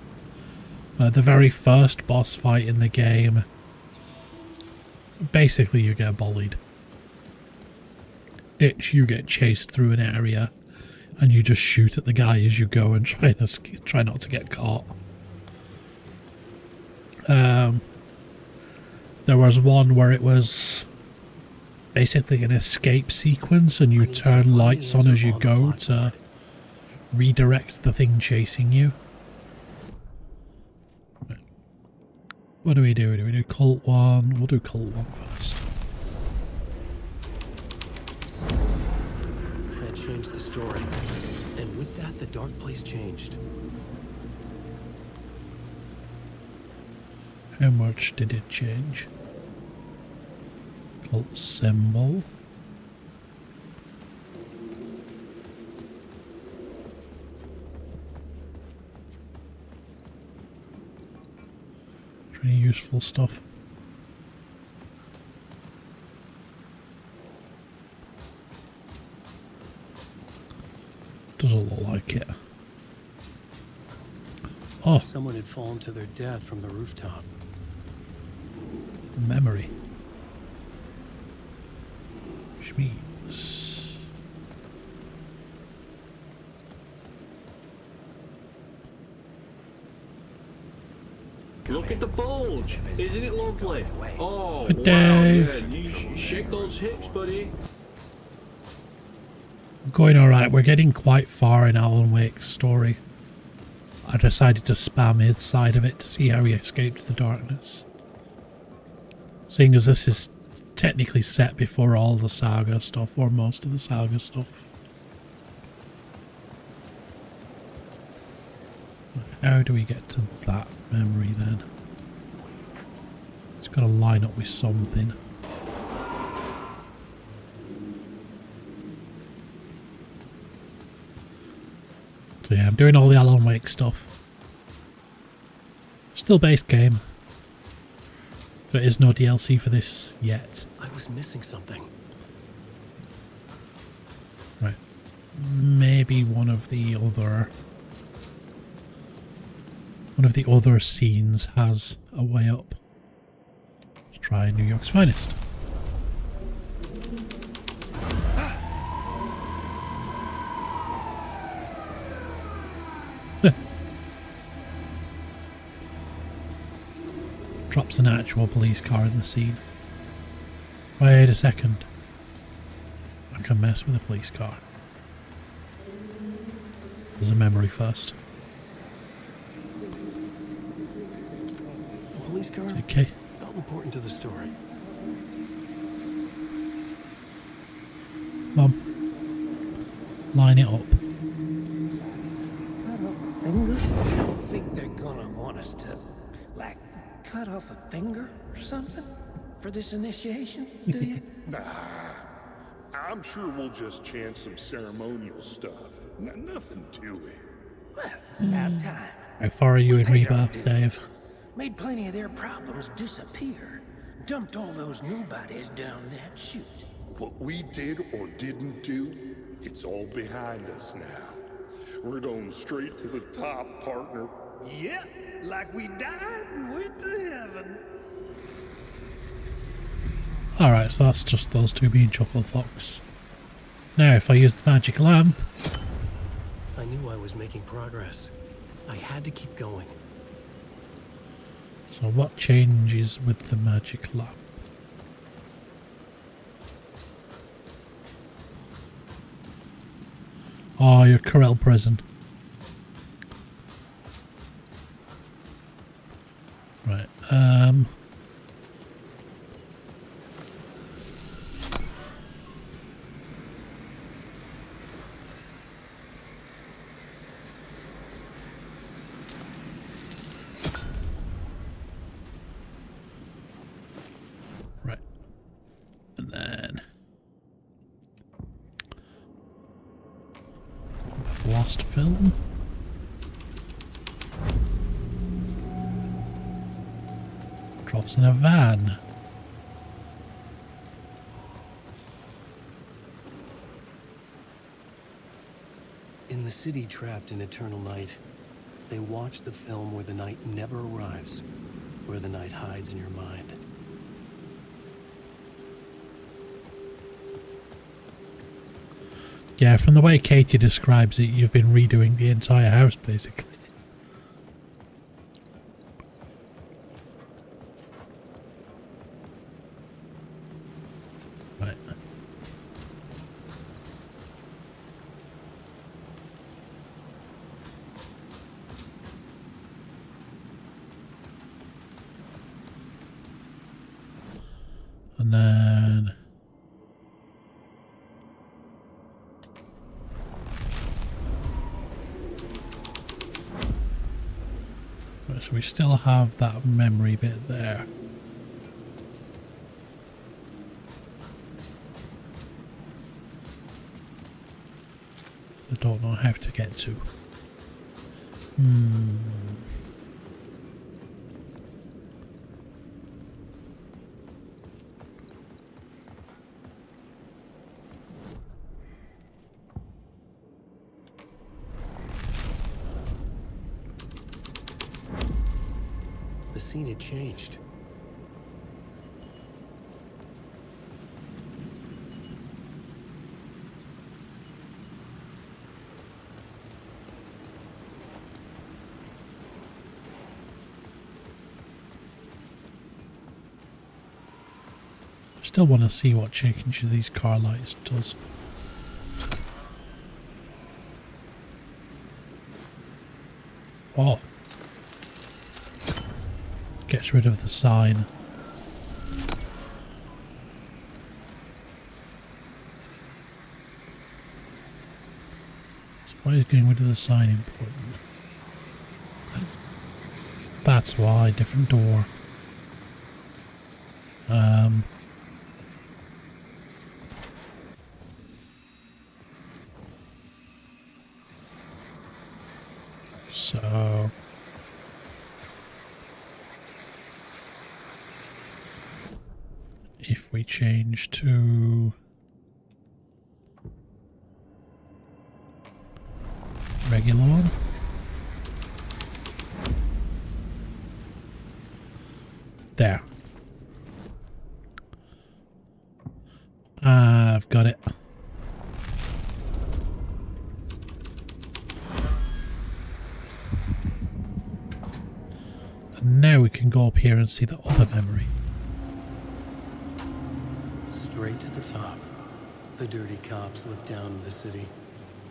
The very first boss fight in the game, basically you get bullied. You get chased through an area and you just shoot at the guy as you go and try not to get caught. There was one where it was basically an escape sequence and you turn lights on as you go to redirect the thing chasing you. What do we do? Do we do Cult 1? We'll do Cult 1 first. That changed the story. And with that, the dark place changed. How much did it change? Cult symbol. Any useful stuff? Doesn't look like it. Oh, Someone had fallen to their death from the rooftop. memory. Which means Look at the bulge! Isn't it lovely? Oh, Good wow, Dave. yeah. You shake those hips, buddy. Going alright, we're getting quite far in Alan Wake's story. I decided to spam his side of it to see how he escaped the darkness. Seeing as this is technically set before all the saga stuff, or most of the saga stuff. How do we get to that memory then? It's got to line up with something. So yeah, I'm doing all the Alan Wake stuff. Still base game. There is no DLC for this yet. I was missing something. Right. Maybe one of the other scenes has a way up. Let's try New York's Finest. Drops an actual police car in the scene. Wait a second. I can mess with a police car. There's a memory first. A police car? Okay. Felt important to the story. Mom. Line it up. I don't think they're gonna want us to, like, cut off a finger or something for this initiation, do you? Nah, I'm sure we'll just chant some ceremonial stuff. Nothing to it. Well, it's about time. How far are you in paid our Rebirth, dues. Dave? Made plenty of their problems disappear. Dumped all those nobodies down that chute. What we did or didn't do, it's all behind us now. We're going straight to the top, partner. Yep, like we died and went to heaven. Alright, so that's just those two being Chuckle Fox. Now, if I use the magic lamp... I knew I was making progress. I had to keep going. So what changes with the magic lamp? Oh, your Corel prison. Right, right. And then lost film. Drops in a van. In the city trapped in eternal night, they watch the film where the night never arrives, where the night hides in your mind. Yeah, from the way Katie describes it, you've been redoing the entire house, basically. Right. And then... so we still have that memory bit there. I don't know how to get to. The scene had changed. Still want to see what changing these car lights does. Oh. Gets rid of the sign. So why is getting rid of the sign important? That's why, different door. So if we change to regular one, there. I've got it. And now we can go up here and see the other memory. Straight to the top. The dirty cops looked down on the city.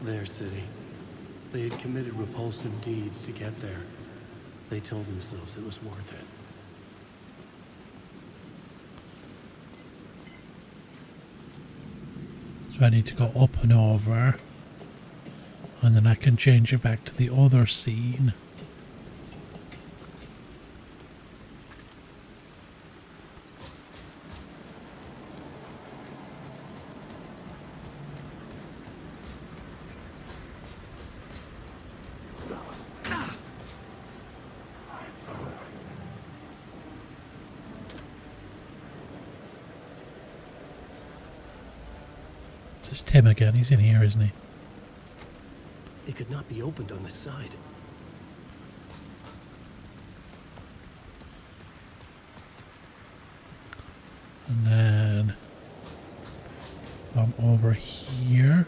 Their city. They had committed repulsive deeds to get there. They told themselves it was worth it. So I need to go up and over. And then I can change it back to the other scene. It's Tim again. He's in here, isn't he? It could not be opened on the side. And then I'm over here.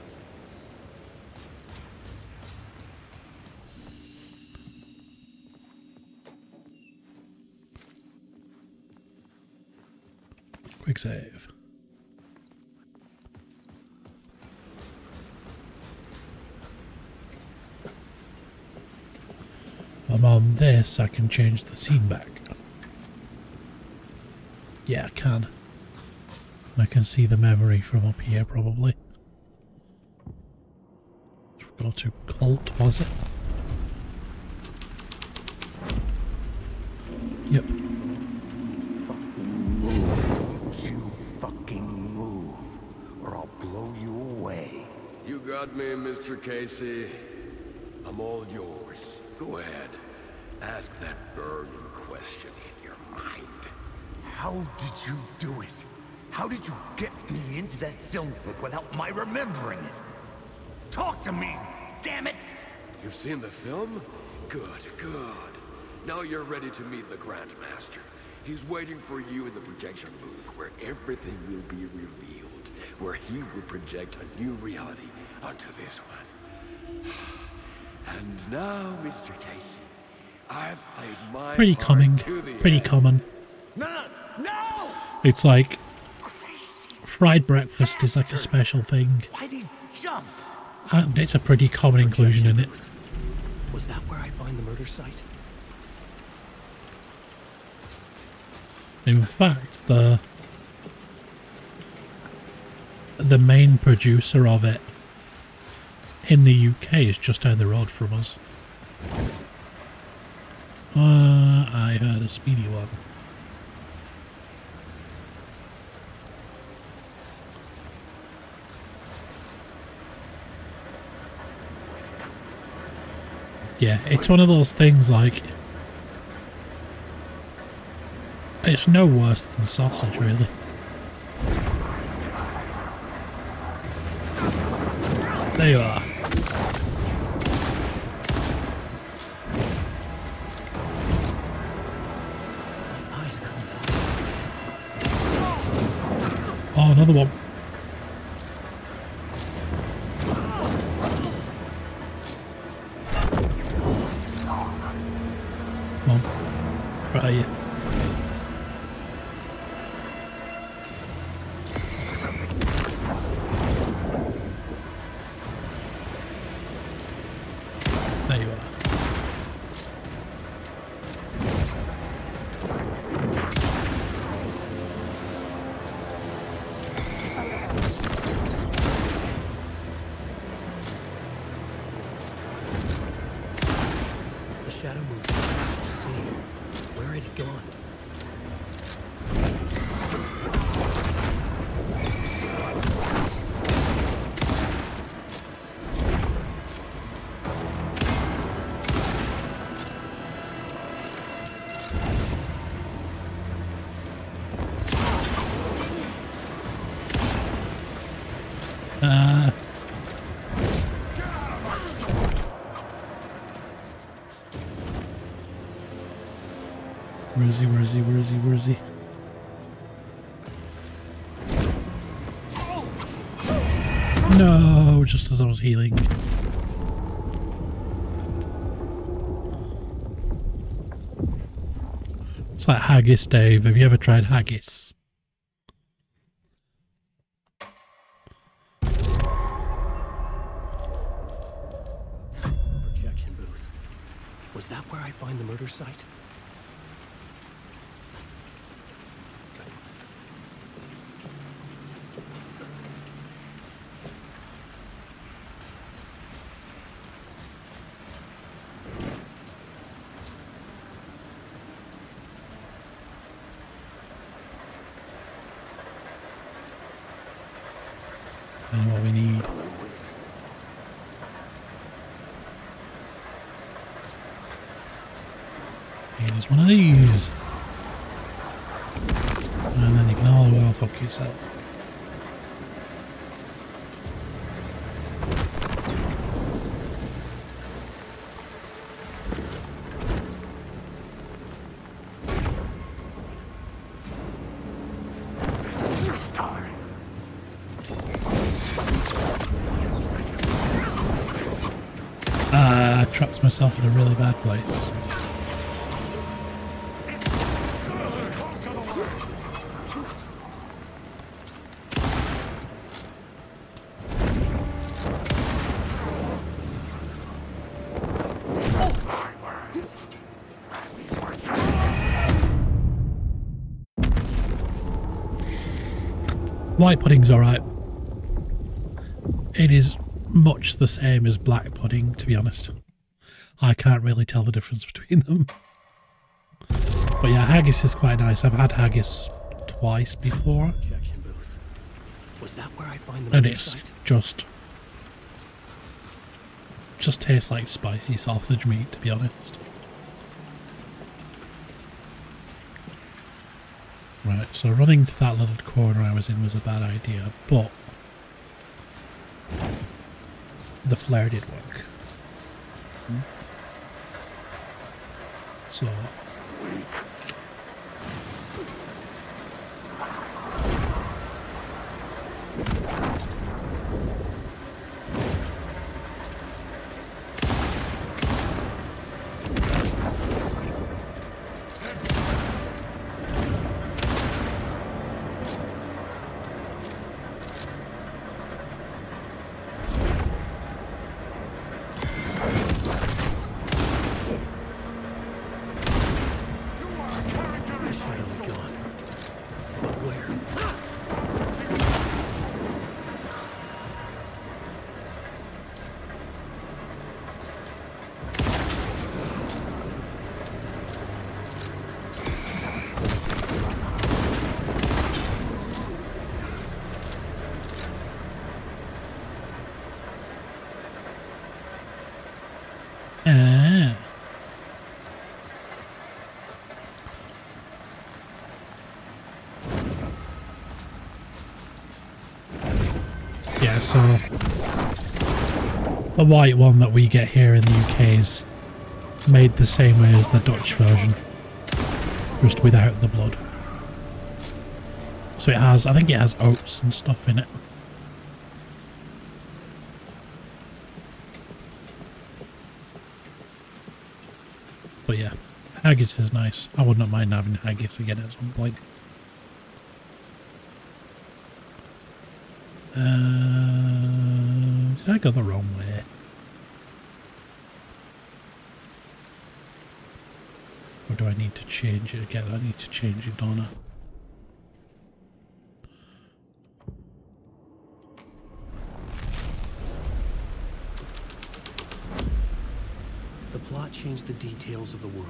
Quick save. I'm on this, I can change the scene back. Yeah, I can. I can see the memory from up here, probably. Go to cult, was it? Yep. Don't you fucking move, or I'll blow you away. You got me, Mr. Casey. I'm all yours. Go ahead. Ask that burning question in your mind. How did you do it? How did you get me into that film clip without my remembering it? Talk to me, damn it! You've seen the film? Good, good. Now you're ready to meet the Grandmaster. He's waiting for you in the projection booth where everything will be revealed, where he will project a new reality onto this one. And now, Mr. Casey, I've played my Pretty part common. to the Pretty end. common. No! It's like fried breakfast is like a special thing. Why'd he jump? And it's a pretty common inclusion in it. Was that where I find the murder site? In fact, the main producer of it in the UK is just down the road from us. I heard a speedy one. Yeah, it's one of those things like, it's no worse than sausage, really. There you are. Oh, another one. Come on. Where are you? There you are. The shadow moved too fast to see. Where had it gone? Where is he? No, just as I was healing. It's like haggis, Dave. Have you ever tried haggis? Projection booth. Was that where I find the murder site? And what we need. Here's one of these. And then you can all go fuck yourself. I trapped myself in a really bad place. White pudding's alright. It is much the same as black pudding, to be honest. I can't really tell the difference between them. But yeah, haggis is quite nice. I've had haggis twice before. Was that where I find And it's just tastes like spicy sausage meat, to be honest. Right, so running to that little corner I was in was a bad idea, but the flare did work. So yeah, so the white one that we get here in the UK is made the same way as the Dutch version, just without the blood. So it has, I think it has oats and stuff in it. But yeah, haggis is nice. I wouldn't mind having haggis again at some point. Did I go the wrong way? Or do I need to change it again? I need to change it, don't I? The plot changed the details of the world.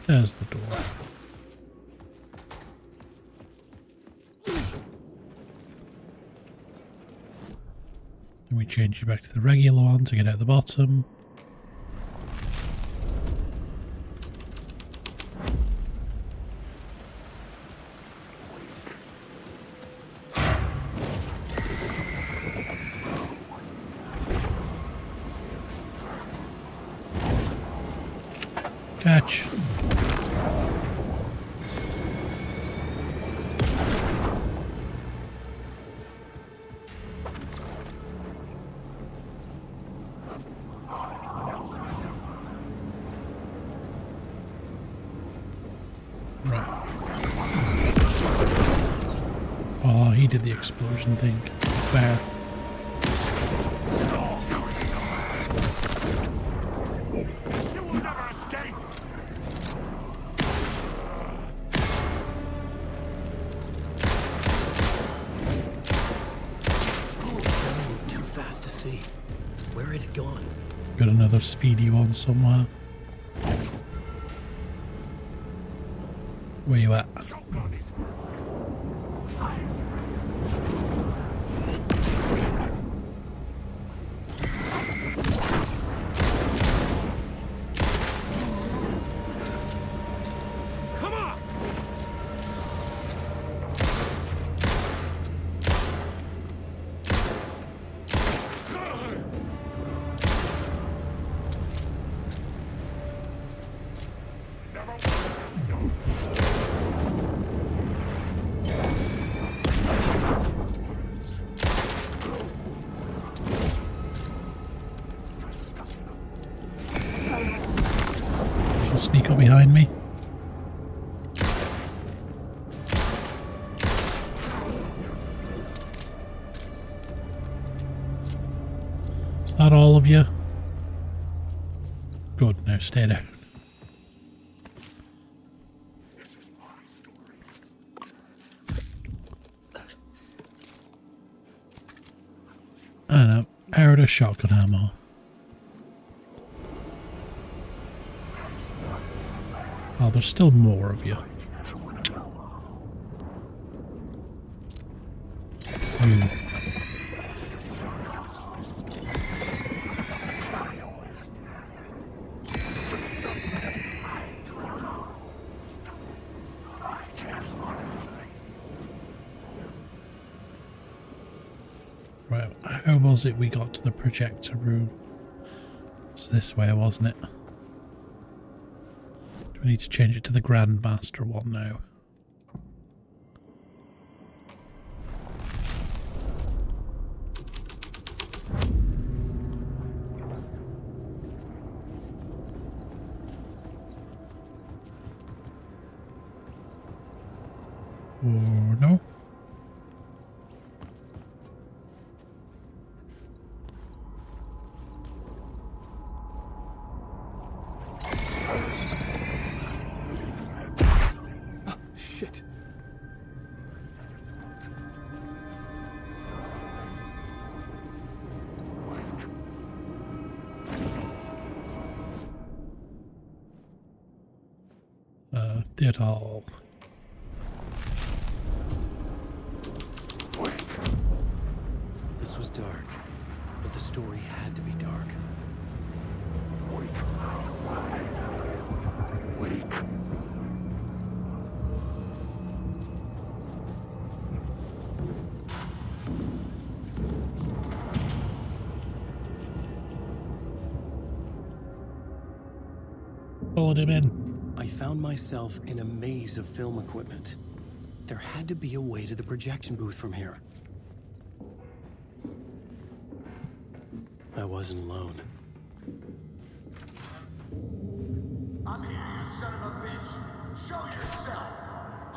There's the door. Then we change you back to the regular one to get out the bottom. Catch. Right. Oh, he did the explosion thing. Fair. Got another speedy one somewhere. Where you at? sneak up behind me. Is that all of you? Good, now stay down. And I'm out of shotgun ammo. Oh, there's still more of you. Right, how was it we got to the projector room? It's this way, wasn't it? Do we need to change it to the Grandmaster one now? Or no? Shit. Theater. This was dark, but the story had to be dark. Wake. Pulling him in. I found myself in a maze of film equipment. There had to be a way to the projection booth from here. I wasn't alone. I'm here, you son of a bitch. Show yourself.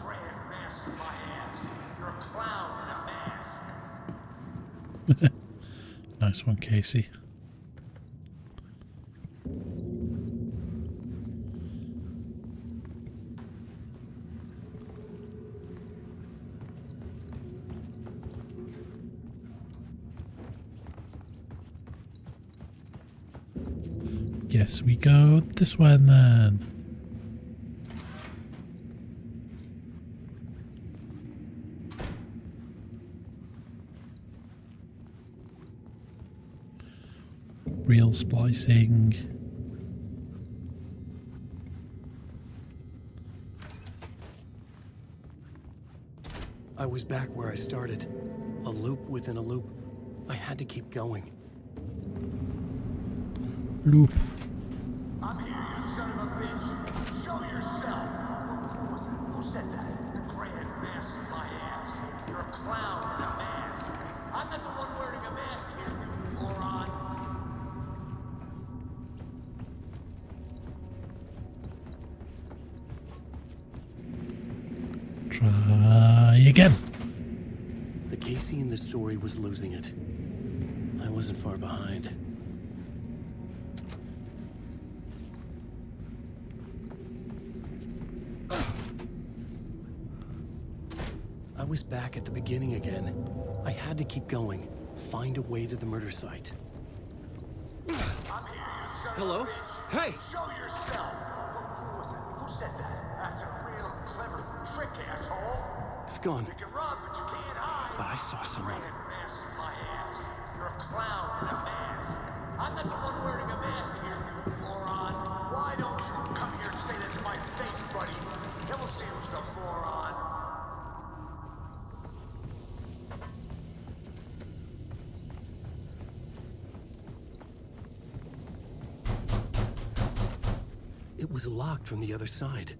Grand master my ass. You're a clown in a mask. Nice one, Casey. Guess we go this way then. Real splicing. I was back where I started. A loop within a loop. I had to keep going. Loop. I'm here, you son of a bitch. Show yourself. Who said that? The grand master my ass. You're a clown in a mask. I'm not the one wearing a mask here, you moron. Try again. The Casey in the story was losing it. I wasn't far behind. I was back at the beginning again. I had to keep going. Find a way to the murder site. Hello? Hey! Show yourself! Who was it? Who said that? That's a real clever trick, asshole. It's gone. You can run, but you can't hide. But I saw someone. Grand master my ass. You're a clown in a mask. I'm not the one wearing a mask here, you moron. Why don't you come here and say that to my face, buddy? Then we'll see who's the moron. It was locked from the other side.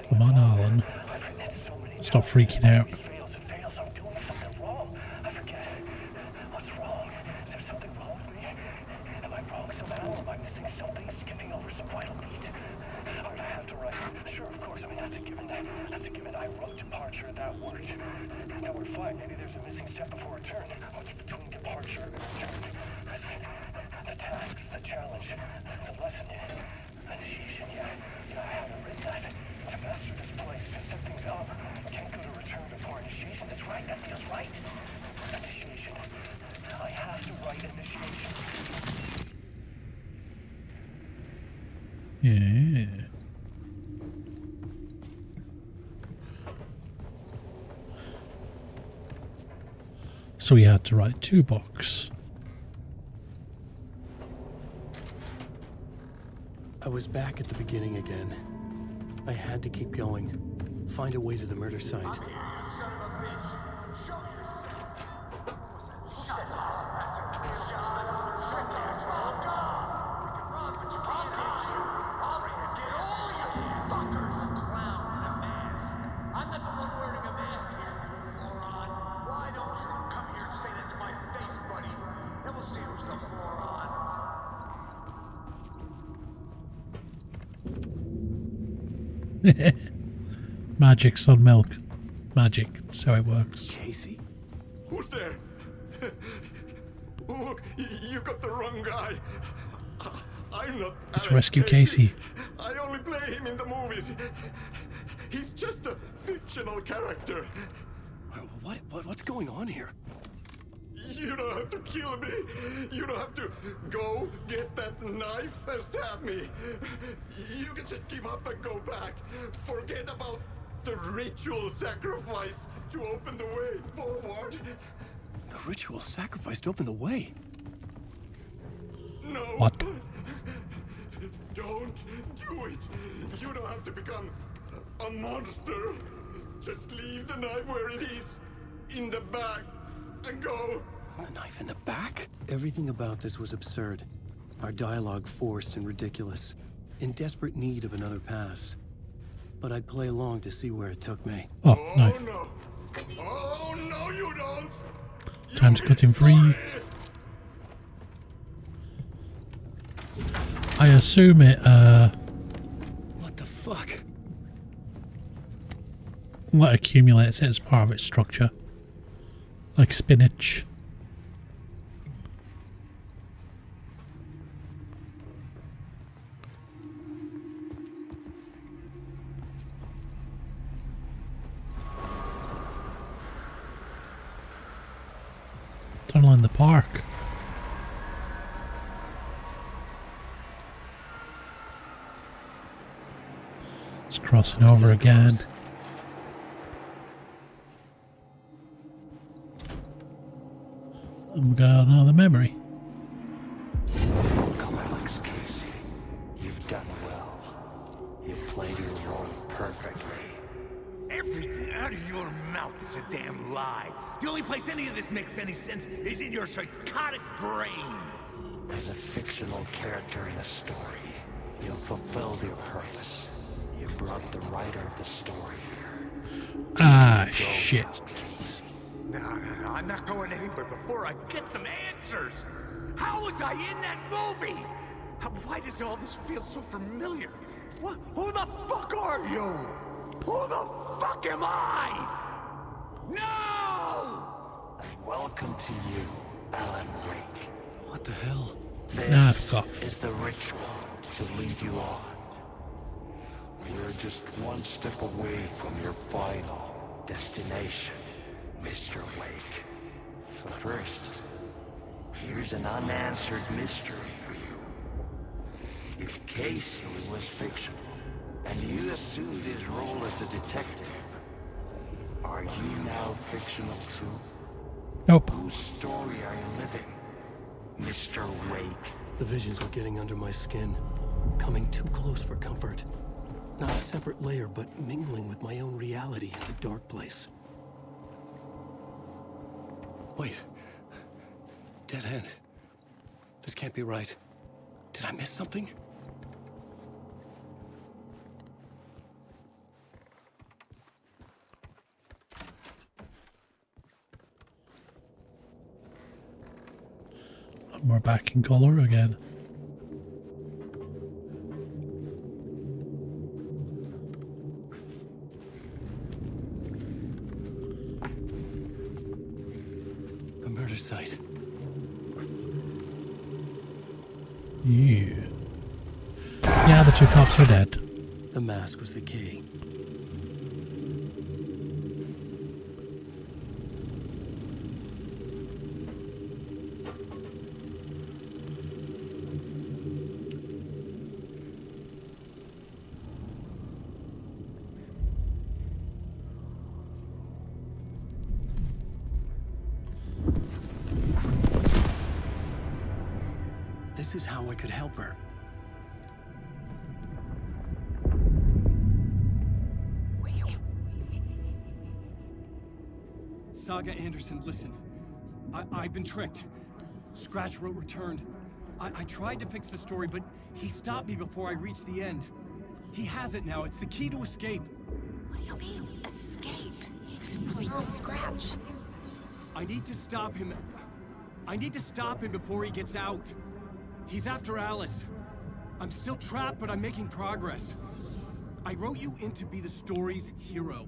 Come on, Alan. Stop freaking out. Sure, of course. I mean, that's a given. That's a given. I wrote departure. That worked. Now we're fine. Maybe there's a missing step before return. What's between departure and return? The tasks, the challenge, the lesson, initiation. Yeah, I haven't written that. To master this place, to set things up. Can't go to return before initiation. That's right. That feels right. Initiation. I have to write initiation. Yeah. So we had to write 2 books. I was back at the beginning again. I had to keep going. Find a way to the murder site. Magic's on milk. Magic, that's how it works. Casey? Who's there? Look, you got the wrong guy. I'm not. Let's rescue Casey. I only play him in the movies. He's just a fictional character. What's going on here? You don't have to kill me. You don't have to go get that knife and stab me. You can just give up and go back. Forget about the ritual sacrifice to open the way forward. The ritual sacrifice to open the way? No. What? Don't do it. You don't have to become a monster. Just leave the knife where it is, in the bag, and go. A knife in the back? Everything about this was absurd. Our dialogue forced and ridiculous. In desperate need of another pass. But I'd play along to see where it took me. Oh, knife. No. Oh, no, you don't. Time to cut him free. I assume it, What the fuck? what accumulates it as part of its structure. Like spinach. Tunnel in the park. It's crossing over again. And we got another memory. Come, Alex Casey. You've done well. You've played your role perfectly. Everything out of your mouth is a damn lie. The only place any of this makes any sense is in your psychotic brain. As a fictional character in a story, you've fulfilled your purpose. You brought the writer of the story here. Ah, shit. No, I'm not going anywhere before I get some answers. How was I in that movie? Why does all this feel so familiar? Who the fuck are you? Who the fuck am I? No! Welcome to you, Alan Wake. What the hell? This is the ritual to lead you on. We're just one step away from your final destination, Mr. Wake. But first, here's an unanswered mystery for you. If Casey was fictional, and you assumed his role as a detective, are you now fictional too? Nope. Whose story are you living, Mr. Wake? The visions were getting under my skin. Coming too close for comfort. Not a separate layer, but mingling with my own reality in the dark place. Wait. Dead end. This can't be right. Did I miss something? We're back in colour again. The murder site. Yeah. Yeah, the two cops are dead. The mask was the key. This is how I could help her. Saga Anderson, listen. I've been tricked. Scratch wrote returned. I tried to fix the story, but he stopped me before I reached the end. He has it now. It's the key to escape. What do you mean, escape? Oh, you're a Scratch. I need to stop him. I need to stop him before he gets out. He's after Alice. I'm still trapped, but I'm making progress. I wrote you in to be the story's hero.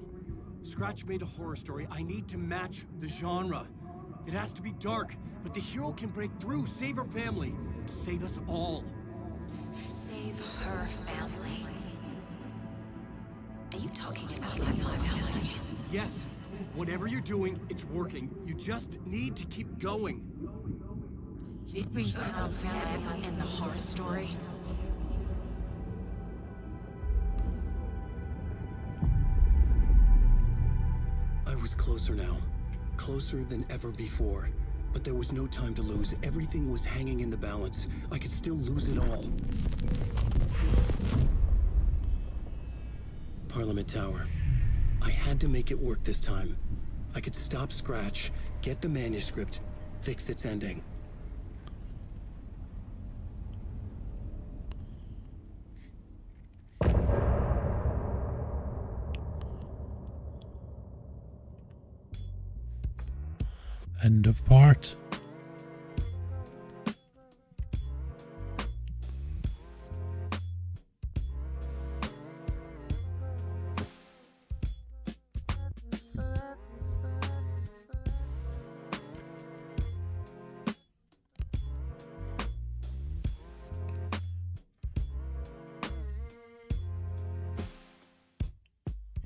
Scratch made a horror story. I need to match the genre. It has to be dark, but the hero can break through, save her family, save us all. Save her family? Are you talking about my family? Yes. Whatever you're doing, it's working. You just need to keep going. Her family in the horror story? I was closer now. Closer than ever before. But there was no time to lose. Everything was hanging in the balance. I could still lose it all. Parliament Tower. I had to make it work this time. I could stop Scratch, get the manuscript, fix its ending. End of part.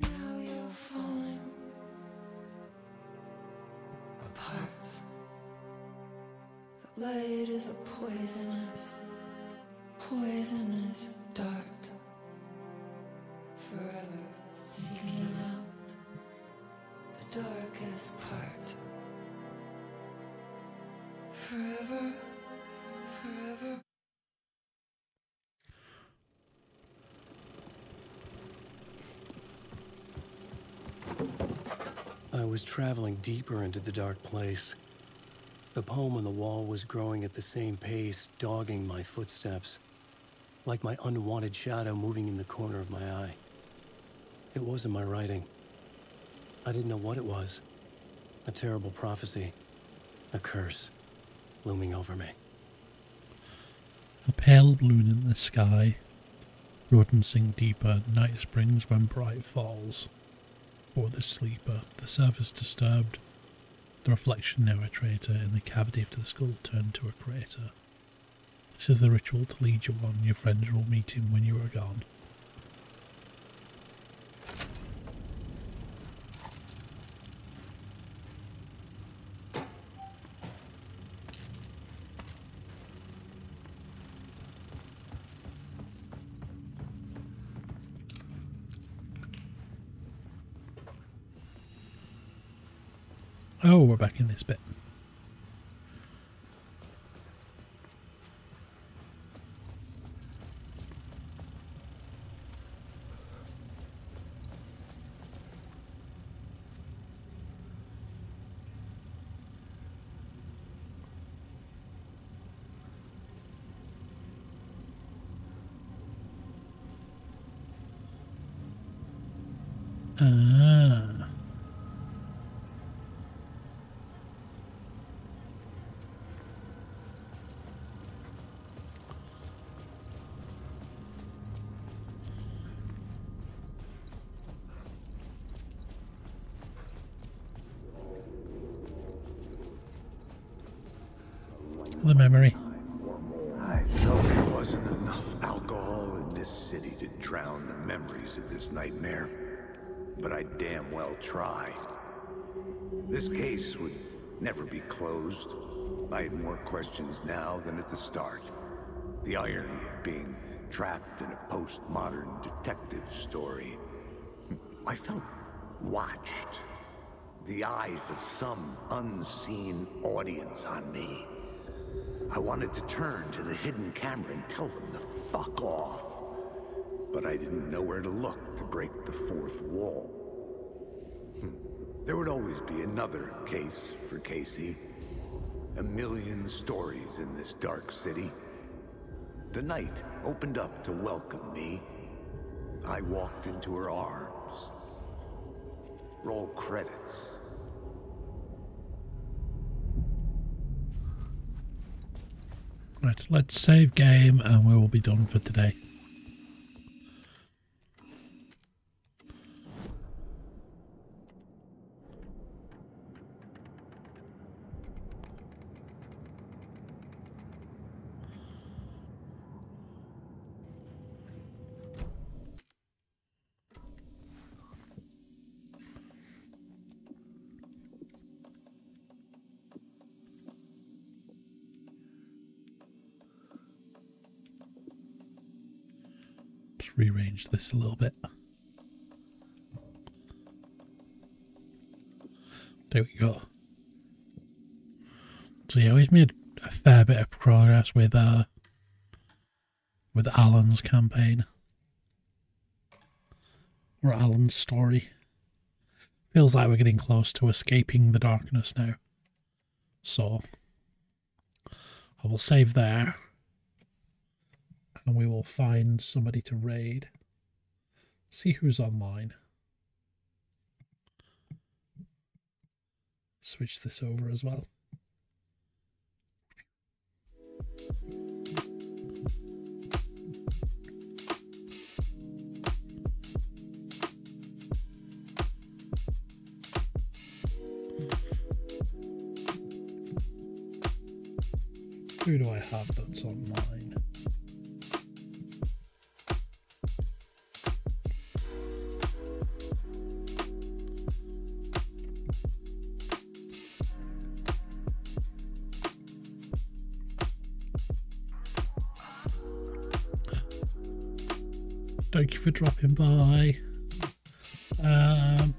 Now you're falling apart. The light is a poisonous, poisonous dart. Forever seeking out the darkest part. Forever, forever. I was traveling deeper into the dark place. The poem on the wall was growing at the same pace, dogging my footsteps, like my unwanted shadow moving in the corner of my eye. It wasn't my writing. I didn't know what it was. A terrible prophecy, a curse, looming over me. A pale balloon in the sky. Rodents sink deeper, night springs when bright falls. For the sleeper, the surface disturbed, the reflection near a traitor in the cavity of the skull turned to a crater. This is the ritual to lead you on, your friends will meet him when you are gone. Oh, we're back in this bit. Ah. The memory. I know there wasn't enough alcohol in this city to drown the memories of this nightmare, but I damn well try. This case would never be closed. I had more questions now than at the start. The irony of being trapped in a postmodern detective story. I felt watched. The eyes of some unseen audience on me. I wanted to turn to the hidden camera and tell them to fuck off. But I didn't know where to look to break the fourth wall. There would always be another case for Casey. A million stories in this dark city. The night opened up to welcome me. I walked into her arms. Roll credits. Right, let's save game and we will be done for today. Rearrange this a little bit. There we go. So yeah, we've made a fair bit of progress with Alan's campaign. Or Alan's story. Feels like we're getting close to escaping the darkness now. So I will save there. And we will find somebody to raid. See who's online. Switch this over as well. Who do I have that's online? Thank you for dropping by. I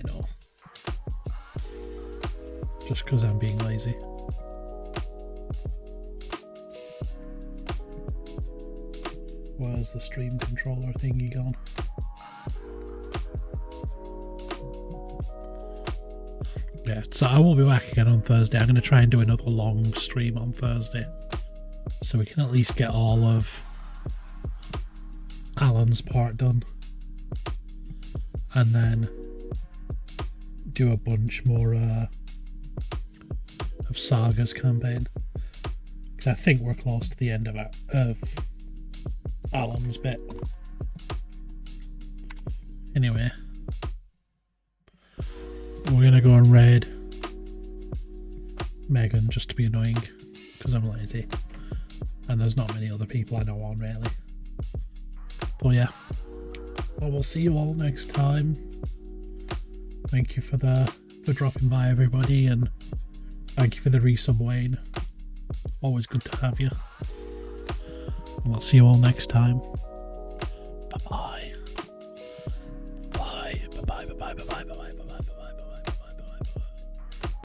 know. Just because I'm being lazy. Where's the stream controller thingy gone? Yeah, so I will be back again on Thursday. I'm going to try and do another long stream on Thursday. So we can at least get all of Alan's part done. And then do a bunch more of Saga's campaign. Because I think we're close to the end of Alan's bit. Anyway. We're going to go and raid Megan just to be annoying. Because I'm lazy. And there's not many other people I know on really. So yeah, I will see you all next time. Thank you for dropping by, everybody, and thank you for the resub, Wayne. Always good to have you. And I'll see you all next time.